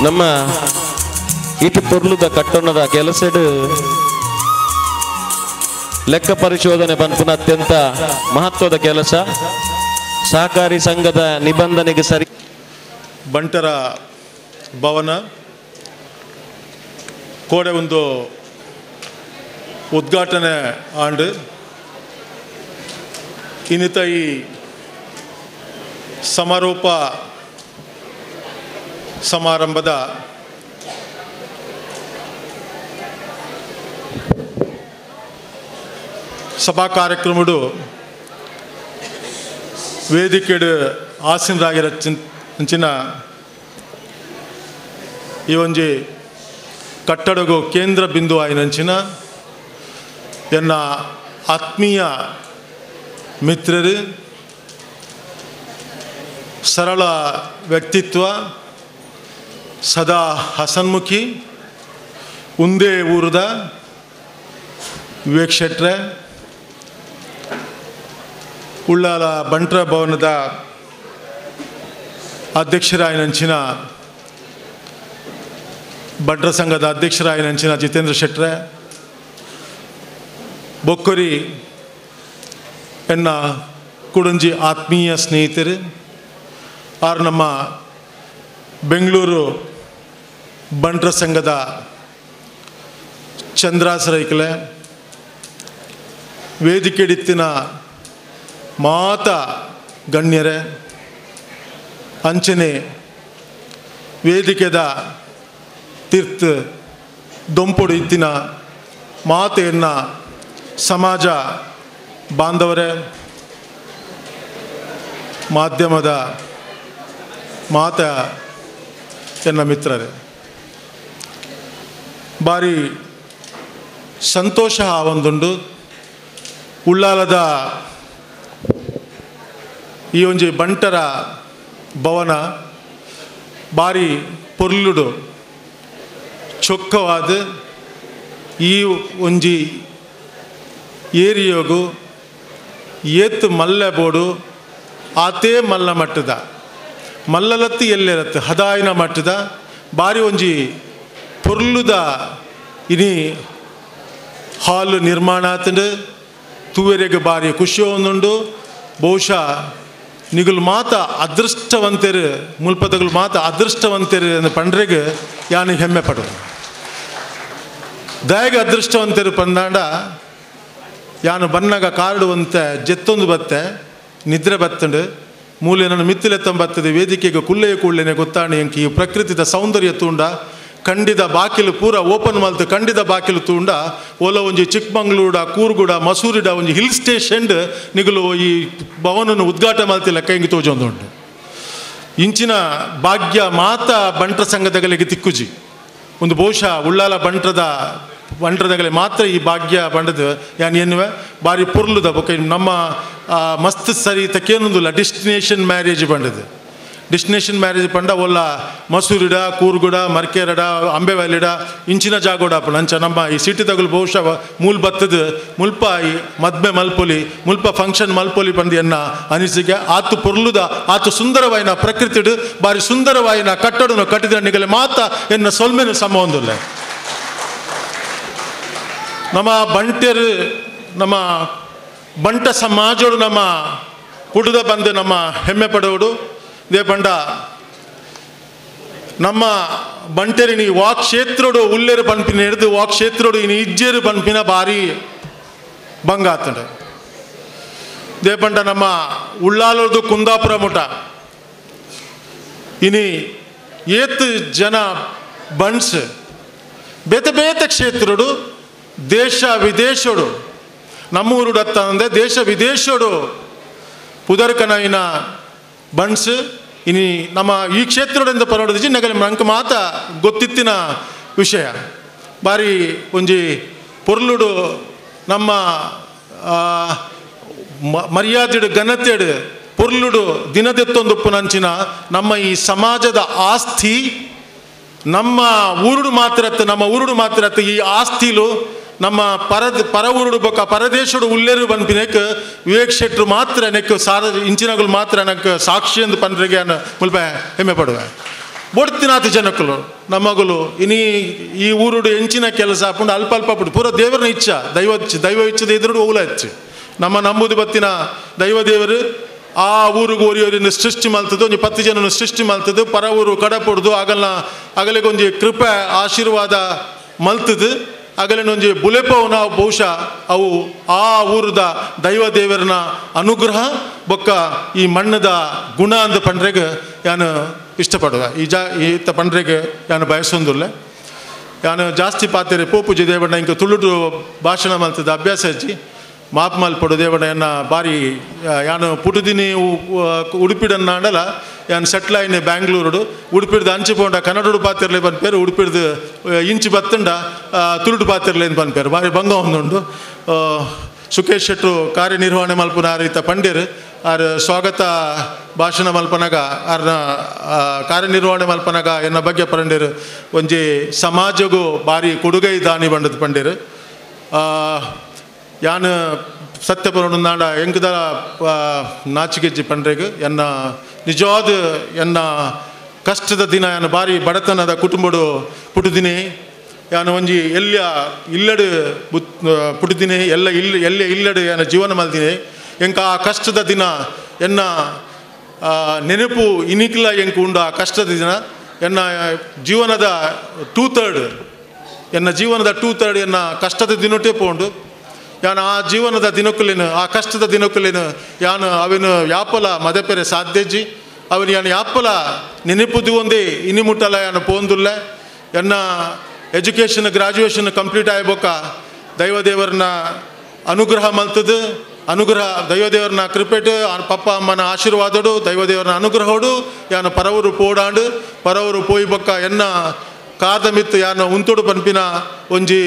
ನಮ್ಮ ಇಟ್ಟು ಪೊರ್ಲುದ ಕಟ್ಟಣದ ಕೆಲಸಡು ಲೆಕ್ಕ ಪರಿಶೋಧನೆ ಪಂಪುನ ಅತ್ಯಂತ ಮಹತ್ವದ ಕೆಲಸ. ಸಹಕಾರಿ ಸಂಘದ ನಿಬಂಧನೆಗೆ ಸರಿ ಬಂಟರ ಭವನ ಕೋಡೆ ಒಂದು ಉದ್ಘಾಟನೆ ಆಂಡು ಇನ್ನಿತ ಈ ಸಮಾರೋಪ ಸಮಾರಂಭದ ಸಭಾ ಕಾರ್ಯಕ್ರಮಡು ವೇದಿಕೆಡು ಆಸೀನರಾಗಿರ ಅಂಚಿನ ಈ ಒಂಜಿ ಕಟ್ಟಡಗು ಕೇಂದ್ರ ಬಿಂದು ಆಯ್ನಂಚಿನ ಎನ್ನ ಆತ್ಮೀಯ ಮಿತ್ರರು, ಸರಳ ವ್ಯಕ್ತಿತ್ವ, ಸದಾ ಹಸನ್ಮುಖಿ, ಒಂದೇ ಊರದ ವಿವೇಕ್ ಶೆಟ್ರೆ, ಉಳ್ಳಾಲ ಬಂಟ್ರ ಭವನದ ಅಧ್ಯಕ್ಷರಾಯನಂಚಿನ ಬಂಟ್ರ ಸಂಘದ ಅಧ್ಯಕ್ಷರಾಯನಂಚಿನ ಜಿತೇಂದ್ರ ಶೆಟ್ರೆ, ಬೊಕ್ಕರಿ ಎನ್ನ ಕುಡಂಜಿ ಆತ್ಮೀಯ ಸ್ನೇಹಿತರು, ಆರು ನಮ್ಮ ಬೆಂಗಳೂರು ಬಂಟ್ರ ಸಂಘದ ಚಂದ್ರಾಸರೈಕಲೆ, ವೇದಿಕೆಡಿತ್ತಿನ ಮಾತ ಗಣ್ಯರೇ, ಅಂಚನೆ ವೇದಿಕೆದ ತೀರ್ಥ ದೊಂಪುಡು ಇತ್ತಿನ ಮಾತೆಯನ್ನ ಸಮಾಜ ಬಾಂಧವರೇ, ಮಾಧ್ಯಮದ ಮಾತ ಎನ್ನ ಮಿತ್ರರೇ, ಬಾರಿ ಸಂತೋಷ ಆವೊಂದುಂಡು. ಉಳ್ಳಾಲದ ಈ ಒಂಜಿ ಬಂಟರ ಭವನ ಬಾರಿ ಪೊರ್ಲುಡು ಚೊಕ್ಕವಾದ ಈ ಒಂಜಿ ಏರಿಯೋಗು ಏತ್ ಮಲ್ಲೆ ಬೋಡು ಆತೇ ಮಲ್ಲ ಮಟ್ಟದ ಮಲ್ಲಲತ್ತು ಎಲ್ಲೆರತ್ತು ಹದಾಯಿನ ಮಟ್ಟದ ಬಾರಿ ಒಂಜಿ ಪೊರ್ಲುದ ಇನಿ ಹಾಲ್ ನಿರ್ಮಾಣ ಆತಂಡು ತೂವೆರೆಗೆ ಬಾರಿ ಖುಷಿ ಒಂದುಂಡು. ಬಹುಶಃ ನಿಗುಲು ಮಾತ ಅದೃಷ್ಟವಂತರು ಮುಲ್ಪದಗಳು ಮಾತ ಅದೃಷ್ಟವಂತರು ಪಂಡ್ರೆಗೆ ಯಾನು ಹೆಮ್ಮೆ ಪಡೋದು. ದಯಗೆ ಅದೃಷ್ಟವಂತರು ಪಂದಾಂಡ ಯಾನು ಬನ್ನಾಗ ಕಾಡುವಂತೆ ಜೆತ್ತೊಂದು ಬತ್ತೆ ನಿದ್ರೆ ಬತ್ತಂಡು ಮೂಲೆ ನನ್ನ ಮಿತ್ತಿಲೆತ್ತ ಬತ್ತದೆ ವೇದಿಕೆಗೆ ಕುಲ್ಲೆಯ ಕೂಡಲೇನೆ ಗೊತ್ತಾಣಿ ಅಂಕಿ ಈ ಪ್ರಕೃತಿದ ಸೌಂದರ್ಯ ತೂಂಡ ಕಂಡಿದ ಬಾಕಿಲು ಪೂರ ಓಪನ್ ಮಲ್ತು ಕಂಡಿದ ಬಾಕಿಲು ತೂಂಡ ಓಲ ಒಂಜಿ ಚಿಕ್ಕಮಂಗ್ಳೂಡ ಕೂರ್ಗುಡ ಮಸೂರಿಡ ಒಂಜಿ ಹಿಲ್ ಸ್ಟೇಷನ್ ನಿಗುಲು ಈ ಭವನನ್ನು ಉದ್ಘಾಟ ಮಲ್ತಿ ಲೆಕ್ಕ ಹಿಂಗೆ ತೋಜೊಂದುಂಟು. ಇಂಚಿನ ಭಾಗ್ಯ ಮಾತ ಬಂಟ್ರ ಸಂಘದಗಳಿಗೆ ತಿಕ್ಕುಜಿ ಒಂದು ಬಹುಶಃ ಉಳ್ಳಾಲ ಬಂಟ್ರದಗಳೇ ಮಾತ್ರ ಈ ಭಾಗ್ಯ ಬಂಡದು ಯಾನ್ ಎನ್ನುವೆ ಬಾರಿ ಪೊರ್ಲುದ ಬೊಕ್ಕ ನಮ್ಮ ಮಸ್ತ್ ಸರಿ ತಕ್ಕೇನೊಂದುಲ್ಲ ಡೆಸ್ಟಿನೇಷನ್ ಮ್ಯಾರೇಜ್ ಬಂಡದು. ಡೆಸ್ಟಿನೇಷನ್ ಮ್ಯಾರೇಜ್ ಪಂಡ ಒಲ್ಲ ಮಸೂರಿಡ ಕೂರ್ಗುಡ ಮರ್ಕೇರಡ ಅಂಬೆವಾಲಿಡ ಇಂಚಿನ ಜಾಗೋಡ ನಂಚ ನಮ್ಮ ಈ ಸಿಟಿ ತಗಲು ಬಹುಶಃ ಮೂಲ್ ಬತ್ತದ ಮುಲ್ಪ ಈ ಮದ್ಮೆ ಮಲ್ಪೊಲಿ ಮುಲ್ಪ ಫಂಕ್ಷನ್ ಮಲ್ಪೊಲಿ ಪಂದು ಎನ್ನ ಅನಿಸಿಕೆ ಆತು ಪೊರ್ಲುದ ಆತು ಸುಂದರವಾಯಿನ ಪ್ರಕೃತಿಡು ಬಾರಿ ಸುಂದರವಾಯಿನ ಕಟ್ಟಡನು ಕಟ್ಟಿದ ನಿಗಲೆ ಮಾತ ಎನ್ನ ಸೊಲ್ಮೆನು ಸಮ ಒಂದುಲ್ಲ. ನಮ್ಮ ಬಂಟರು ನಮ್ಮ ಬಂಟ ಸಮಾಜೋಡು ನಮ್ಮ ಕುಟುದ ಬಂದು ನಮ್ಮ ಹೆಮ್ಮೆ ಪಡೋಡು ಇದೇ ಪಂಡ ನಮ್ಮ ಬಂಟೆರಿನಿ ವಾಕ್ ಕ್ಷೇತ್ರೋಡು ಉಲ್ಲೇರು ಪನ್ಪಿನ ಹಿಡಿದು ವಾಕ್ ಕ್ಷೇತ್ರೋಡು ಇನ್ನು ಇಜ್ಜೇರು ಪನ್ಪಿನ ಭಾರಿ ಭಂಗ ಆತಂಡ. ಇದೇ ಪಂಡ ನಮ್ಮ ಉಳ್ಳಾಲದು ಕುಂದಾಪುರ ಮುಟ ಇನಿ ಏತ್ ಜನ ಬಣ್ಸ್ ಬೇತೆ ಬೇತೆ ಕ್ಷೇತ್ರೋಡು ದೇಶ ವಿದೇಶೋಡು ನಮ್ಮೂರುಡು ಅತ್ತ ಅಂದರೆ ದೇಶ ವಿದೇಶೋಡು ಪುದರ್ಕನವಿನ ಬಣ್ಸ್ ಇನಿ ನಮ್ಮ ಈ ಕ್ಷೇತ್ರದಿಂದ ಪರವಡಿಸಿ ನಗರ ನಂಗೆ ಮಾತ ಗೊತ್ತಿತ್ತಿನ ವಿಷಯ ಬಾರಿ ಒಂಜಿ ಪೊರ್ಲುಡು ನಮ್ಮ ಮರ್ಯಾದೆಡು ಘನತೆಡು ಪೊರ್ಲುಡು ದಿನದೆತ್ತೊಂದುಪ್ಪು ನಂಚಿನ ನಮ್ಮ ಈ ಸಮಾಜದ ಆಸ್ತಿ ನಮ್ಮ ಊರುಡು ಮಾತ್ರ ಈ ಆಸ್ತಿಲು ನಮ್ಮ ಪರ ಊರುಡು ಬೊಕ್ಕ ಪರದೇಶಡು ಉಲ್ಲೇರು ಬನ್ಪಿನೆಕ್ ವಿವೇಕ್ ಶೆಟ್ರು ಮಾತ್ರ ನೆಕ್ ಇಂಚಿನಗಳು ಮಾತ್ರ ನನಗೆ ಸಾಕ್ಷಿ ಎಂದು ಪಂಡ್ರೆಗೆ ಮುಲ್ಪ ಹೆಮ್ಮೆ ಪಡುವೆ. ಬೊಡ್ತಿನಾಥ ಜನಕ್ಕಲು ನಮ್ಮಗಳು ಇನಿ ಈ ಊರುಡು ಎಂಚಿನ ಕೆಲಸ ಪುಂಡು ಅಲ್ಪ ಅಲ್ಪ ಪುಡು ಪೂರ ದೇವರನ್ನ ಇಚ್ಛ ದೈವ ಇಚ್ಛದ ಎದುರುಡು ಓಲ ಹೆಚ್ಚು ನಮ್ಮ ನಂಬುದು ಬತ್ತಿನ ದೈವ ದೇವರು ಆ ಊರಿಗೆ ಓರಿಯೋರಿನ ಸೃಷ್ಟಿ ಮಲ್ತದ್ದು ಒಂಜಿ 10 ಜನನು ಸೃಷ್ಟಿ ಮಲ್ತದ್ದು ಪರ ಊರು ಕಡಪೊಡ್ದು ಅಗಲಿಗೊಂಜಿ ಕೃಪೆ ಆಶೀರ್ವಾದ ಮಲ್ತದ್ದು ಅಗಲಿನೊಂಜಿ ಬುಲೆಪವು ನಾವು ಬಹುಶಃ ಅವು ಆ ಊರದ ದೈವ ದೇವರನ ಅನುಗ್ರಹ ಬೊಕ್ಕ ಈ ಮಣ್ಣದ ಗುಣ ಅಂದ ಪಂಡ್ರೆಗೆ ಯಾನು ಇಷ್ಟಪಡುವ ಈತ ಪಂಡ್ರೆಗೆ ಯಾನು ಬಯಸೊಂದುಲ್ಲ. ಯಾನು ಜಾಸ್ತಿ ಪಾತೆರೆ ಪೋಪುಜಿ ದೇವಣ್ಣ ಇಂಕ ತುಳುಡು ಭಾಷಣ ಮಲ್ತದ ಅಭ್ಯಾಸ ಹಚ್ಚಿ ಮಾಪ್ ಮಲ್ಪಡು ದೇವನ ಎನ್ನ ಬಾರಿ ಯಾನು ಪುಟುದಿನಿ ಉಡುಪಿಡನ್ನಾಂಡಲ ಯಾನು ಸೆಟ್ಲ್ ಆಯ್ನೆ ಬ್ಯಾಂಗ್ಳೂರು ಉಡುಪಿಡ್ದು ಅಂಚಿ ಪೋಂಡ ಕನ್ನಡ ಪಾತಿರ್ಲೆ ಪನ್ಪೇರು ಉಡುಪಿಡ್ದು ಇಂಚು ಬತ್ತಂಡ ತುಳುಡು ಪಾತಿರ್ಲೆ ಅಂತ ಪನ್ಪೇರು ಬಾರಿ ಬಂಗ ಒಂದುಂಡು ಸುಖೇಶ್ ಶೆಟ್ರು ಕಾರ್ಯನಿರ್ವಹಣೆ ಮಲ್ಪನ ರೀತ ಪಂಡೇರು ಆರ್ ಸ್ವಾಗತ ಭಾಷಣ ಮಲ್ಪನಾಗ ಆರ್ನ ಕಾರ್ಯನಿರ್ವಹಣೆ ಮಲ್ಪನಾಗ ಎನ್ನ ಬಗ್ಗೆ ಪಂಡೇರು ಒಂಜಿ ಸಮಾಜಗೂ ಬಾರಿ ಕೊಡುಗೈ ದಾನಿ ಬಂಡದ ಪಂಡೇರು ಯಾನು ಸತ್ಯಪುರ ನಾಡ ಎಂಕದ ನಾಚಿಗೆಜ್ಜಿ ಪಂಡ್ರೆಗ್ ಎನ್ನ ನಿಜವಾದ ಎನ್ನ ಕಷ್ಟದ ದಿನ ಯಾನು ಬಾರಿ ಬಡತನದ ಕುಟುಂಬಡು ಪುಟುದಿನಿ ಯಾನು ಒಂಜಿ ಎಲ್ಲ ಇಲ್ಲಡು ಪುಟುದಿನಿ ಎಲ್ಲ ಎಲ್ಲೇ ಇಲ್ಲಡು ಯಾನ ಜೀವನ ಮಲ್ದಿನಿ ಎಂಕ ಆ ಕಷ್ಟದ ದಿನ ಎನ್ನ ನೆನಪು ಇನಿಕ್ಲ ಎಂಕ ಉಂಡು ಆ ಕಷ್ಟದ ದಿನ ಎನ್ನ ಜೀವನದ 2/3 ಎನ್ನ ಜೀವನದ 2/3 ಎನ್ನ ಕಷ್ಟದ ದಿನೊಟ್ಟೆ ಪೋಂಡು ಯಾನು ಆ ಜೀವನದ ದಿನಕ್ಕಲೇನು ಆ ಕಷ್ಟದ ದಿನಕ್ಕಲೇನು ಯಾನು ಅವನು ಯಾಪಲ ಮದಪೆರೆ ಸಾಧ್ಯಜ್ಜಿ ಅವನು ಯಾನು ಯಾಪಲ ನೆನಪುದು ಒಂದೇ ಇನಿ ಮುಟ್ಟಲ ಯಾನು ಪೋಂದುಲ್ಲ ಎನ್ನ ಎಜುಕೇಷನ್ ಗ್ರಾಜುಯೇಷನ್ ಕಂಪ್ಲೀಟ್ ಆಯ್ಬೋಕ ದೈವದೇವರನ್ನ ಅನುಗ್ರಹ ಮಲ್ತದು ಅನುಗ್ರಹ ದೈವದೇವರನ್ನ ಕೃಪೆಟ್ ಪಪ್ಪ ಅಮ್ಮನ ಆಶೀರ್ವಾದಡು ದೈವದೇವರನ್ನ ಅನುಗ್ರಹಡು ಯಾನು ಪರವರು ಪೋಡಾಂಡು ಪರವರು ಪೋಯಿ ಬೊಕ್ಕ ಎನ್ನ ಕಾದ ಮಿತ್ತು ಯಾನು ಉಂತುಡು ಪನ್ಪಿನ ಒಂಜಿ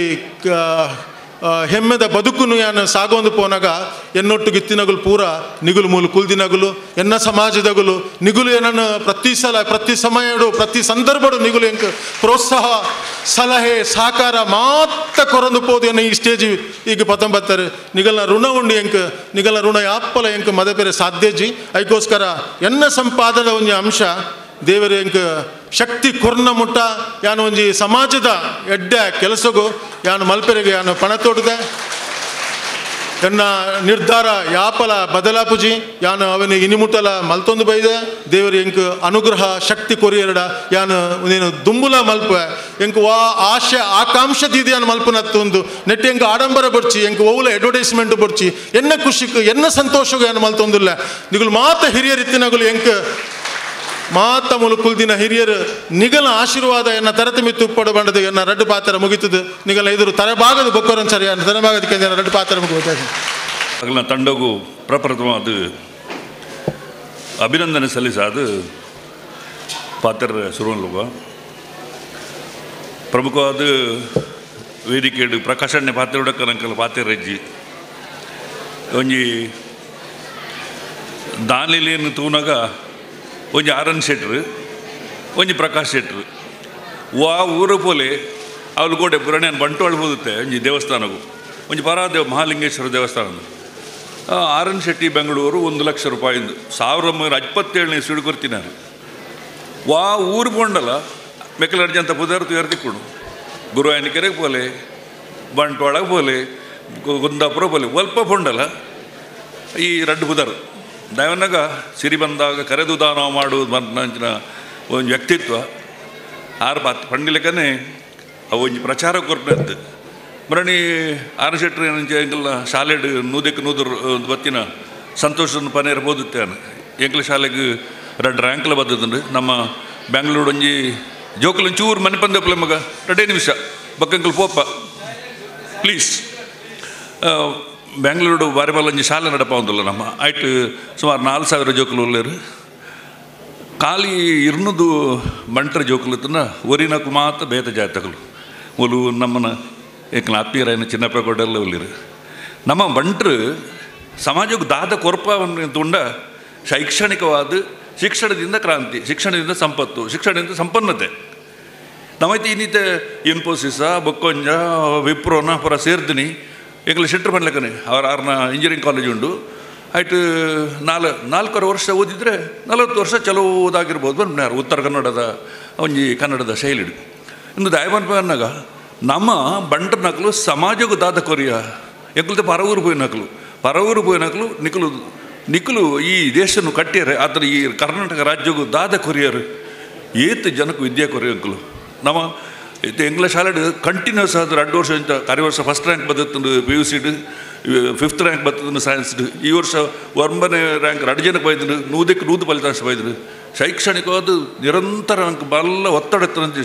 ಹೆಮ್ಮೆದ ಬದುಕುನು ಯಾನು ಸಾಗೊಂದು ಪೋನಾಗ ಎನ್ನೊಟ್ಟು ಗಿತ್ತಿನಗುಲು ಪೂರ ನಿಗುಲು ಮೂಲು ಕುಲ್ದಿನಗುಲು ಎನ್ನ ಸಮಾಜದಗುಲು ನಿಗುಲು ಏನನ್ನು ಪ್ರತಿ ಸಲ ಪ್ರತಿ ಸಮಯಡು ಪ್ರತಿ ಸಂದರ್ಭಡು ನಿಗುಲು ಎಂಕ್ ಪ್ರೋತ್ಸಾಹ ಸಲಹೆ ಸಹಕಾರ ಮಾತ್ರ ಕೊರಂದು ಪೋದು ಎನ್ನ ಈ ಸ್ಟೇಜ್ ಈಗ 19 ನಿಗಲ್ನ ಋಣ ಉಂಡು ಎಂಕ್ ನಿಗಲ್ನ ಋಣ ಯಾಪ್ಪಲ ಎಂಕ್ ಮದಪೆರೆ ಸಾಧ್ಯಜಿ ಅದಕ್ಕೋಸ್ಕರ ಎನ್ನ ಸಂಪಾದದ ಒಂದು ಅಂಶ ದೇವರು ಎಂಕ್ ಶಕ್ತಿ ಕೊರ್ನ ಮುಟ್ಟ ಯಾನು ಒಂಜಿ ಸಮಾಜದ ಎಡ್ಡೆ ಕೆಲಸಗೂ ಯಾನು ಮಲ್ಪೆರೆಗೆ ಯಾನು ಪಣ ತೋಟದೆ ಎನ್ನ ನಿರ್ಧಾರ ಯಾಪಲ ಬದಲಾಪುಜಿ ಯಾನು ಅವನಿಗೆ ಇನಿಮುಟ್ಟಲ ಮಲ್ತೊಂದು ಬೈದೆ ದೇವರು ಎಂಕ್ ಅನುಗ್ರಹ ಶಕ್ತಿ ಕೊರಿಯರಡ ಯಾನು ನೀನು ದುಂಬುಲ ಮಲ್ಪ ಎಂಕ್ ವಾ ಆಶೆ ಆಕಾಂಕ್ಷದಿದೆ ಯಾನು ಮಲ್ಪನತ್ತೊಂದು ನೆಟ್ಟು ಎಂಕ್ ಆಡಂಬರ ಬರ್ಚಿ ಎಂಕ್ ಓವುಲ ಅಡ್ವರ್ಟೈಸ್ಮೆಂಟ್ ಬರ್ಚಿ ಎನ್ನ ಖುಷಿಗೆ ಎನ್ನ ಸಂತೋಷಗೂ ಯಾನು ಮಲ್ತೊಂದಿಲ್ಲ ನಿಗುಲು ಮಾತ ಹಿರಿಯರಿತ್ತಿನಗುಲು ಎಂಕ್ ಮಾತ ಮುಲುಕುಲ್ದಿನ ಹಿರಿಯರು ನಿಗಲ ಆಶೀರ್ವಾದ ಎನ್ನ ತರತಮಿತ್ತು ಉಪ್ಪಡು ಬಂಡದು ಎನ್ನ ರಡ್ಡು ಪಾತ್ರ ಮುಗಿತದು ನಿಗಲ ಎದುರು ತರಭಾಗದ ಬೊಕ್ಕರನ್ ಸರಿ ತರಭಾಗದಕ್ಕೆ ರಡ್ಡು ಪಾತ್ರ ಮುಗಿದ ಅಗಲ ತಂಡಗೂ ಪ್ರಪ್ರಥಮವಾದ ಅಭಿನಂದನೆ ಸಲ್ಲಿಸಾದ ಪಾತ್ರ ಸುರುವಲ್ಲುವ ಪ್ರಮುಖವಾದ ವೇದಿಕೆಡು ಪ್ರಕಾಶನೆ ಪಾತ್ರ ಉಡಕ್ಕನಂಕಲ್ ಪಾತ್ರ ರಜ್ಜಿ ಒಂಜಿ ದಾನಿಲೇನು ತೂನಾಗ ಒಂಜಿ ಆರನ್ ಶೆಟ್ರು ಒಂಜಿ ಪ್ರಕಾಶ್ ಶೆಟ್ರು ವಾ ಊರು ಪೋಲೆ ಅವಳು ಗೋಡೆ ಪುರಾಣಿ ನಾನು ಬಂಟ್ವಾಳ ಹೋಗುತ್ತೆ ಒಂಜಿ ದೇವಸ್ಥಾನಗೂ ಒಂಜಿ ಪರಾದೇವ ಮಹಾಲಿಂಗೇಶ್ವರ ದೇವಸ್ಥಾನದ ಆರನ್ ಶೆಟ್ಟಿ ಬೆಂಗಳೂರು 1 ಲಕ್ಷ ರೂಪಾಯಿಂದು 1927 ಇಸ್ವಿಡು ಕೊರ್ತಿನಾರು ವಾ ಊರು ಪೋಂಡಲ ಮೆಕ್ಕಲರ್ಜಿ ಅಂತ ಪುದಾರ್ತು ಎರ್ತಿಕ್ಕೊಡು ಗುರುವಾಯನಿಕೆರೆಗೆ ಪೋಲೆ ಬಂಟ್ವಾಳಗೆ ಪೋಲೆ ಕುಂದಾಪುರ ಪೋಲೆ ಒಲ್ಪ ಪೋಂಡಲ ಈ ರಡ್ಡು ಪುದಾರು ದಯವನಾಗ ಸಿರಿ ಬಂದಾಗ ಕರೆದು ದಾನ ಮಾಡುವುದು ಮಂಚಿನ ಒಂದು ವ್ಯಕ್ತಿತ್ವ ಆರು ಪಂಡಿಲಕ್ಕನೇ ಅವು ಒಂಜಿ ಪ್ರಚಾರ ಕೊರ್ಪದ್ದು ಮರಣಿ ಆರು ಶೆಟ್ರು ಎಂಕಲ್ಲ ಶಾಲೆಡ್ ನೂದಕ್ಕೆ ನೂದರು ಬತ್ತಿನ ಸಂತೋಷನ ಪನೇರ ಬೋದುತ್ತೇನೆ ಎಂಕಲ ಶಾಲೆಗೆ 2 ರ್ಯಾಂಕ್ಲ ಬದ್ದದು ನಮ್ಮ ಬೆಂಗಳೂರು ಒಂಜಿ ಜೋಕಲ್ ಒಂಚೂರು ಮನೆ ಪಂದಪ್ಪಲೆ ಮಗ 2 ನಿಮಿಷ ಬಕ್ಕಂಕಲ್ ಪೋಪ ಪ್ಲೀಸ್ ಬೆಂಗಳೂರು ಬಾರಿ ಬಲ್ಲ ಒಂಜಿ ಶಾಲೆ ನಡಪ ಒಂದಲ್ಲ ನಮ್ಮ ಆಯ್ತು ಸುಮಾರು 4,000 ಜೋಕುಲು ಉಳ್ಳೇರು ಖಾಲಿ 200 ಬಂಟರ ಜೋಕುಲತ್ತನ ಒರಿನಕು ಮಾತ್ರ ಬೇತ ಜಾತಕಲು ಒಲು ನಮ್ಮನ ಏಕಲ ಆತ್ಮೀಯರಾಯನ ಚಿನ್ನಪ್ಪಗೌಡೆಲ್ಲ ಉಳ್ಳಿರು ನಮ್ಮ ಬಂಟರು ಸಮಾಜಕ್ಕೆ ದಾದ ಕೊರಪವನ್ನು ತುಂಡ ಶೈಕ್ಷಣಿಕವಾದ ಶಿಕ್ಷಣದಿಂದ ಕ್ರಾಂತಿ ಶಿಕ್ಷಣದಿಂದ ಸಂಪತ್ತು ಶಿಕ್ಷಣದಿಂದ ಸಂಪನ್ನತೆ ನಮ್ಮೈತಿ ಇನ್ನಿತ ಇನ್ಫೋಸಿಸ ಬೊಕ್ಕೊಂಜ ವಿಪ್ರೋನ ಪುರ ಸೇರ್ದಿನಿ ಎಂಕಲ ಶೆಟ್ರು ಪನ್ಲೆಕ್ಕನೆ ಅವ್ರ ಆರ್ನ ಇಂಜಿನಿಯರಿಂಗ್ ಕಾಲೇಜ್ ಉಂಡು ಆಯ್ತು 4 ವರ್ಷ ಓದಿದರೆ 40 ವರ್ಷ ಚಲೋ ಓದಾಗಿರ್ಬೋದು ಬಂದ್ಯಾರು ಉತ್ತರ ಕನ್ನಡದ ಒಂಜಿ ಕನ್ನಡದ ಶೈಲಿಡು ಇಂದು ದಯಬನ್ಪ ಅನ್ನಗ ನಮ್ಮ ಬಂಟರ್ ನಕಲು ಸಮಾಜಕ್ಕೂ ದಾದ ಕೊರಿಯ ಎಂಕಲ್ತೆ ಪರವೂರು ಪೋಯಿ ನಕಲು ನಿಕಲು ಈ ದೇಶನು ಕಟ್ಟಿಯರೆ ಆದರೆ ಈ ಕರ್ನಾಟಕ ರಾಜ್ಯಕ್ಕೂ ದಾದ ಕೊರಿಯರು ಏತ್ ಜನಕ್ಕೆ ವಿದ್ಯೆ ಕೊರಿಯ ಅಂಕಲು ನಮ್ಮ ಇದು ಎಂಗ್ಲ ಶಾಲೆಡ್ ಕಂಟಿನ್ಯೂಸ್ ಆದ್ರೆ 2 ವರ್ಷ ಇಂಥ ಕಾರ್ಯವರ್ಷ ಫಸ್ಟ್ ರ್ಯಾಂಕ್ ಬರ್ತಂದು PUCಡ್ 5th ರ್ಯಾಂಕ್ ಬರ್ತದೆ ಸೈನ್ಸ್ಡು ಈ ವರ್ಷ 1ನೇ ರ್ಯಾಂಕ್ 2 ಜನಕ್ಕೆ ಬೈದ್ರು 100 ಫಲಿತಾಂಶ ಬೈದ್ರು ಶೈಕ್ಷಣಿಕವಾದ ನಿರಂತರ ಅಂಕ ಬಲ್ಲ ಒತ್ತಡ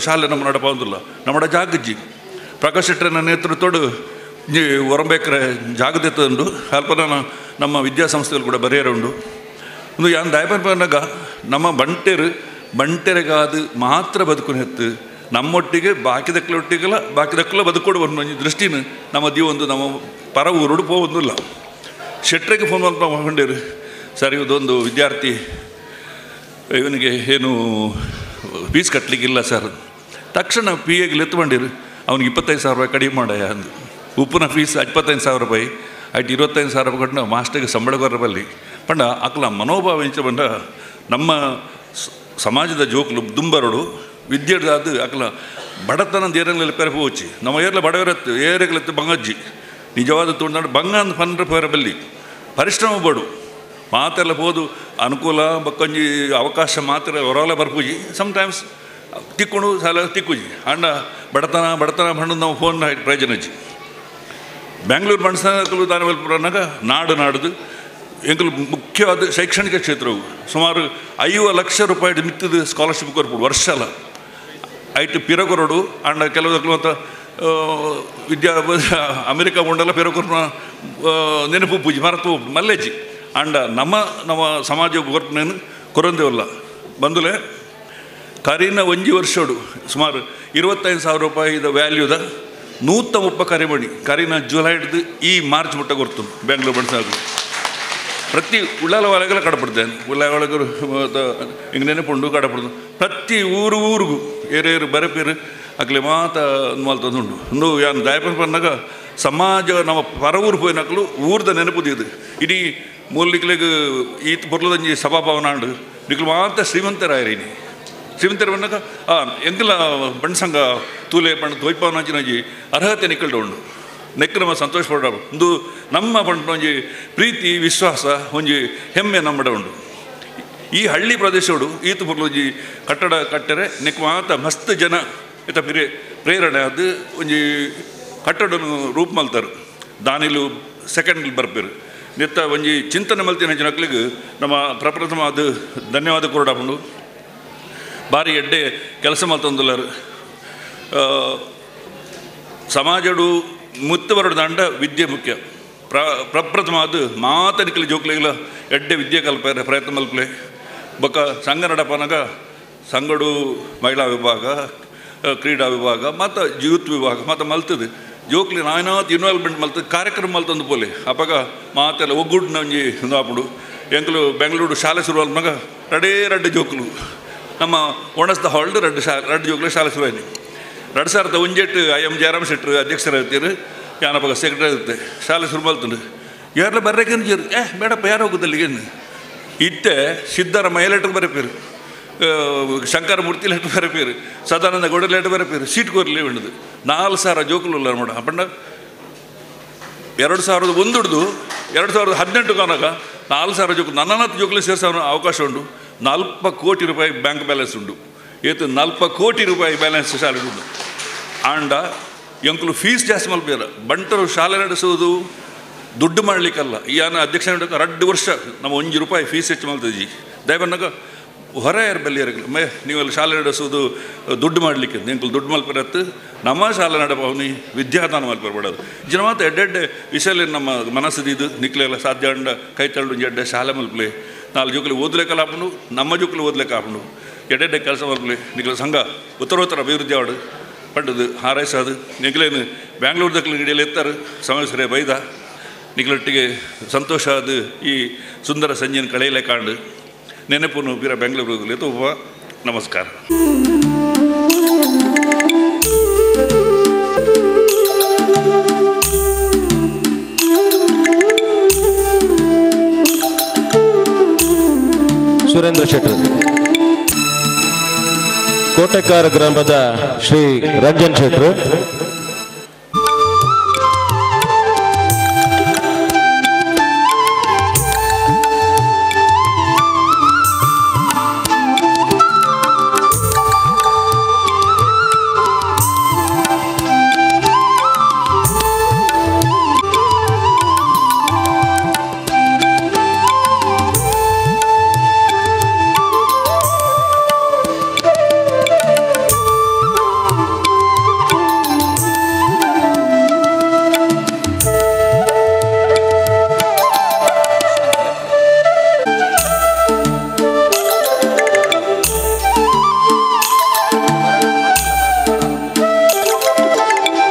ಶಾಲೆ ನಮ್ಮ ನಡಪಾವುದಿಲ್ಲ ನಮ್ಮ ಜಾಗಜ್ಜಿ ಪ್ರಕಾಶ್ ಶೆಟ್ಟರನ ನೇತೃತ್ವಡು ಹೊರಬೇಕ್ರೆ ಜಾಗೃತಿ ಉಂಡು ಅಲ್ಪ ನಮ್ಮ ವಿದ್ಯಾಸಂಸ್ಥೆಗಳು ಕೂಡ ಬರೆಯರುಂಡು ಒಂದು ಯಾನ್ ದಾಯಪನಾಗ ನಮ್ಮ ಬಂಟೆರೆಗಾದು ಮಾತ್ರ ಬದುಕುನೆತ್ತು ನಮ್ಮೊಟ್ಟಿಗೆ ಬಾಕಿದಕ್ಕಲ ಬದುಕೋಡು ಒಂದು ದೃಷ್ಟಿನ ನಮ್ಮ ಒಂದು ನಮ್ಮ ಪರ ಊರೋಡು ಹೋಗೋದಿಲ್ಲ. ಶೆಟ್ರಿಗೆ ಫೋನ್ ಮಾಡ್ಕೊಂಡಿರು, ಸರ್ ಇದೊಂದು ವಿದ್ಯಾರ್ಥಿ ಇವನಿಗೆ ಏನು ಫೀಸ್ ಕಟ್ಟಲಿಕ್ಕಿಲ್ಲ ಸರ್. ತಕ್ಷಣ ಪಿ ಎಗೆ ಎತ್ಕೊಂಡಿರು, ಅವ್ನಿಗೆ 25,000 ರೂಪಾಯಿ ಕಡಿಮೆ ಮಾಡಯ್ಯ ಅಂದು. ಉಪ್ಪಿನ ಫೀಸ್ 25,000 ರೂಪಾಯಿ ಆಯ್ತು, 25,000 ರೂಪಾಯಿ ಕೊಟ್ಟು ಮಾಸ್ಟರ್ಗೆ ಸಂಬಳಗಾರ ಬಲ್ಲಿ ಪಂಡ ಅಕ್ಲ ಮನೋಭಾವ ಇಂಚ ಬಂದ ನಮ್ಮ ಸಮಾಜದ ಜೋಕ್ಲು ದುಂಬರಡು ವಿದ್ಯಾರ್ಥಿ ಅಕ್ಲ ಬಡತನದ ಏರಲ್ಲಿ ಪೆರಪು ಹೋಚಿ ನಮ್ಮ ಏರ್ಲ ಬಡವರತ್ತು ಏರೆಗಲೆತ್ತು ಬಂಗಜ್ಜಿ ನಿಜವಾದ ತುಂಡು ಬಂಗ ಅಂತ ಪಂಡ್ರ ಪೇರ ಬಲ್ಲಿ ಪರಿಶ್ರಮ ಬಡು ಮಾತೆಲ್ಲ ಹೋದು ಅನುಕೂಲ ಬಕ್ಕೊಂಜಿ ಅವಕಾಶ ಮಾತ್ರ ಹೊರಲ್ಲ ಬರ್ಪೂಜಿ ಸಮ್ಟೈಮ್ಸ್ ತಿಕ್ಕೊಂಡು ಸಾಲ ತಿಕ್ಕುಜಿ ಅಂಡ ಬಡತನ ಬಂಡು ನಾವು ಫೋನ್ ಪ್ರಯೋಜನಜ್ಜಿ ಬ್ಯಾಂಗ್ಳೂರು ಬಣ್ಸಕಲು ದಾನವಲ್ಪುರನಾಗ ನಾಡುದು ಎಂಕಲು ಮುಖ್ಯವಾದ ಶೈಕ್ಷಣಿಕ ಕ್ಷೇತ್ರವು ಸುಮಾರು 5 ಲಕ್ಷ ರೂಪಾಯಿ ಮಿತ್ತದ ಸ್ಕಾಲರ್ಶಿಪ್ ಕೊರ್ಬೋದು ವರ್ಷಲ್ಲ ಐಟು ಪಿರಕೊರಡು ಅಂಡ ಕೆಲವು ಅಂತ ಅಮೆರಿಕ ಉಂಡೆಲ್ಲ ಪಿರಕೊರ್ನ ನೆನಪು ಪೂಜಿ ಮರತು ಮಲ್ಲೆಜ್ಜಿ ಅಂಡ ನಮ್ಮ ಸಮಾಜ ಕೊರ್ಪನೇನು ಕೊರಂದೇವಲ್ಲ ಬಂದುಲೆ ಕರೀನ ಒಂಜಿ ವರ್ಷೋಡು ಸುಮಾರು 25,000 ರೂಪಾಯಿದ ವ್ಯಾಲ್ಯೂದ 130 ಕರಿಮಣಿ ಕರೀನ ಜುಲೈ ಹಿಡಿದು ಈ ಮಾರ್ಚ್ ಮುಟ್ಟ ಕೊರ್ತು ಬೆಂಗಳೂರು ಬಣ್ಸಾಗು ಪ್ರತಿ ಉಳ್ಳಾಲ ಒಳಗೆಲ್ಲ ಕಡಪಡ್ತೇನೆ ಉಳ್ಳಾಲ ಒಳಗರು ಹಿಂಗೆ ನೆನಪುಂಡು ಕಡಪಡ್ದು ಪ್ರತಿ ಊರಿಗೂ ಏರೇರು ಬರಪೇರು ಅಕ್ಲೆ ಮಾತ ಮಲ್ತದುಂಡು ಒಂದು ಯಾನು ದಾಯಪನ ಬಂದಾಗ ಸಮಾಜ ನಮ್ಮ ಪರ ಊರು ಪೋಯಿನಕ್ಲು ಊರ್ದ ನೆನಪುದಿದು ಇಡೀ ಮೂಲಿಕ್ಲೆಗೆ ಈತ ಬರ್ಲದಂಜಿ ಸಭಾಭವನ ಅಂಡು ನಿಕ್ಲು ಮಾತ ಶ್ರೀಮಂತರಾಯರೀನಿ ಶ್ರೀಮಂತರು ಬಂದಾಗ ಎಂಕಲ ಬಣ್ಸಂಗ ತೂಲೆ ಬಣ್ಣ ದ್ವೈಪವನಾಂಚಿನಜಿ ಅರ್ಹತೆ ನಿಕ್ಕಲ್ಡು ಉಂಡು ನೆಕ್ ನಮ್ಮ ಸಂತೋಷ ಪಡ ಒಂದು ನಮ್ಮ ಪಂಡ ಒಂಜಿ ಪ್ರೀತಿ ವಿಶ್ವಾಸ ಒಂಜಿ ಹೆಮ್ಮೆ ನಮ್ಮಡ ಉಂಡು. ಈ ಹಳ್ಳಿ ಪ್ರದೇಶೋಡು ಈತ ಬರ್ಲೊಂಜಿ ಕಟ್ಟಡ ಕಟ್ಟರೆ ನೆಕ್ ಮಾತ ಮಸ್ತ್ ಜನ ಈತ ಪ್ರೇರಣೆ ಅದು ಒಂಜಿ ಕಟ್ಟಡನು ರೂಪ ಮಲ್ತಾರೆ ದಾನಿಲು ಸೆಕೆಂಡ್ ಬರ್ಪೇರು ನೆತ್ತ ಒಂಜಿ ಚಿಂತನೆ ಮಲ್ತಿನ ಜನಕ್ಲಿಗೆ ನಮ್ಮ ಪ್ರಪ್ರಥಮ ಅದು ಧನ್ಯವಾದ ಕೊರಡಾಪುಂಡು ಭಾರಿ ಎಡ್ಡೆ ಕೆಲಸ ಮಲ್ತಂದುಲ್ಲರು ಸಮಾಜಡು ಮುತ್ತು ಬರಡು ದಂಡ ವಿದ್ಯೆ ಮುಖ್ಯ ಪ್ರಪ್ರಥಮ ಅದು ಮಾತನಿಕಲಿ ಜೋಕ್ಲಿಗಳ ಎಡ್ಡೆ ವಿದ್ಯೆ ಕಲ್ಪರೆ ಪ್ರಯತ್ನ ಮಲ್ಪಲೆ ಬೊಕ್ಕ ಸಂಘ ನಡಪನಾಗ ಸಂಗಡು ಮಹಿಳಾ ವಿಭಾಗ ಕ್ರೀಡಾ ವಿಭಾಗ ಮತ್ತು ಯೂತ್ ವಿಭಾಗ ಮತ್ತು ಮಲ್ತದೆ ಜೋಕ್ಲಿ ನಾನಾತ್ ಇನ್ವಾಲ್ವ್ಮೆಂಟ್ ಮಲ್ತದೆ ಕಾರ್ಯಕ್ರಮ ಮಲ್ತಂದು ಪೋಲೆ ಅಪಾಗ ಮಾತೆಲ್ಲ ಒಗ್ಗೂಡಿನ ಒಂಜಿ ಆಪುಡು ಎಂಕಲು ಬೆಂಗಳೂರು ಶಾಲೆ ಶುರುವಾಲ್ನಾಗ ರಡ್ಡೆ ಜೋಕ್ಲು ನಮ್ಮ ಒಣಸ್ದ ಹಾಲ್ಡ್ ರಡ್ಡು ಜೋಕ್ಲು ಶಾಲೆ ಶುರುವಾಯಿನಿ 2001 IM ಜಯರಾಮ್ ಶೆಟ್ಟರು ಅಧ್ಯಕ್ಷರು ಇರ್ತೀರಿ ಯಾನಪ್ಪ ಸೆಕ್ರೆಟರಿ ಇರುತ್ತೆ ಶಾಲೆ ಶುರು ಮಲ್ತಂಡು ಯಾರೆಲ್ಲ ಬರ್ರೇಕೇನು ಜೀರು ಬೇಡಪ್ಪ ಯಾರು ಹೋಗುದಲ್ಲಿಗೇನು ಇತ್ತೆ ಸಿದ್ದರಾಮಯ್ಯ ಲೆಟ್ರ್ ಬರಪೇರು ಶಂಕರಮೂರ್ತಿ ಲೆಟ್ರ್ ಬರಪೇರು ಸದಾನಂದ ಗೌಡ ಲೆಟ್ರ್ ಬರಪೇರು ಸೀಟ್ ಕೋರ್ಲಿ ಉಂಡದು 4,000 ಜೋಕುಲು ಮಾಡ ಅಪ್ಪಣ್ಣ 2001 ಹಿಡಿದು 2018 ಕಾನಾಗ 4,000 ಜೋಕುಲು 40 ಜೋಕುಲು ಸೇರಿಸೋ ಅವಕಾಶ ಉಂಡು 40 ಕೋಟಿ ರೂಪಾಯಿ ಬ್ಯಾಂಕ್ ಬ್ಯಾಲೆನ್ಸ್ ಉಂಡು ಏತು 40 ಕೋಟಿ ರೂಪಾಯಿ ಬ್ಯಾಲೆನ್ಸ್ ಶಾಲೆ ಉಂಡು ಆಂಡ ಎಂಕಲು ಫೀಸ್ ಜಾಸ್ತಿ ಮಲ್ಪೇರ ಬಂಟರು ಶಾಲೆ ನಡೆಸೋದು ದುಡ್ಡು ಮಾಡಲಿಕ್ಕಲ್ಲ ಯಾನ ಅಧ್ಯಕ್ಷ 2 ವರ್ಷ ನಮ್ಮ 1 ರೂಪಾಯಿ ಫೀಸ್ ಹೆಚ್ಚು ಮಲ್ತಜಿ ದಯಬನ್ನಾಗ ಹೊರ ಯಾರು ಬಲ್ಲಿ ಮೇ ನೀವೆಲ್ಲ ಶಾಲೆ ನಡೆಸೋದು ದುಡ್ಡು ಮಾಡಲಿಕ್ಕೆ ಎಂಕಲು ದುಡ್ಡು ಮಲ್ಪರತ್ತು ನಮ್ಮ ಶಾಲೆ ನಡಪವನಿ ವಿದ್ಯಾದಾನ ಮಲ್ಪರ್ಬೇಡೋದು ಜನ ಮಾತು ಎಡ್ಡೆಡ್ಡೆ ವಿಷಯಲ್ಲಿ ನಮ್ಮ ಮನಸ್ಸಿದ್ದು ನಿಕ್ಲೆಲ್ಲ ಸಾಧ್ಯ ಅಂಡ ಕೈ ತಳ್ಳು ಎಡ್ಡೆ ಶಾಲೆ ಮಲ್ಪಲೆ 4 ಜೋಕಲಿ ಓದ್ಲಿಕ್ಕಲ್ಲ ಹಾಪುಂಡು ನಮ್ಮ ಜೋಕಲಿ ಓದ್ಲಿಕ್ಕೆ ಹಾಪುಂಡು ಎಡ್ಡೆಡ್ಡೆ ಕೆಲಸ ಮಲ್ಪಲೆ ನಿಕ್ಲ ಸಂಘ ಉತ್ತರೋತ್ತರ ಅಭಿವೃದ್ಧಿ ಆಡು ಪಂಡದು ಹಾರೈಸೋದು ನಿಕ್ಲೇನು ಬ್ಯಾಂಗ್ಳೂರ್ದಕ್ಲು ಹಿಡಿಯಲು ಎತ್ತಾರೆ ಸಮಸ್ಯೆ ಬೈದ ನಿಕ್ಲೊಟ್ಟಿಗೆ ಸಂತೋಷ ಅದು ಈ ಸುಂದರ ಸಂಜೆನ ಕಳೆಯಲೇ ಕಾಂಡು ನೆನಪು ಬೀರ ಬೆಂಗಳೂರು ತುಂಬ ನಮಸ್ಕಾರ. ಸುರೇಂದ್ರ ಶೆಟ್ಟರ್, ಕೋಟೆಕಾರ ಗ್ರಾಮದ ಶ್ರೀ ರಂಜನ್ ಶೆಟ್ಟರು,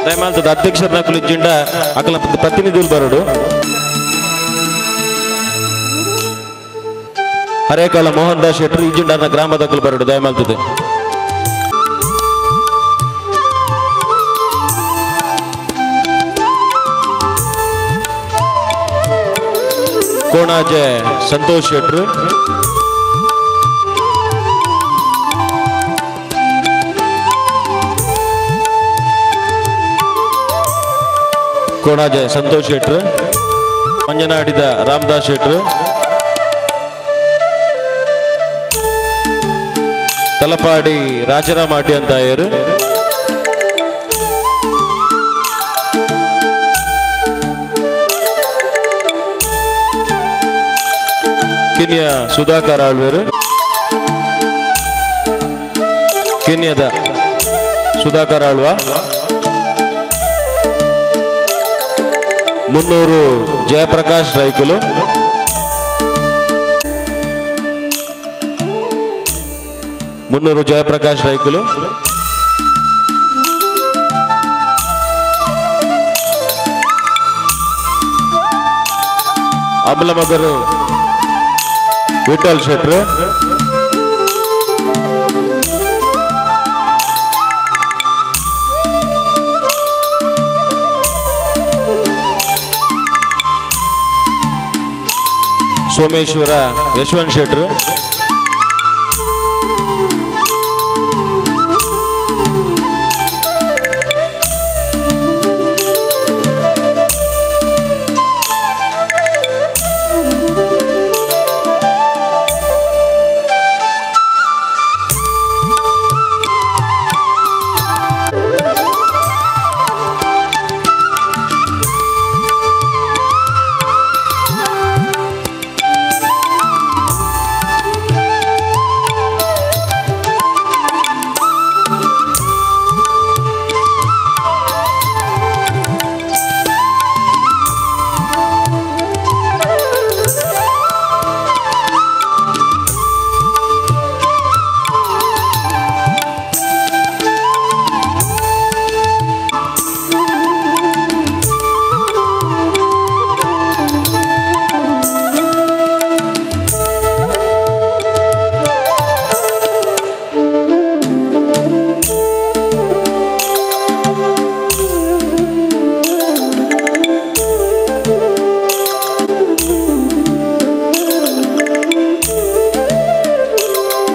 ದಯಮಾಲ್ತದ ಅಧ್ಯಕ್ಷರ ನಕಲು ಇಜ್ಜಿಂಡ ಅಕಲ ಪ್ರತಿನಿಧಿಗಳು ಬರೋಡು. ಹರೇಕಾಲ ಮೋಹನ್ ದಾಸ್ ಶೆಟ್ರು ಇಜ್ಜಿಂಡ ಗ್ರಾಮದಕ್ಕಲು ಬರೋಡು ದಯಮಾಲ್ತದೆ. ಕೋಣಾಜೆ ಸಂತೋಷ್ ಶೆಟ್ರು, ಕೋಣಾಜೆ ಸಂತೋಷ್ ಶೆಟ್ರು, ಮಂಜನಾಡಿದ ರಾಮದಾಸ್ ಶೆಟ್ರು, ತಲಪಾಡಿ ರಾಜರಾಮಾಟಿ ಅಂತಾಯರು, ಕಿನ್ಯ ಸುಧಾಕರ್ ಆಳ್ವೇರು, ಕಿನ್ಯದ ಸುಧಾಕರ್ ಆಳ್ವ, ಮುನ್ನೂರು ಜಯಪ್ರಕಾಶ್ ರೈಕುಲು, ಮುನ್ನೂರು ಜಯಪ್ರಕಾಶ್ ರೈಕುಲು, ಅಮಲಮಗರು ವಿಠಲ್ ಶೆಟ್ರು, ಸೋಮೇಶ್ವರ ಯಶವಂತ್ ಶೆಟ್ರು,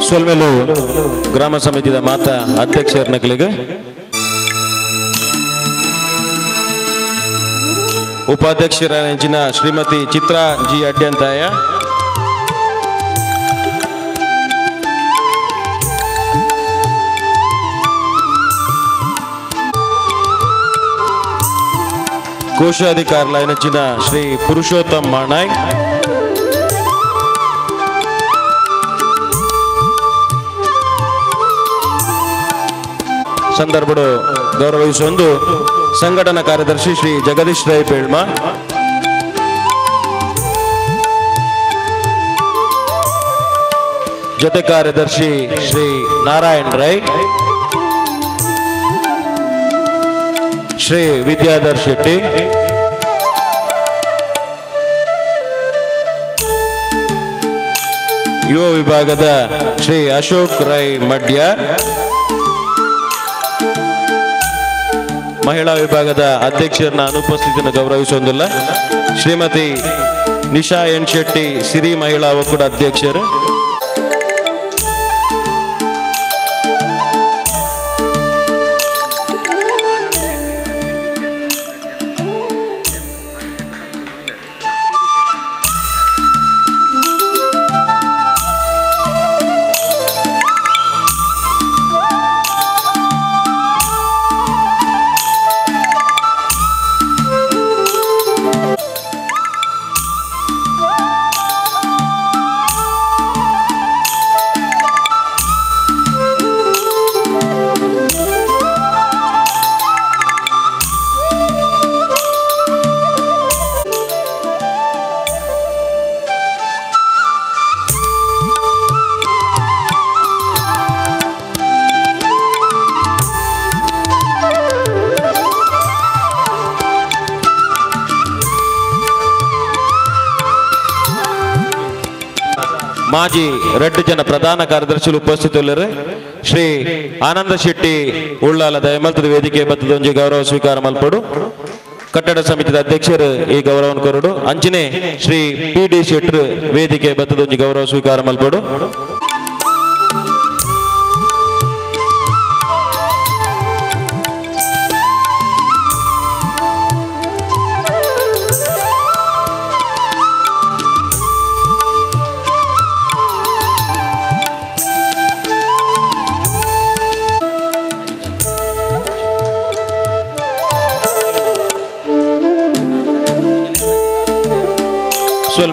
ಸೊಲ್ಮೆಲು ಗ್ರಾಮ ಸಮಿತಿಯ ಮಾತಾ ಅಧ್ಯಕ್ಷರ ನಕಲಿಗೆ, ಉಪಾಧ್ಯಕ್ಷರ ನೆಂಚಿನ ಶ್ರೀಮತಿ ಚಿತ್ರಾ ಜಿ ಅಡ್ಯಂತಾಯ, ಕೋಶಾಧಿಕಾರಲ ನೆಂಚಿನ ಶ್ರೀ ಪುರುಷೋತ್ತಮ್ ಮಾಣಾಯ್, ಸಂದರ್ಭಡು ಗೌರವಿಸೊಂದು ಸಂಘಟನಾ ಕಾರ್ಯದರ್ಶಿ ಶ್ರೀ ಜಗದೀಶ್ ರೈ ಪೇಳ್ಮ, ಜೊತೆ ಕಾರ್ಯದರ್ಶಿ ಶ್ರೀ ನಾರಾಯಣ್ ರೈ, ಶ್ರೀ ವಿದ್ಯಾಧರ್ ಶೆಟ್ಟಿ, ಯುವ ವಿಭಾಗದ ಶ್ರೀ ಅಶೋಕ್ ರೈ ಮಡ್ಯ, ಮಹಿಳಾ ವಿಭಾಗದ ಅಧ್ಯಕ್ಷರನ್ನ ಅನುಪಸ್ಥಿತಿಯನ್ನು ಗೌರವಿಸುವುದಿಲ್ಲ ಶ್ರೀಮತಿ ನಿಶಾ ಎನ್ ಶೆಟ್ಟಿ ಸಿರಿ ಮಹಿಳಾ ಒಕ್ಕೂಟ ಅಧ್ಯಕ್ಷರು, ಮಾಜಿ ರೆಡ್ ಜನ ಪ್ರಧಾನ ಕಾರ್ಯದರ್ಶಿಗಳು ಉಪಸ್ಥಿತರು ಶ್ರೀ ಆನಂದ ಶೆಟ್ಟಿ ಉಳ್ಳಾಲ ದಯಮಲ್ತದ ವೇದಿಕೆ ಬತ್ತದೊಂಜಿ ಗೌರವ ಸ್ವೀಕಾರ ಮಲ್ಪಡು ಕಟ್ಟಡ ಸಮಿತಿಯ ಅಧ್ಯಕ್ಷರು ಈ ಗೌರವವನ್ನು ಕೊರಡು ಅಂಚನೆ ಶ್ರೀ PD ಶೆಟ್ರು ವೇದಿಕೆ ಬತ್ತದೊಂಜಿ ಗೌರವ ಸ್ವೀಕಾರ ಮಲ್ಪಡು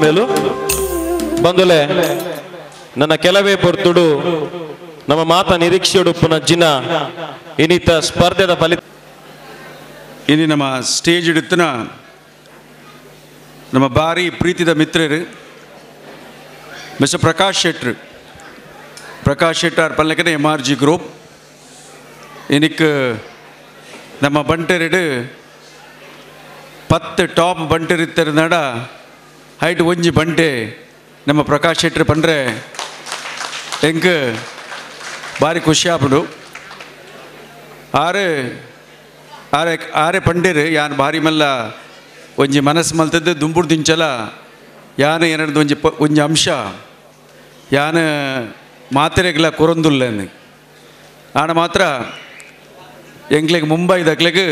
ಮೇಲು ಬಂದುಲೆ ನನ್ನ ಕೆಲವೇ ಪೊರ್ತುಡು ನಮ್ಮ ಮಾತ ನಿರೀಕ್ಷೆಯುಡುಪ್ಪುನ ಜಿನ ಇನ್ನಿತ ಸ್ಪರ್ಧೆದ ಫಲಿತ ಇನ್ನು ನಮ್ಮ ಸ್ಟೇಜ್ ಇಡುತ್ತನ ನಮ್ಮ ಭಾರಿ ಪ್ರೀತಿದ ಮಿತ್ರರು ಮಿಸ್ಟರ್ ಪ್ರಕಾಶ್ ಶೆಟ್ಟರ್ ಪಲ್ಲಕನೆ MRG ಗ್ರೂಪ್ ಇನ್ನಿಕ್ ನಮ್ಮ ಬಂಟೆರಡು 10 ಟಾಪ್ ಬಂಟೆರಿತ್ತರ ನಡ ಹೈಟ್ ಒಂಜಿ ಬಂಟೆ ನಮ್ಮ ಪ್ರಕಾಶ್ ಶೆಟ್ಟರ್ ಪಂಡ್ರೆ ಎಂಕ್ ಭಾರಿ ಖುಷಿ ಆಪುಡು ಆರೆ ಪಂಡೇರು ಯಾನ್ ಭಾರಿ ಮಲ್ಲ ಒಂಜಿ ಮನಸ್ಸು ಮಲ್ತದ್ದು ದುಂಬುಡು ದಿಂಚಲ ಯಾನ್ ಏನಡ್ದು ಒಂಜಿ ಅಂಶ ಯಾನ್ ಮಾತ್ರೆಗ್ಲ ಕೊರೊಂದುಲ್ಲೇನು ಆನ ಮಾತ್ರ ಎಂಕ್ಲೆಗ್ ಮುಂಬೈ ದಕ್ಲೆಗ್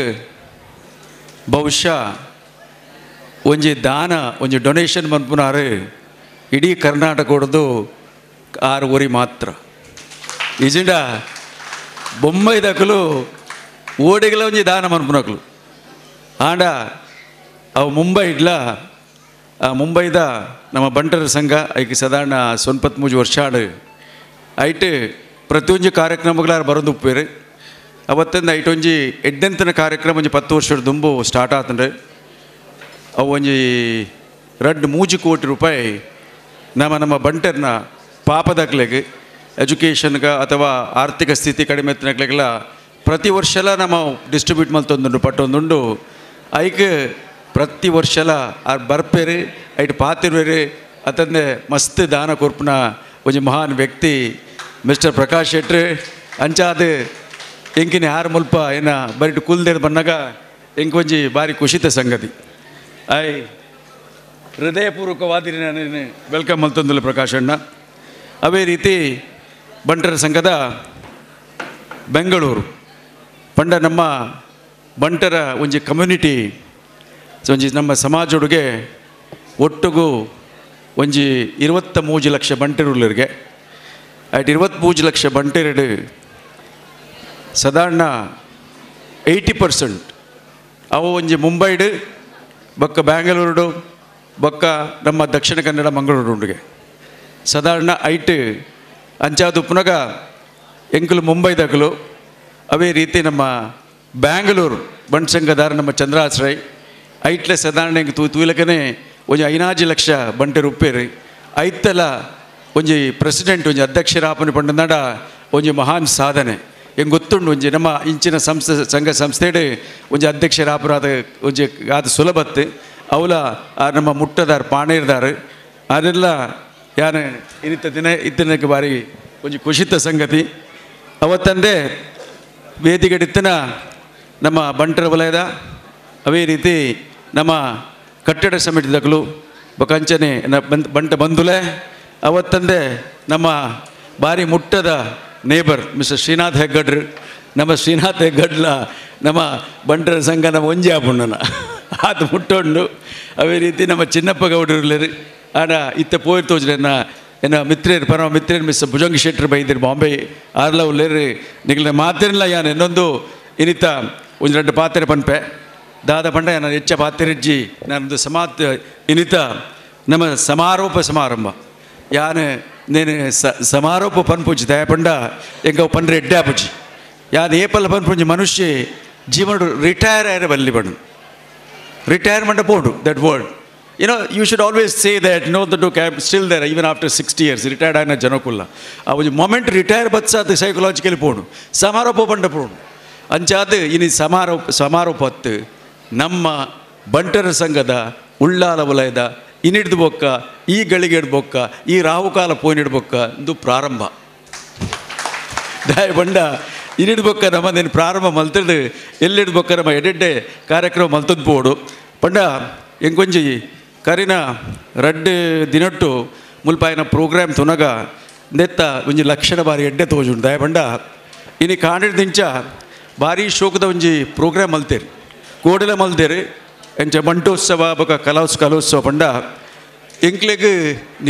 ಬಹುಶಃ ಒಂಜಿ ದಾನ ಒಂಜಿ ಡೊನೇಷನ್ ಮನ್ಪುನಾರು ಇಡೀ ಕರ್ನಾಟಕ ಹೊಡೆದು 6 ಊರಿ ಮಾತ್ರ ಇಜಿಂಡ ಬೊಂಬೈ ದಕ್ಕಲು ಓಡಿಗಲ ಒಂಜಿ ದಾನ ಮನ್ಪುನಕ್ಲು ಆಂಡ ಅವು ಮುಂಬೈ ಇಡ್ಲ ಮುಂಬೈದ ನಮ್ಮ ಬಂಟರ ಸಂಘ ಐಕೆ ಸಾಧಾರಣ 93 ವರ್ಷ ಆಡು ಐಟ್ ಪ್ರತಿಯೊಂದು ಕಾರ್ಯಕ್ರಮಗಳಾರು ಬರೋದು ಉಪ್ಪೇರು ಅವತ್ತಿಂದ ಐಟೊಂಜಿ ಎಡ್ಡೆಂತನ ಕಾರ್ಯಕ್ರಮ ಒಂಜಿ 10 ವರ್ಷದ ದುಂಬು ಸ್ಟಾರ್ಟ್ ಆತಂಡ್ರೆ ಅವು ಒಂಜಿ 2-3 ಕೋಟಿ ರೂಪಾಯಿ ನಮ್ಮ ಬಂಟರ್ನ ಪಾಪದಕ್ಲೆಗ್ ಎಜುಕೇಷನ್ಗ ಅಥವಾ ಆರ್ಥಿಕ ಸ್ಥಿತಿ ಕಡಿಮೆ ಎತ್ತಿನಕ್ಲೆಲ್ಲ ಪ್ರತಿ ವರ್ಷಲ ನಮ್ಮ ಡಿಸ್ಟ್ರಿಬ್ಯೂಟ್ ಮಲ್ತೊಂದುಂಡು ಪಟ್ಟೊಂದುಂಡು ಐಕ್ ಪ್ರತಿ ವರ್ಷಲ ಬರ್ಪೇರು ಐಟ್ ಪಾತಿರ್ವೇರು ಅತಂದೆ ಮಸ್ತ್ ದಾನ ಕೊರ್ಪುನ ಒಂಜಿ ಮಹಾನ್ ವ್ಯಕ್ತಿ ಮಿಸ್ಟರ್ ಪ್ರಕಾಶ್ ಶೆಟ್ರು ಅಂಚಾದ ಎಂಕಿನ ಯಾರು ಮುಲ್ಪ ಏನ ಬರಿಟು ಕುಲ್ದೇರು ಬಂದಾಗ ಎಂಕೊಂಜಿ ಭಾರಿ ಖುಷಿತ ಸಂಗತಿ ಐ ಹೃದಯಪೂರ್ವಕವಾದಿ ನಾನು ವೆಲ್ಕಮ್ ಮಲ್ತೊಂದುಲ್ಲ ಪ್ರಕಾಶ್ ಅಣ್ಣ ಅವೇ ರೀತಿ ಬಂಟರ ಸಂಘದ ಬೆಂಗಳೂರು ಪಂಡ ನಮ್ಮ ಬಂಟರ ಒಂಜಿ ಕಮ್ಯುನಿಟಿ ಒಂಜಿ ನಮ್ಮ ಸಮಾಜೊಡುಗೆ ಒಟ್ಟುಗು ಒಂಜಿ 23 ಲಕ್ಷ ಬಂಟೆರುಲ್ಲರಿಗೆ ಐಟ್ 23 ಲಕ್ಷ ಬಂಟೆರಡು ಸಾಧಾರಣ 80% ಅವು ಒಂಜಿ ಮುಂಬೈಡು ಬೊಕ್ಕ ಬ್ಯಾಂಗ್ಳೂರು ಬೊಕ್ಕ ನಮ್ಮ ದಕ್ಷಿಣ ಕನ್ನಡ ಮಂಗಳೂರು ಉಂಡುಗೆ ಸಾಧಾರಣ ಐಟ್ ಅಂಚಾದು ಪುನಗ ಎಂಕುಲು ಮುಂಬೈದಕಲು ಅವೇ ರೀತಿ ನಮ್ಮ ಬ್ಯಾಂಗ್ಳೂರು ಬಂಟ್ ಸಂಘದಾರ ನಮ್ಮ ಚಂದ್ರಾಶ್ರಯ್ ಐಟ್ಲೆ ಸಾಧಾರಣ ಎಂಗೆ ತೂಲಕನೇ ಒಂಜಿ 5 ಲಕ್ಷ ಬಂಟೆರು ಉಪ್ಪೇರು ಐತಲ ಒಂಜಿ ಪ್ರೆಸಿಡೆಂಟ್ ಒಂಜಿ ಅಧ್ಯಕ್ಷರಾಪನೆ ಪಂಡನಾಡ ಒಂಜಿ ಮಹಾನ್ ಸಾಧನೆ ಹೆಂಗೆ ಗೊತ್ತುಂಡು ಒಂಜಿ ನಮ್ಮ ಇಂಚಿನ ಸಂಘ ಸಂಸ್ಥೆಡು ಒಂಜಿ ಅಧ್ಯಕ್ಷರಾಪರಾದ ಒಂಜಿ ಅದು ಸುಲಭತ್ತು ಅವಲ ನಮ್ಮ ಮುಟ್ಟದಾರ ಪಾಣೇರ್ದಾರು ಅದೆಲ್ಲ ಯಾನು ಇನ್ನಿತ್ತ ದಿನಕ್ಕೆ ಬಾರಿ ಒಂಜಿ ಖುಷಿತ ಸಂಗತಿ ಅವತ್ತಂದೇ ವೇದಿಕೆಡಿತ್ತನ ನಮ್ಮ ಬಂಟರ ವಲಯದ ಅವೇ ರೀತಿ ನಮ್ಮ ಕಟ್ಟಡ ಸಮಿತಿದಕಲು ಬಕಂಚನೆ ಬಂಟ ಬಂಧುಲೆ ಅವತ್ತಂದೇ ನಮ್ಮ ಭಾರಿ ಮುಟ್ಟದ ನೇಬರ್ ಮಿಸ್ಟರ್ ಶ್ರೀನಾಥ್ ಹೆಗ್ಗಡ್ರು ನಮ್ಮ ಶ್ರೀನಾಥ್ ಹೆಗ್ಗಡ್ಲ ನಮ್ಮ ಬಂಟರ ಸಂಘ ನಮ್ಮ ಒಂಜಿ ಆಪುಂಡನ ಅದು ಮುಟ್ಟೊಂಡು ಅವೇ ರೀತಿ ನಮ್ಮ ಚಿನ್ನಪ್ಪ ಗೌಡರು ಆಡ ಇತ್ತ ಪೋಯ್ ತೋಜ್ರೆ ಎನ್ನ ಮಿತ್ರೇರು ಪರಮ ಮಿತ್ರೇರು ಮಿಸ್ ಭುಜಂಗ ಶೆಟ್ಟರು ಬೈದಿರು ಬಾಂಬೆ ಆರ್ಲ ಉಲ್ಲೇರು ನಿಗಲ ಮಾತಿರಲ್ಲ ಯಾನು ಇನ್ನೊಂದು ಇನ್ನಿತ್ತ ಒಂದು 2 ಪಾತ್ರೆ ಪನ್ಪೆ ದಾದ ಪಂಡ ನಾನು ಹೆಚ್ಚ ಪಾತ್ರೆಜ್ಜಿ ನನ್ನದು ಇನ್ನಿತ ನಮ್ಮ ಸಮಾರೋಪ ಸಮಾರಂಭ ಯಾನು నేను సమారోప పనిపుంచి దయపండ ఇంకా పని రెడ్డాపుచి యాది ఏ పల్ల పనిపుంచి మనుష్య జీవనుడు రిటైర్ అయ్యే బల్లి పడు రిటైర్మెంట్ పోడు that word you should always say that the still there even after 60 years retired ayina janakulla a moment retire batsa psychologically podu samaropa panda podu anchadu ini samaropattu ನಮ್ಮ ಬಂಟರ ಸಂಘದ ಉಳ್ಳಾಲ ವಲಯದ ಇನ್ನಿಡ್ದು ಬೊಕ್ಕ ಈ ಗಳಿಗೆ ಇಡ್ಬೊಕ್ಕ ಈ ರಾಹುಕಾಲ ಪೋಯಿನಿಡ್ಬೊಕ್ಕ ಇದು ಪ್ರಾರಂಭ ದಾಯ ಬಂಡ ಇಲ್ಲಿಡ್ಬೊಕ್ಕ ನಮ್ಮದೇನು ಪ್ರಾರಂಭ ಮಲ್ತದ್ದು ಎಲ್ಲಿಡ್ಬೊಕ್ಕ ನಮ್ಮ ಎಡೆಡ್ಡೆ ಕಾರ್ಯಕ್ರಮ ಮಲ್ತದ್ದು ಪೋಡು ಪಂಡ ಎಂಕೊಂಜಿ ಕರಿನ ರಡ್ಡು ದಿನಟ್ಟು ಮುಲ್ಪಾಯಿನ ಪ್ರೋಗ್ರಾಮ್ ತುನಗ ನೆತ್ತ ಒಂಜಿ ಲಕ್ಷಣ ಬಾರಿ ಎಡ್ಡೆ ತೋಜುಂಡು ದಾಯ ಬಂಡ ಇನ್ನು ಕಾಣಿಡ್ ದಿಂಚ ಭಾರಿ ಶೋಕದ ಒಂಜಿ ಪ್ರೋಗ್ರಾಮ್ ಮಲ್ತೇರಿ ಕೋಡೆಲ ಮಲ್ತೇರಿ ಎಂಚ ಮಂಟೋತ್ಸವ ಬೊಕ ಕಲೋತ್ಸವ ಪಂಡ ಎಂಕ್ಲೆಗ್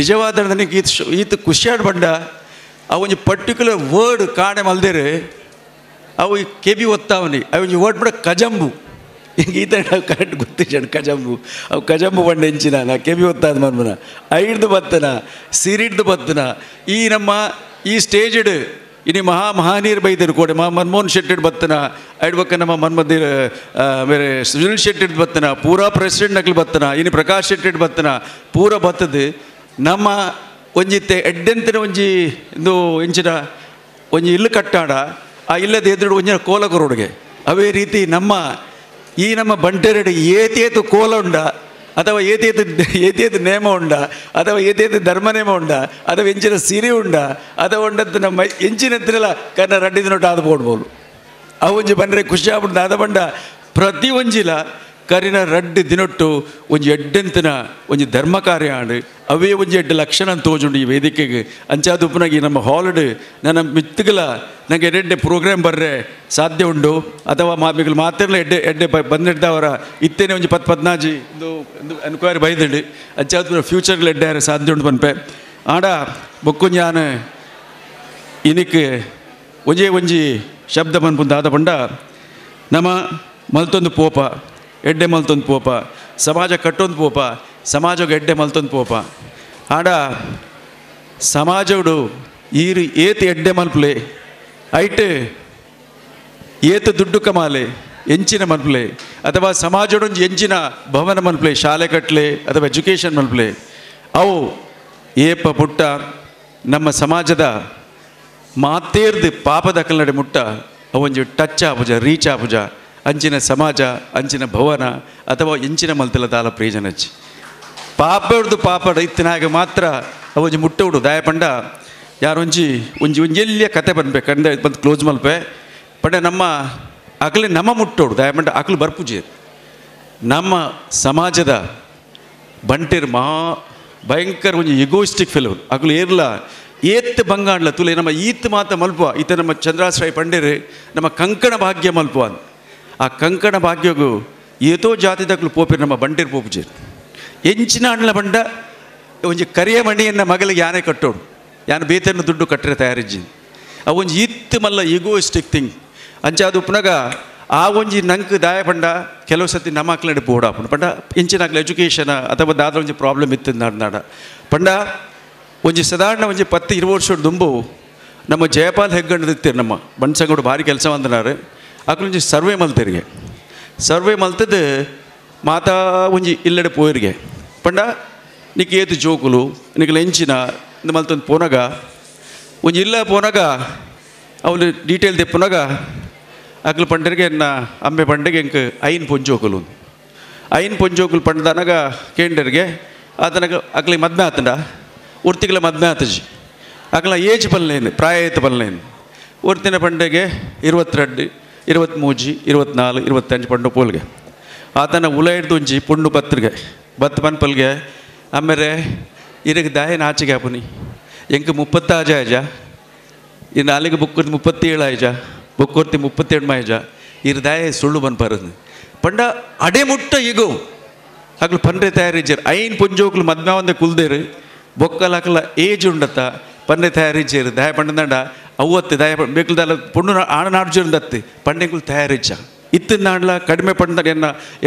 ನಿಜವಾದ ನನಗೆ ಈತ ಖುಷಿಯಾಡ್ ಬಂಡ ಆ ಒಂಜಿ ಪರ್ಟಿಕ್ಯುಲರ್ ವರ್ಡ್ ಕಾಣೆ ಮಲ್ದೇರಿ ಅವು ಕೆಬಿ ಒತ್ತಾವನಿ ಅವು ಒಂಜಿ ವರ್ಡ್ ಬಿಡ ಕಜಂಬು ಹಿಂಗೆ ಈತ ಕರೆಕ್ಟ್ ಗೊತ್ತಿದ್ದಾನೆ ಕಜಂಬು ಅವು ಕಜಂಬು ಬಂಡ ಹೆಂಚಿನ ನಾ ಕೆಬಿ ಒತ್ತಾದ ಮನ್ಮನ ಐಡ್ದು ಬತ್ತನ ಸಿರಿಡ್ದು ಬತ್ತನ ಈ ನಮ್ಮ ಈ ಸ್ಟೇಜ್ಡ್ ಇನಿ ಮಹಾನೀರ್ ಬೈದರು ಕೋಡೆ ಮನಮೋಹನ್ ಶೆಟ್ಟಿಡ್ ಬತ್ತನ ಐಡ್ಬಕ್ಕ ನಮ್ಮ ಮನ್ಮದಿರ್ ಬೇರೆ ಸುನಿಲ್ ಶೆಟ್ಟಿಡ್ ಬತ್ತನ ಪೂರಾ ಪ್ರೆಸಿಡೆಂಟ್ ನಕ್ಲು ಬತ್ತನ ಇನ್ನು ಪ್ರಕಾಶ್ ಶೆಟ್ಟಿಡ್ ಬತ್ತನ ಪೂರ ಬತ್ತದು ನಮ್ಮ ಒಂಜಿತ್ತೆ ಎಡ್ಡೆಂತಿನ ಒಂಜಿ ಇದು ಎಂಚಿನ ಒಂಜಿ ಇಲ್ಲು ಕಟ್ಟಾಡ ಆ ಇಲ್ಲದ ಎದುರು ಒಂಜಿನ ಕೋಲ ಕೊರೋಡಿಗೆ ಅವೇ ರೀತಿ ನಮ್ಮ ಬಂಟೆರಡು ಏತೇತು ಕೋಲ ಉಂಡ ಅಥವಾ ಏತೇತು ನೇಮ ಉಂಡ ಅಥವಾ ಏತೇತು ಧರ್ಮನೇಮ ಉಂಡ ಅಥವಾ ಎಂಚಿನ ಸಿರಿ ಉಂಡ ಅಥವಾ ಉಂಡದ್ದು ನಮ್ಮ ಎಂಚಿನತ್ತಿನಲ್ಲ ಕನ್ನ ರಡ್ಡಿದಿನೊಟ್ಟು ಆದ ಪೋಡ್ಬೋದು ಅವು ಒಂಜಿ ಬಂದರೆ ಖುಷಿ ಆಗ್ಬಿಡ್ದು ಆದ ಬಂಡ ಪ್ರತಿ ಒಂಜಿಲ ಕರಿನ ರಡ್ಡು ದಿನೊಟ್ಟು ಒಂಜಿ ಎಡ್ಡೆಂತಿನ ಒಂಜಿ ಧರ್ಮ ಕಾರ್ಯ ಆಂಡು ಅವೇ ಒಂಜಿ ಎಡ್ಡೆ ಲಕ್ಷಣ ತೋಜುಂಡು ಈ ವೇದಿಕೆಗೆ ಅಂಚಾದ ಉಪ್ಪನಾಗಿ ನಮ್ಮ ಹಾಲಿಡ್ ನನ್ನ ಮಿತ್ತಗಲ ನನಗೆ ಎಡ್ಡೆ ಪ್ರೋಗ್ರಾಮ್ ಬರ್ರೆ ಸಾಧ್ಯ ಉಂಡು ಅಥವಾ ಮಿಗಲು ಮಾತಿರಲ ಎಡ್ಡೆ ಬಂದಿಡ್ದವರ ಇತ್ತೇನೆ ಒಂಜಿ 14 ಇದು ಎನ್ಕ್ವೈರಿ ಬೈದಿಡು ಅಂಚಾದ ಫ್ಯೂಚರ್ಗಳು ಎಡ್ಡೆ ಸಾಧ್ಯ ಉಂಡು ಪನ್ಪೆ ಆಡ ಬೊಕ್ಕೊಂಜಿ ನಾನು ಇನಿಕ್ ಒಂಜಿ ಶಬ್ದ ಪನ್ಪುಂದು ಆದ ಪಂಡ ನಮ್ಮ ಮಲ್ತೊಂದು ಪೋಪ ಎಡ್ಡೆ ಮಲ್ತೊಂದು ಪೋಪ ಸಮಾಜ ಕಟ್ಟೊಂದು ಪೋಪ ಸಮಾಜಕ್ಕೆ ಎಡ್ಡೆ ಮಲ್ತೊಂದು ಪೋಪ ಆಡ ಸಮಾಜಡು ಈರು ಏತು ಎಡ್ಡೆ ಮಲ್ಪಲೆ ಐಟ್ ಏತು ದುಡ್ಡು ಕಮಾಲೆ ಎಂಚಿನ ಮಲ್ಪಲೆ ಅಥವಾ ಸಮಾಜಡೊಂಜಿ ಎಂಚಿನ ಭವನ ಮಲ್ಪಲೆ ಶಾಲೆ ಕಟ್ಲೆ ಅಥವಾ ಎಜುಕೇಷನ್ ಮಲ್ಪಲೆ ಅವು ಏಪ ಪುಟ್ಟ ನಮ್ಮ ಸಮಾಜದ ಮಾತೇರ್ದು ಪಾಪದ ಕಲ್ಲಡೆ ಮುಟ್ಟ ಅವೊಂಜಿ ಟಚ್ ಆಪುಜ ರೀಚ್ ಆಪುಜ ಅಂಚಿನ ಸಮಾಜ ಅಂಚಿನ ಭವನ ಅಥವಾ ಎಂಚಿನ ಮಲ್ತಲ ದಾಲ ಪ್ರಯೋಜನಚ್ಚಿ ಪಾಪಡ್ದು ಪಾಪಡ ಇತ್ತಿನಾಗ ಮಾತ್ರ ಅವೊಂಜಿ ಮುಟ್ಟುಡು ದಾಯ ಪಂಡ ಯಾರೊಂಜಿ ಎಲ್ಲಿಯ ಕತೆ ಬನ್ಬೇಕು ಅಂದೆ ಬಂದು ಕ್ಲೋಸ್ ಮಲ್ಪೆ ಪಂಡ ನಮ್ಮ ಅಕಲೆ ನಮ್ಮ ಮುಟ್ಟೋಡು ದಾಯ ಪಂಡ ಅಕಲು ಬರ್ಪುಜಿ ನಮ್ಮ ಸಮಾಜದ ಬಂಟೇರು ಭಯಂಕರ ಒಂಜಿ ಎಗೋಯಿಸ್ಟಿಕ್ ಫೆಲೋ ಅಕಲು ಏರ್ಲ ಏತ್ ಬಂಗಾಡ್ಲ ತುಲೆ ನಮ್ಮ ಈತ್ ಮಾತ ಮಲ್ಪ ಈತ ನಮ್ಮ ಚಂದ್ರಾಶ್ರಯ ಪಂಡೇರು ನಮ್ಮ ಕಂಕಣ ಭಾಗ್ಯ ಮಲ್ಪ ಆ ಕಂಕಣ ಭಾಗ್ಯಗೂ ಏತೋ ಜಾತಿದಕ್ಲು ಪೋಪಿರು ನಮ್ಮ ಬಂಟೇರು ಪೋಪುಜಿ ಎಂಚಿನ ಅಂಡ್ಲ ಬಂಡ ಒಂಜಿ ಕರಿಯ ಮಣಿಯನ್ನ ಮಗಳಿಗೆ ಯಾನೇ ಕಟ್ಟೋಡು ಯಾನು ಬೇತನ್ನು ದುಡ್ಡು ಕಟ್ಟರೆ ತಯಾರಿಜ್ಜಿ ಆ ಒಂಜಿ ಇತ್ತು ಮಲ್ಲ ಈಗೋಯಿಸ್ಟಿಕ್ ಥಿಂಗ್ ಅಂಚಾದ ಉಪ್ಪನಾಗ ಆ ಒಂಜಿ ನಂಗೆ ದಾಯ ಪಂಡ ಕೆಲವು ಸತಿ ನಮ್ಮ ಮಕ್ಕಳಂಡು ಪೋಡಾಪುಂಡು ಪಂಡ ಇಂಚಿನಾಗ್ಲ ಎಜುಕೇಷನ್ ಅಥವಾ ದಾದ ಒಂಜಿ ಪ್ರಾಬ್ಲಮ್ ಇತ್ತು ನಾಡ ಪಂಡ ಒಂಜಿ ಸಾಧಾರಣ ಒಂಜಿ 10-20 ವರ್ಷದ ದುಂಬು ನಮ್ಮ ಜಯಪಾಲ್ ಹೆಗ್ಗಂಡು ಇತ್ತೀರಿ ನಮ್ಮ ಬಣ್ಸಂಗೋಡು ಭಾರಿ ಕೆಲಸ ಬಂದನಾರು ಅಕ್ಕೊಂಜಿ ಸರ್ವೆ ಮಲ್ತೇರಿಗೆ ಸರ್ವೆ ಮಲ್ತದ್ದು ಮಾತಾ ಒಂಜಿ ಇಲ್ಲಡೆ ಪೋಯಿರಿಗೆ ಪಂಡ ನಿಕ್ಕೆ ಏತು ಜೋಕುಲು ನಿಕ್ಕೆ ಎಂಚಿನ ಇಂದು ಮಲ್ತೊಂದು ಪೋನಾಗ ಒಂಜಿ ಇಲ್ಲ ಪೋನಾಗ ಅವಳು ಡೀಟೇಲ್ ತೆಪ್ಪುನಾಗ ಅಕ್ಲು ಪಂಡರಿಗೆ ಅಮ್ಮೆ ಪಂಡೆಗೆ ಎಂಕ್ ಐನ್ ಪೊಂಜೋಕುಲು ಪಂಡದನಾಗ ಕೇಂಡರಿಗೆ ಆತನಾಗ ಅಕ್ಲಿಗೆ ಮದ್ಮೆ ಆತಂಡ ಉರ್ತಿಗಳ ಮದ್ಮೆ ಆತಜಿ ಅಕ್ಲ ಏಜ್ ಪಲ್ಲೇನು ಪ್ರಾಯ ಏತು ಪಲ್ಲೇನು ಉರ್ತಿನ ಪಂಡೆಗೆ 22 23 24 25 ಪಂಡು ಪೋಲ್ಗೆ ಆತನ ಉಲ ಹಿಡ್ದು ಒಂಜಿ ಪುಂಡು ಬತ್ತರಿಗೆ ಬತ್ತು ಪನ್ಪಲ್ಗೆ ಆಮೇಲೆ ಇರಗೆ ದಾಯ ನಾಚಿಗೆ ಆಪುನಿ ಎಂಕ 30 ಆಜ ಇನ್ನು ಅಲ್ಲಿಗೆ ಬುಕ್ಕರ್ತಿ 37 ಆಯ್ಜ ಬುಕ್ಕರ್ತಿ 37 ಮಾಯ್ಜ ಇರು ದಾಯ ಸುಳ್ಳು ಬನ್ಪರದು ಪಂಡ ಅಡೆ ಮುಟ್ಟ ಈಗೋ ಅಕ್ಲು ಪಂಡ್ರೆ ತಯಾರಿಜ್ಜರು ಐನ್ ಪುಂಜೋಕ್ಲು ಮದ್ಮೆ ಒಂದೇ ಕುಲ್ದೇರು ಬೊಕ್ಕಲ ಅಕ್ಲ ಏಜ್ ಉಂಡತ್ತ ಪಂಡ್ರೆ ತಯಾರಿಜ್ಜರು ದಾಯ ಪಂಡದಂಡ ಅವತ್ತು ದಾಯ ಬೇಕಲ್ದಲ್ಲ ಪುಂಡು ಆಣ ನಾಡ್ಜುಂದತ್ತು ಪಂಡೆಗಳು ತಯಾರಿಜ್ಜ ಇತ್ತಿನ ನಾಡ್ಲ ಕಡಿಮೆ ಪಂಡ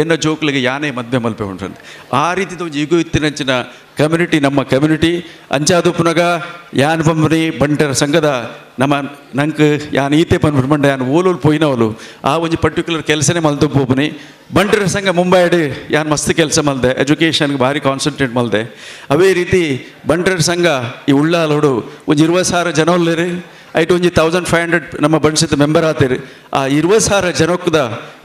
ಎನ್ನ ಜೋಕ್ಲಿಗೆ ಯಾನೇ ಮದ್ಮೆ ಮಲ್ಪೆ ಉಂಟು ಆ ರೀತಿದ ಒಂದು ಈಗೋ ಇತ್ತಿನಂಚಿನ ಕಮ್ಯುನಿಟಿ ನಮ್ಮ ಕಮ್ಯುನಿಟಿ ಅಂಚಾದು ಪುನಗ ಯಾನ್ ಪಂಬರಿ ಬಂಟರ ಸಂಘದ ನಮ್ಮ ನಂಗೆ ಯಾನ್ ಈತೆ ಪಂಬರಿ ಬಂಡ ಯಾನ್ ಓಲೋಲು ಪೋಯಿನವಲು ಆ ಒಂದು ಪರ್ಟಿಕ್ಯುಲರ್ ಕೆಲಸನೇ ಮಲ್ತು ಪೋಪನಿ ಬಂಟರ ಸಂಘ ಮುಂಬೈಡ್ ಯಾನ್ ಮಸ್ತ್ ಕೆಲಸ ಮಲ್ದೆ ಎಜುಕೇಷನ್ಗೆ ಭಾರಿ ಕಾನ್ಸಂಟ್ರೇಟ್ ಮಲ್ದೆ ಅವೇ ರೀತಿ ಬಂಟರ ಸಂಘ ಈ ಉಳ್ಳಾಲೋಡು ಒಂದು 20,000 ಜನ ಒಲ್ಲೇರಿ ಐಟು ಒಂಜಿ 1500 ನಮ್ಮ ಬಣ್ಸಿದ ಮೆಂಬರ್ ಆತೇರಿ ಆ 20,000 ಜನಕ್ಕದ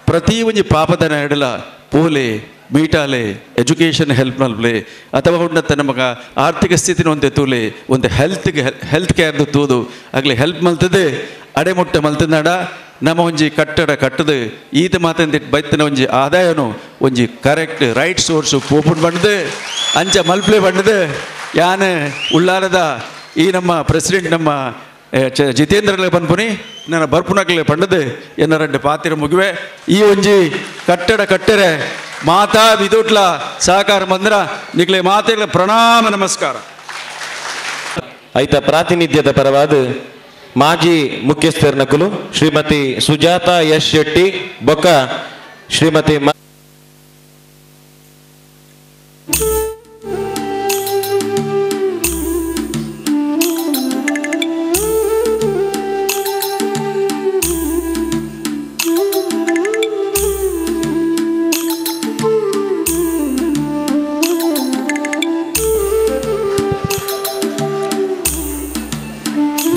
ಪ್ರತಿ ಒಂಜಿ ಪಾಪದನ ಎಡಲ ಪೋಲೆ ಮೀಟಾಲೆ ಎಜುಕೇಷನ್ ಹೆಲ್ಪ್ ಮಲ್ಪಲೆ ಅಥವಾ ಉನ್ನತ ನಮಗೆ ಆರ್ಥಿಕ ಸ್ಥಿತಿನ ಒಂದೇ ತೂಲೆ ಒಂದು ಹೆಲ್ತ್ ಕೇರ್ದು ತೂದು ಆಗಲಿ ಹೆಲ್ಪ್ ಮಲ್ತದೆ ಅಡೆಮುಟ್ಟ ಮಲ್ತನಾಡ ನಮ್ಮ ಒಂಜಿ ಕಟ್ಟಡ ಕಟ್ಟದು ಈತ ಮಾತಂದಿಟ್ಟು ಬೈತನ ಒಂಜಿ ಆದಾಯನು ಒಂಜಿ ಕರೆಕ್ಟ್ ರೈಟ್ ಸೋರ್ಸು ಪೋಪುಂಡು ಬಂಡದು ಅಂಚ ಮಲ್ಪಲೆ ಬಂಡದು ಯಾನ್ ಉಳ್ಳಾರದ ಈ ನಮ್ಮ ಪ್ರೆಸಿಡೆಂಟ್ ನಮ್ಮ ಜಿತೇಂದ್ರಲೆ ಬಂದ್ಪುನಿ ನನ್ನ ಬರ್ಪುನಕ್ಲೆ ಪಂಡದು ಎನ್ನ ರೆಡ್ಡು ಪಾತಿರ ಮುಗಿವೆ ಈ ಒಂಜಿ ಕಟ್ಟಡ ಕಟ್ಟರೆ ಮಾತಾ ವಿದುಟ್ಲ ಸಹಕಾರ ಮಂದಿರ ನಿಕ್ಲೆ ಮಾತೆಗಳ ಪ್ರಣಾಮ ನಮಸ್ಕಾರ. ಐತ ಪ್ರಾತಿನಿಧ್ಯದ ಪರವಾದ ಮಾಜಿ ಮುಖ್ಯಸ್ಥರ್ನಕುಲು ಶ್ರೀಮತಿ ಸುಜಾತಾ ಎಸ್ ಶೆಟ್ಟಿ ಬೊಕ್ಕ ಶ್ರೀಮತಿ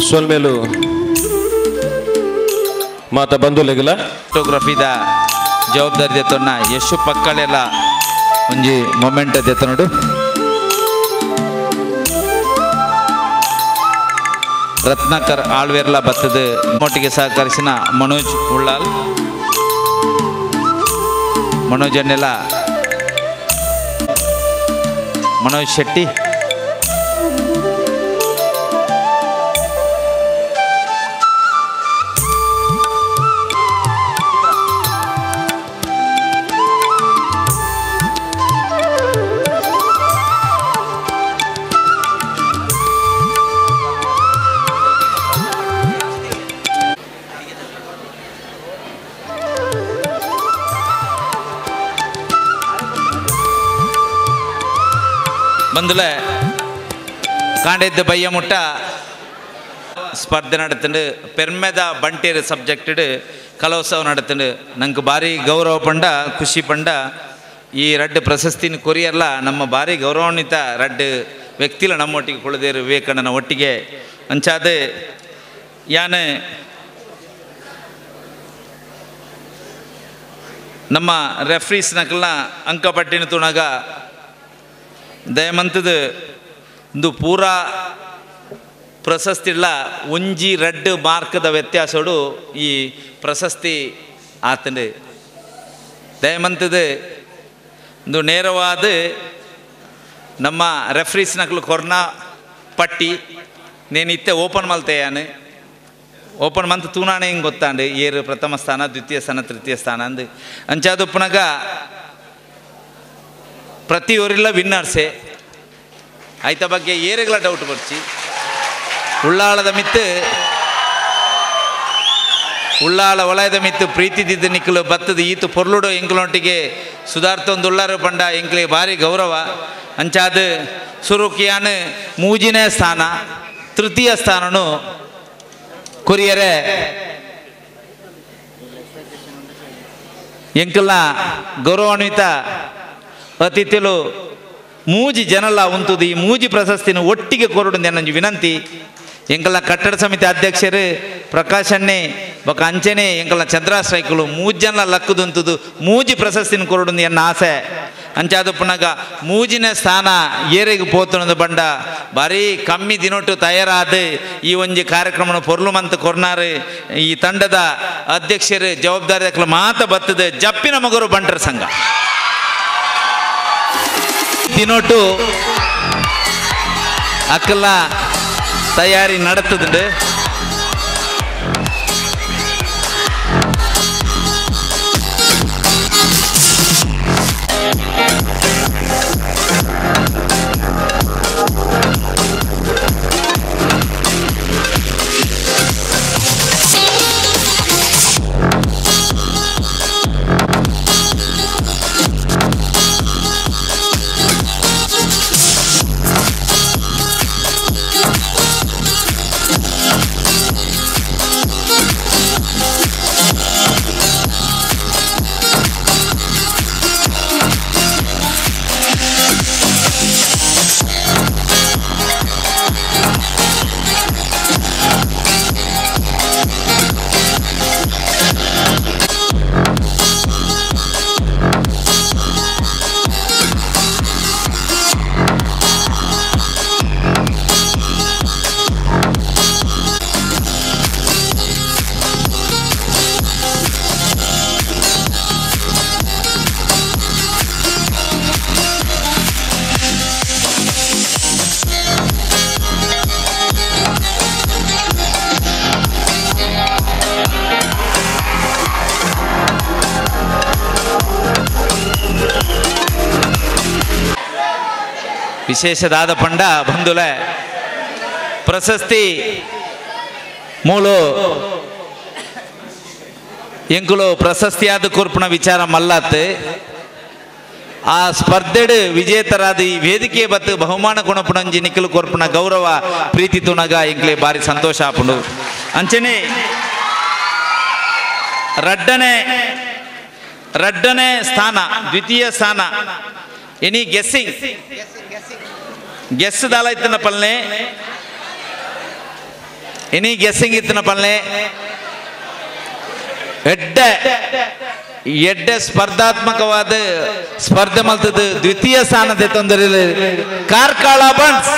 ಸೊಲ್ಮೇಲು ಮಾತ ಬಂಧುಲೆಗಲ ಫೋಟೋಗ್ರಫಿದ ಜವಾಬ್ದಾರಿ ದೆತ್ತೊನ್ನ ಯಶು ಪಕ್ಕಳೆಲ್ಲ ಒಂಜಿ ಮೊಮೆಂಟ್ ದೆತ್ತ ನೋಡು. ರತ್ನಾಕರ್ ಆಳ್ವೇರ್ಲ ಬತ್ತದ ಮೊಟ್ಟಿಗೆ ಸಹಕರಿಸಿನ ಮನೋಜ್ ಉಳ್ಳಾಲ್ ಮನೋಜ್ ಅನ್ನೆಲ್ಲ ಮನೋಜ್ ಶೆಟ್ಟಿ ಬಂದುಲೆ ಕಾಂಡೆದ್ದು ಬಯ್ಯ ಮುಟ್ಟ ಸ್ಪರ್ಧೆ ನಡತಂಡು ಪೆರ್ಮೆದ ಬಂಟೇರು ಸಬ್ಜೆಕ್ಟಡ್ ಕಲೋತ್ಸವ ನಡತಂಡು ನಂಗೆ ಭಾರಿ ಗೌರವ ಪಂಡ ಖುಷಿ ಪಂಡ ಈ ರಡ್ಡು ಪ್ರಶಸ್ತಿನ ಕೊರಿಯರ್ಲ ನಮ್ಮ ಭಾರಿ ಗೌರವಾನ್ವಿತ ರಡ್ಡು ವ್ಯಕ್ತಿಲ ನಮ್ಮೊಟ್ಟಿಗೆ ಕುಳಿದೇರು ವಿವೇಕಾನಂದನ ಒಟ್ಟಿಗೆ ಅಂಚಾದ ಯಾನ್ ನಮ್ಮ ರೆಫ್ರೀಸ್ ನಕಲ್ನ ಅಂಕಪಟ್ಟಿನ ತುಣಗ ದಯಮಂತದ ಒಂದು ಪೂರಾ ಪ್ರಶಸ್ತಿಲ್ಲ ಒಂಜಿ ರೆಡ್ ಮಾರ್ಕದ ವ್ಯತ್ಯಾಸಡು ಈ ಪ್ರಶಸ್ತಿ ಆತಂಡು ದಯಮಂತದ ಒಂದು ನೇರವಾದ ನಮ್ಮ ರೆಫ್ರೀಸ್ ನಕಲು ಕೊರ್ನಾ ಪಟ್ಟಿ ನೇನು ಇತ್ತೆ ಓಪನ್ ಮಲ್ತೆಯಾನು ಓಪನ್ ಮಂತ್ ತೂನಾಣೆ ಹಿಂಗೆ ಗೊತ್ತಾಂಡು ಏರು ಪ್ರಥಮ ಸ್ಥಾನ ದ್ವಿತೀಯ ಸ್ಥಾನ ತೃತೀಯ ಸ್ಥಾನ ಅಂದು ಅಂಚಾದುಪ್ಪನಾಗ ಪ್ರತಿಯೊರಿಲ್ಲ ವಿನ್ನರ್ಸೆ ಆಯ್ತ ಬಗ್ಗೆ ಏರೆಗಳ ಡೌಟ್ ಬರ್ಚಿ ಉಳ್ಳಾಳದ ಮಿತ್ತು ಉಳ್ಳಾಳ ವಲಯದ ಮಿತ್ತು ಪ್ರೀತಿದಿದ್ದ ನಿಕ್ಕಲು ಬತ್ತದ ಈತು ಪೊರ್ಲುಡು ಎಂಕ್ಲೊಟ್ಟಿಗೆ ಸುಧಾರ್ತೊಂದು ಉಳ್ಳಾರು ಪಂಡ ಎಂಕ್ಲಿಗೆ ಭಾರಿ ಗೌರವ ಅಂಚಾದ ಸುರುಕಿಯಾನ್ ಮೂಜಿನೇ ಸ್ಥಾನ ತೃತೀಯ ಸ್ಥಾನನು ಕೊರಿಯರೆ ಎಂಕಲ್ನ ಗೌರವಾನ್ವಿತ ಅತಿಥಿಲು ಮೂಜಿ ಜನಲ್ಲ ಉಂತುದು ಈ ಮೂಜಿ ಪ್ರಶಸ್ತಿನ ಒಟ್ಟಿಗೆ ಕೊರಡು ನನ್ನ ವಿನಂತಿ ಎಂಕಲ್ನ ಕಟ್ಟಡ ಸಮಿತಿ ಅಧ್ಯಕ್ಷರು ಪ್ರಕಾಶ್ ಅಣ್ಣೆ ಬೊಕ್ಕ ಅಂಚನೆ ಎಂಕಲ್ನ ಚಂದ್ರಾಶ್ರೈಕಲು ಮೂಜಿ ಜನ ಲಕ್ಕದುಂತುದು ಮೂಜಿ ಪ್ರಶಸ್ತಿನ ಕೊರಡು ಎನ್ನ ಆಸೆ ಅಂಚಾದ ಪುನಗ ಮೂಜಿನ ಸ್ಥಾನ ಏರೆಗೆ ಪೋತುನದು ಬಂಡ ಭಾರಿ ಕಮ್ಮಿ ದಿನೊಟ್ಟು ತಯಾರಾದ ಈ ಒಂಜಿ ಕಾರ್ಯಕ್ರಮ ಪೊರ್ಲು ಮಂತ್ ಕೊರ್ನಾರು ಈ ತಂಡದ ಅಧ್ಯಕ್ಷರು ಜವಾಬ್ದಾರಿ ಮಾತ ಬತ್ತದ ಜಪ್ಪಿನ ಮಗರು ಬಂಟರ ಸಂಘ ದಿನೊಟ್ಟು ಅಕ್ಕಲ್ಲ ತಯಾರಿ ನಡತದುಂಡು ವಿಶೇಷದಾದ ಪಂಡ ಬಂಧುಲ ಪ್ರಶಸ್ತಿ ಮೂಲು ಎಂಕುಲು ಪ್ರಶಸ್ತಿಯಾದ ಕೂರ್ಪಣ ವಿಚಾರ ಮಲ್ಲತ್ ಆ ಸ್ಪರ್ಧೆಡ್ ವಿಜೇತರಾದ ಈ ವೇದಿಕೆ ಬತ್ತು ಬಹುಮಾನ ಕೊಣಪುಣಂಜಿ ನಿಖಿಲು ಕೊರ್ಪಣ ಗೌರವ ಪ್ರೀತಿ ತುಣಗ ಎಂಕ್ಲೆ ಬಾರಿ ಸಂತೋಷ ಆಪುಂಡು ಅಂಚನೆ ರಡ್ಡನೇ ಸ್ಥಾನ ದ್ವಿತೀಯ ಸ್ಥಾನ ಎನಿ ಗೆಸ್ ದಾಲ ಇತ್ತಿನ ಪಲ್ಲೆ ಎನಿ ಗೆಸ್ಸಿಂಗ್ ಇತ್ತಿನ ಪಲ್ಲೆ ಎಡ್ಡ ಸ್ಪರ್ಧಾತ್ಮಕವಾದ ಸ್ಪರ್ಧೆ ಮಲ್ತದ ದ್ವಿತೀಯ ಸ್ಥಾನದ ತೊಂದರೆ ಕಾರ್ಕಳ ಬನ್ಸ್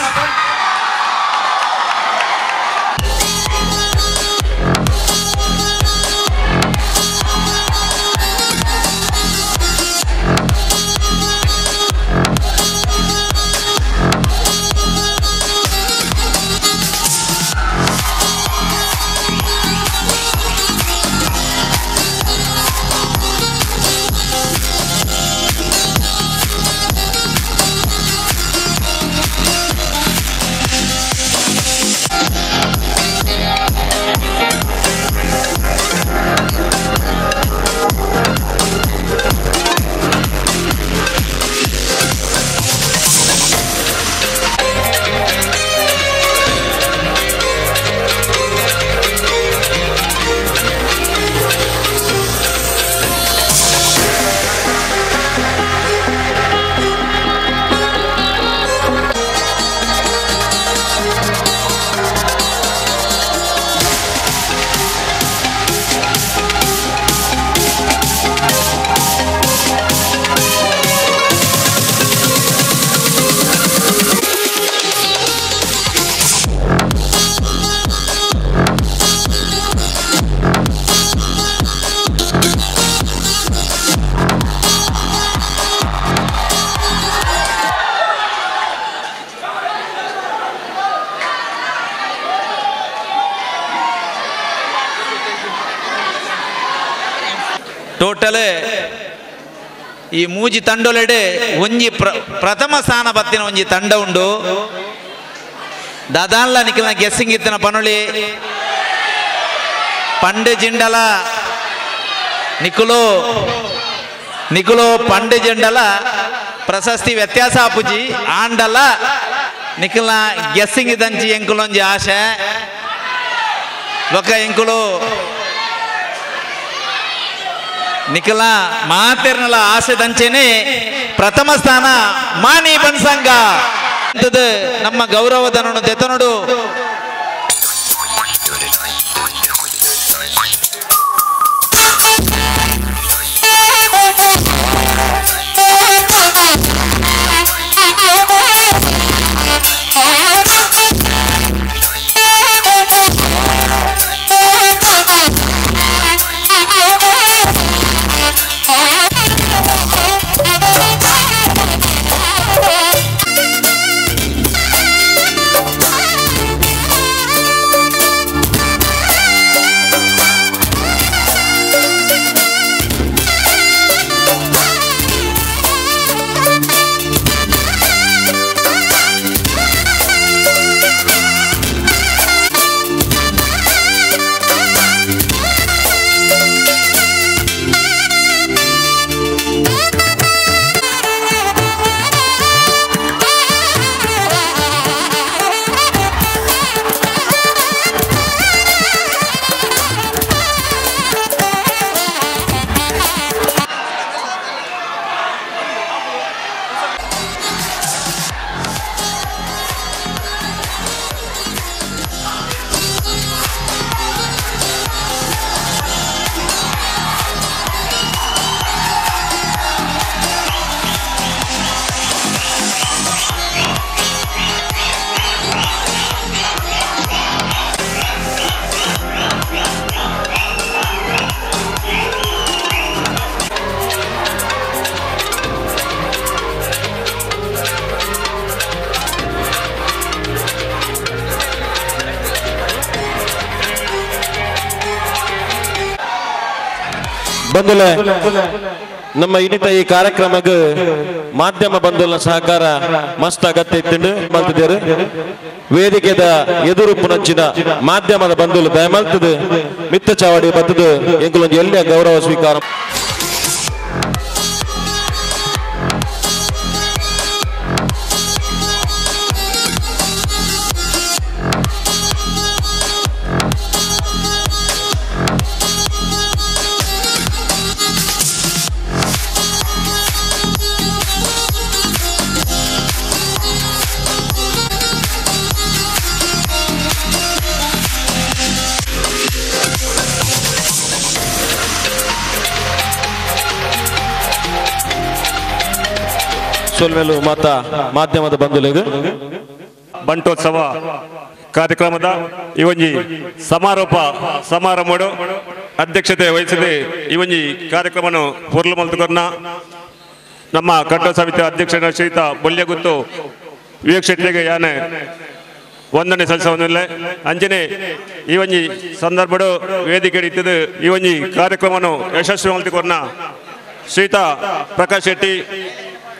ಟೋಟಲ್ ಈ ಮೂಜಿ ತಂಡೊಲೆಡೆ ಒಂಜಿ ಪ್ರಥಮ ಸ್ಥಾನ ಬತ್ತಿನ ಒಂಜಿ ತಂಡ ಉಂಡು ದಾದಾನ್ಲ ನಿಖಿಲ್ನ ಗೆಸ್ಸಿಂಗ್ ಇತ್ತಿನ ಪನುಳಿ ಪಂಡೆ ಜಿಂಡಲ ನಿಖುಲು ಪಂಡೆ ಜಿಂಡಲ ಪ್ರಶಸ್ತಿ ವ್ಯತ್ಯಾಸ ಆಪುಜಿ ಆಂಡಲ ನಿಖಿಲ್ನ ಗೆಸ್ಸಿಂಗ್ ಇದ್ದಂಚಿ ಎಂಕುಲೊಂಜಿ ಆಶೆ ಬೊಕ್ಕ ಎಂಕುಲು ನಿಖಿಲ ಮಾತೆರ್ನಲ ಆಸೆ ದಂಚೆನೆ ಪ್ರಥಮ ಸ್ಥಾನ ಮಾನಿ ಬನ್ಸಂಗ ನಮ್ಮ ಗೌರವಧನನು ದೆತನೋಡು ಬಂಧುಲೆ ನಮ್ಮ ಇನ್ನಿತ ಈ ಕಾರ್ಯಕ್ರಮಕ್ಕೆ ಮಾಧ್ಯಮ ಬಂಧುಗಳ ಸಹಕಾರ ಮಸ್ತ್ ಅಗತ್ಯ ಇತ್ತು ಮಲ್ತಿದ್ದೇರು ವೇದಿಕೆದ ಎದುರು ಪುನಂಚಿನ ಮಾಧ್ಯಮದ ಬಂಧುಗಳು ದಯಮಲ್ತದು ಮಿತ್ತ ಚಾವಡಿ ಬತ್ತದು ಎಂಗಳೊಂದು ಎಲ್ಲಿಯ ಗೌರವ ಸ್ವೀಕಾರ ಸೊಲ್ಮೆಲು ಮಾತಾ ಮಾಧ್ಯಮದ ಬಂಧುಗಳಿಗೆ ಬಂಟೋತ್ಸವ ಕಾರ್ಯಕ್ರಮದ ಈ ಒಂಜಿ ಸಮಾರೋಪ ಸಮಾರಂಭ ಅಧ್ಯಕ್ಷತೆ ವಹಿಸಿದೆ ಈ ಒಂಜಿ ಕಾರ್ಯಕ್ರಮವನ್ನು ಪೂರ್ಲ ಮಲ್ತುಕೊರ್ನ ನಮ್ಮ ಕಟ್ಟಡ ಸಮಿತಿ ಅಧ್ಯಕ್ಷರ ಶ್ರೀಯುತ ಬೊಲ್ಯಗುತ್ತು ವಿವೇಕ್ ಶೆಟ್ಟಿಗೆ ಯಾನೆ ವಂದನೆ ಸಲ್ಲಿಸುವುದಿಲ್ಲ ಅಂಜನೆ ಈ ಒಂಜಿ ಸಂದರ್ಭ ವೇದಿಕೆ ಇಟ್ಟಿದ್ದು ಈ ಒಂಜಿ ಕಾರ್ಯಕ್ರಮವನ್ನು ಯಶಸ್ವಿ ಮಲ್ತುಕೊರ್ನ ಶ್ರೀಯುತ ಪ್ರಕಾಶ್ ಶೆಟ್ಟಿ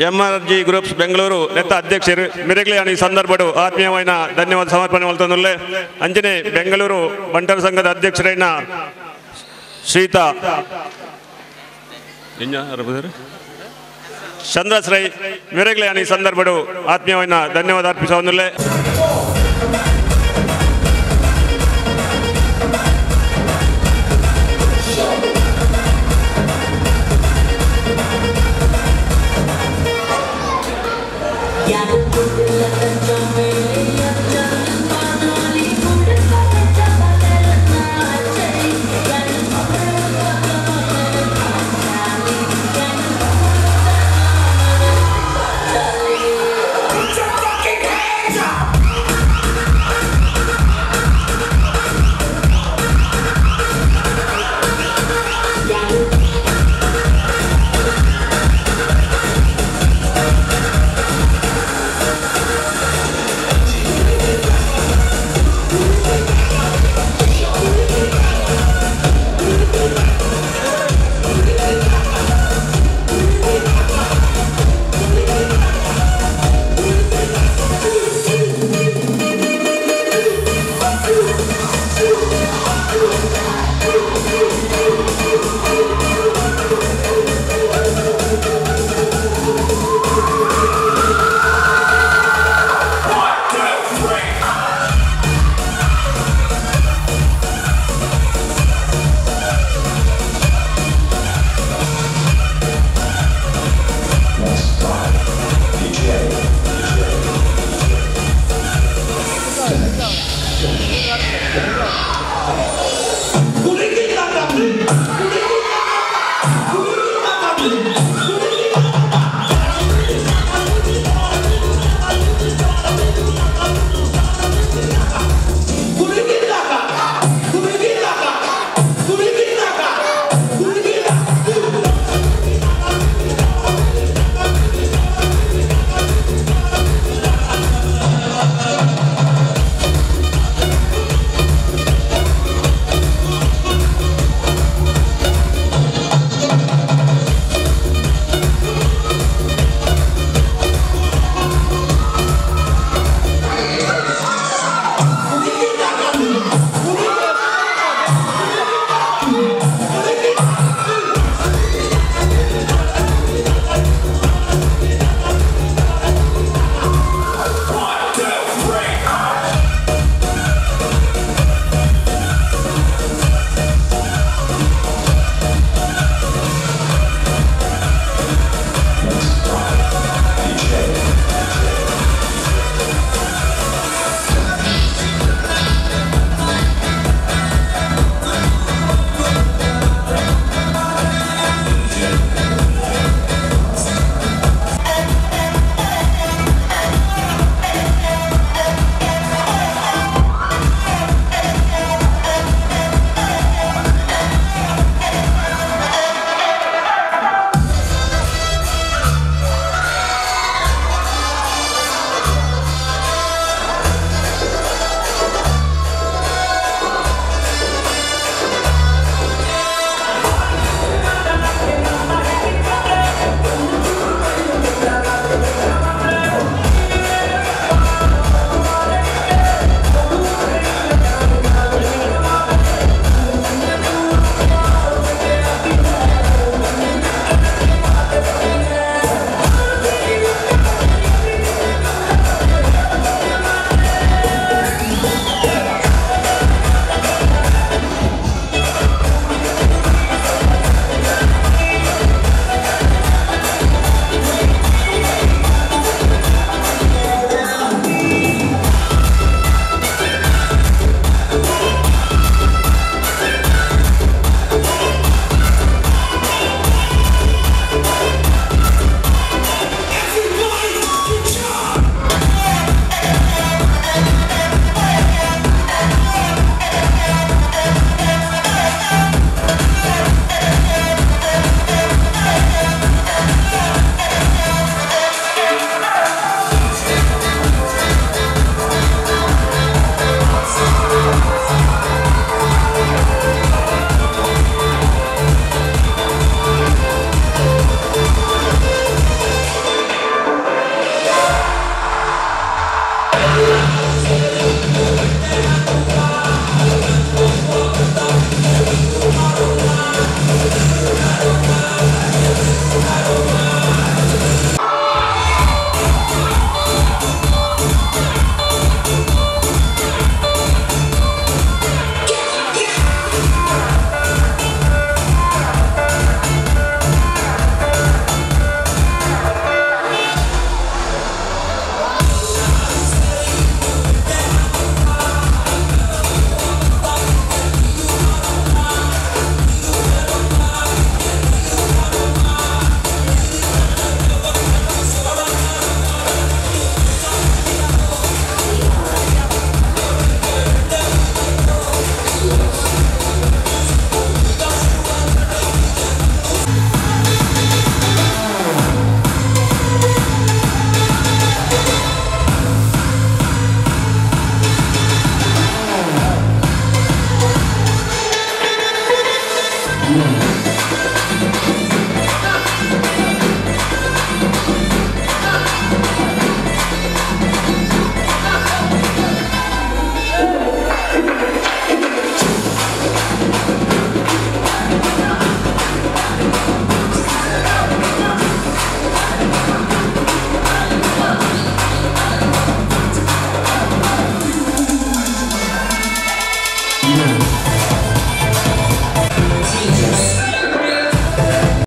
MRG ಗ್ರೂಪ್ಸ್ ಬೆಂಗಳೂರು ನೆತ್ತ ಅಧ್ಯಕ್ಷರು ಮಿರಗ್ಲಿ ಈ ಸಂದರ್ಭ ಆತ್ಮೀಯವಾದ ಧನ್ಯವಾದ ಸಮರ್ಪಣೆ ಮಾಡ್ತಂದುಲ್ಲೆ ಅಂಜನೆ ಬೆಂಗಳೂರು ಬಂಟರ ಸಂಘದ ಅಧ್ಯಕ್ಷರೈನ ಶ್ರೀಯುತ ಚಂದ್ರಸ್ ರೈ ಮಿರಗ್ಲಿ ಈ ಸಂದರ್ಭ ಆತ್ಮೀಯವಾದ ಧನ್ಯವಾದ ಅರ್ಪಿಸುವುದಿಲ್ಲ.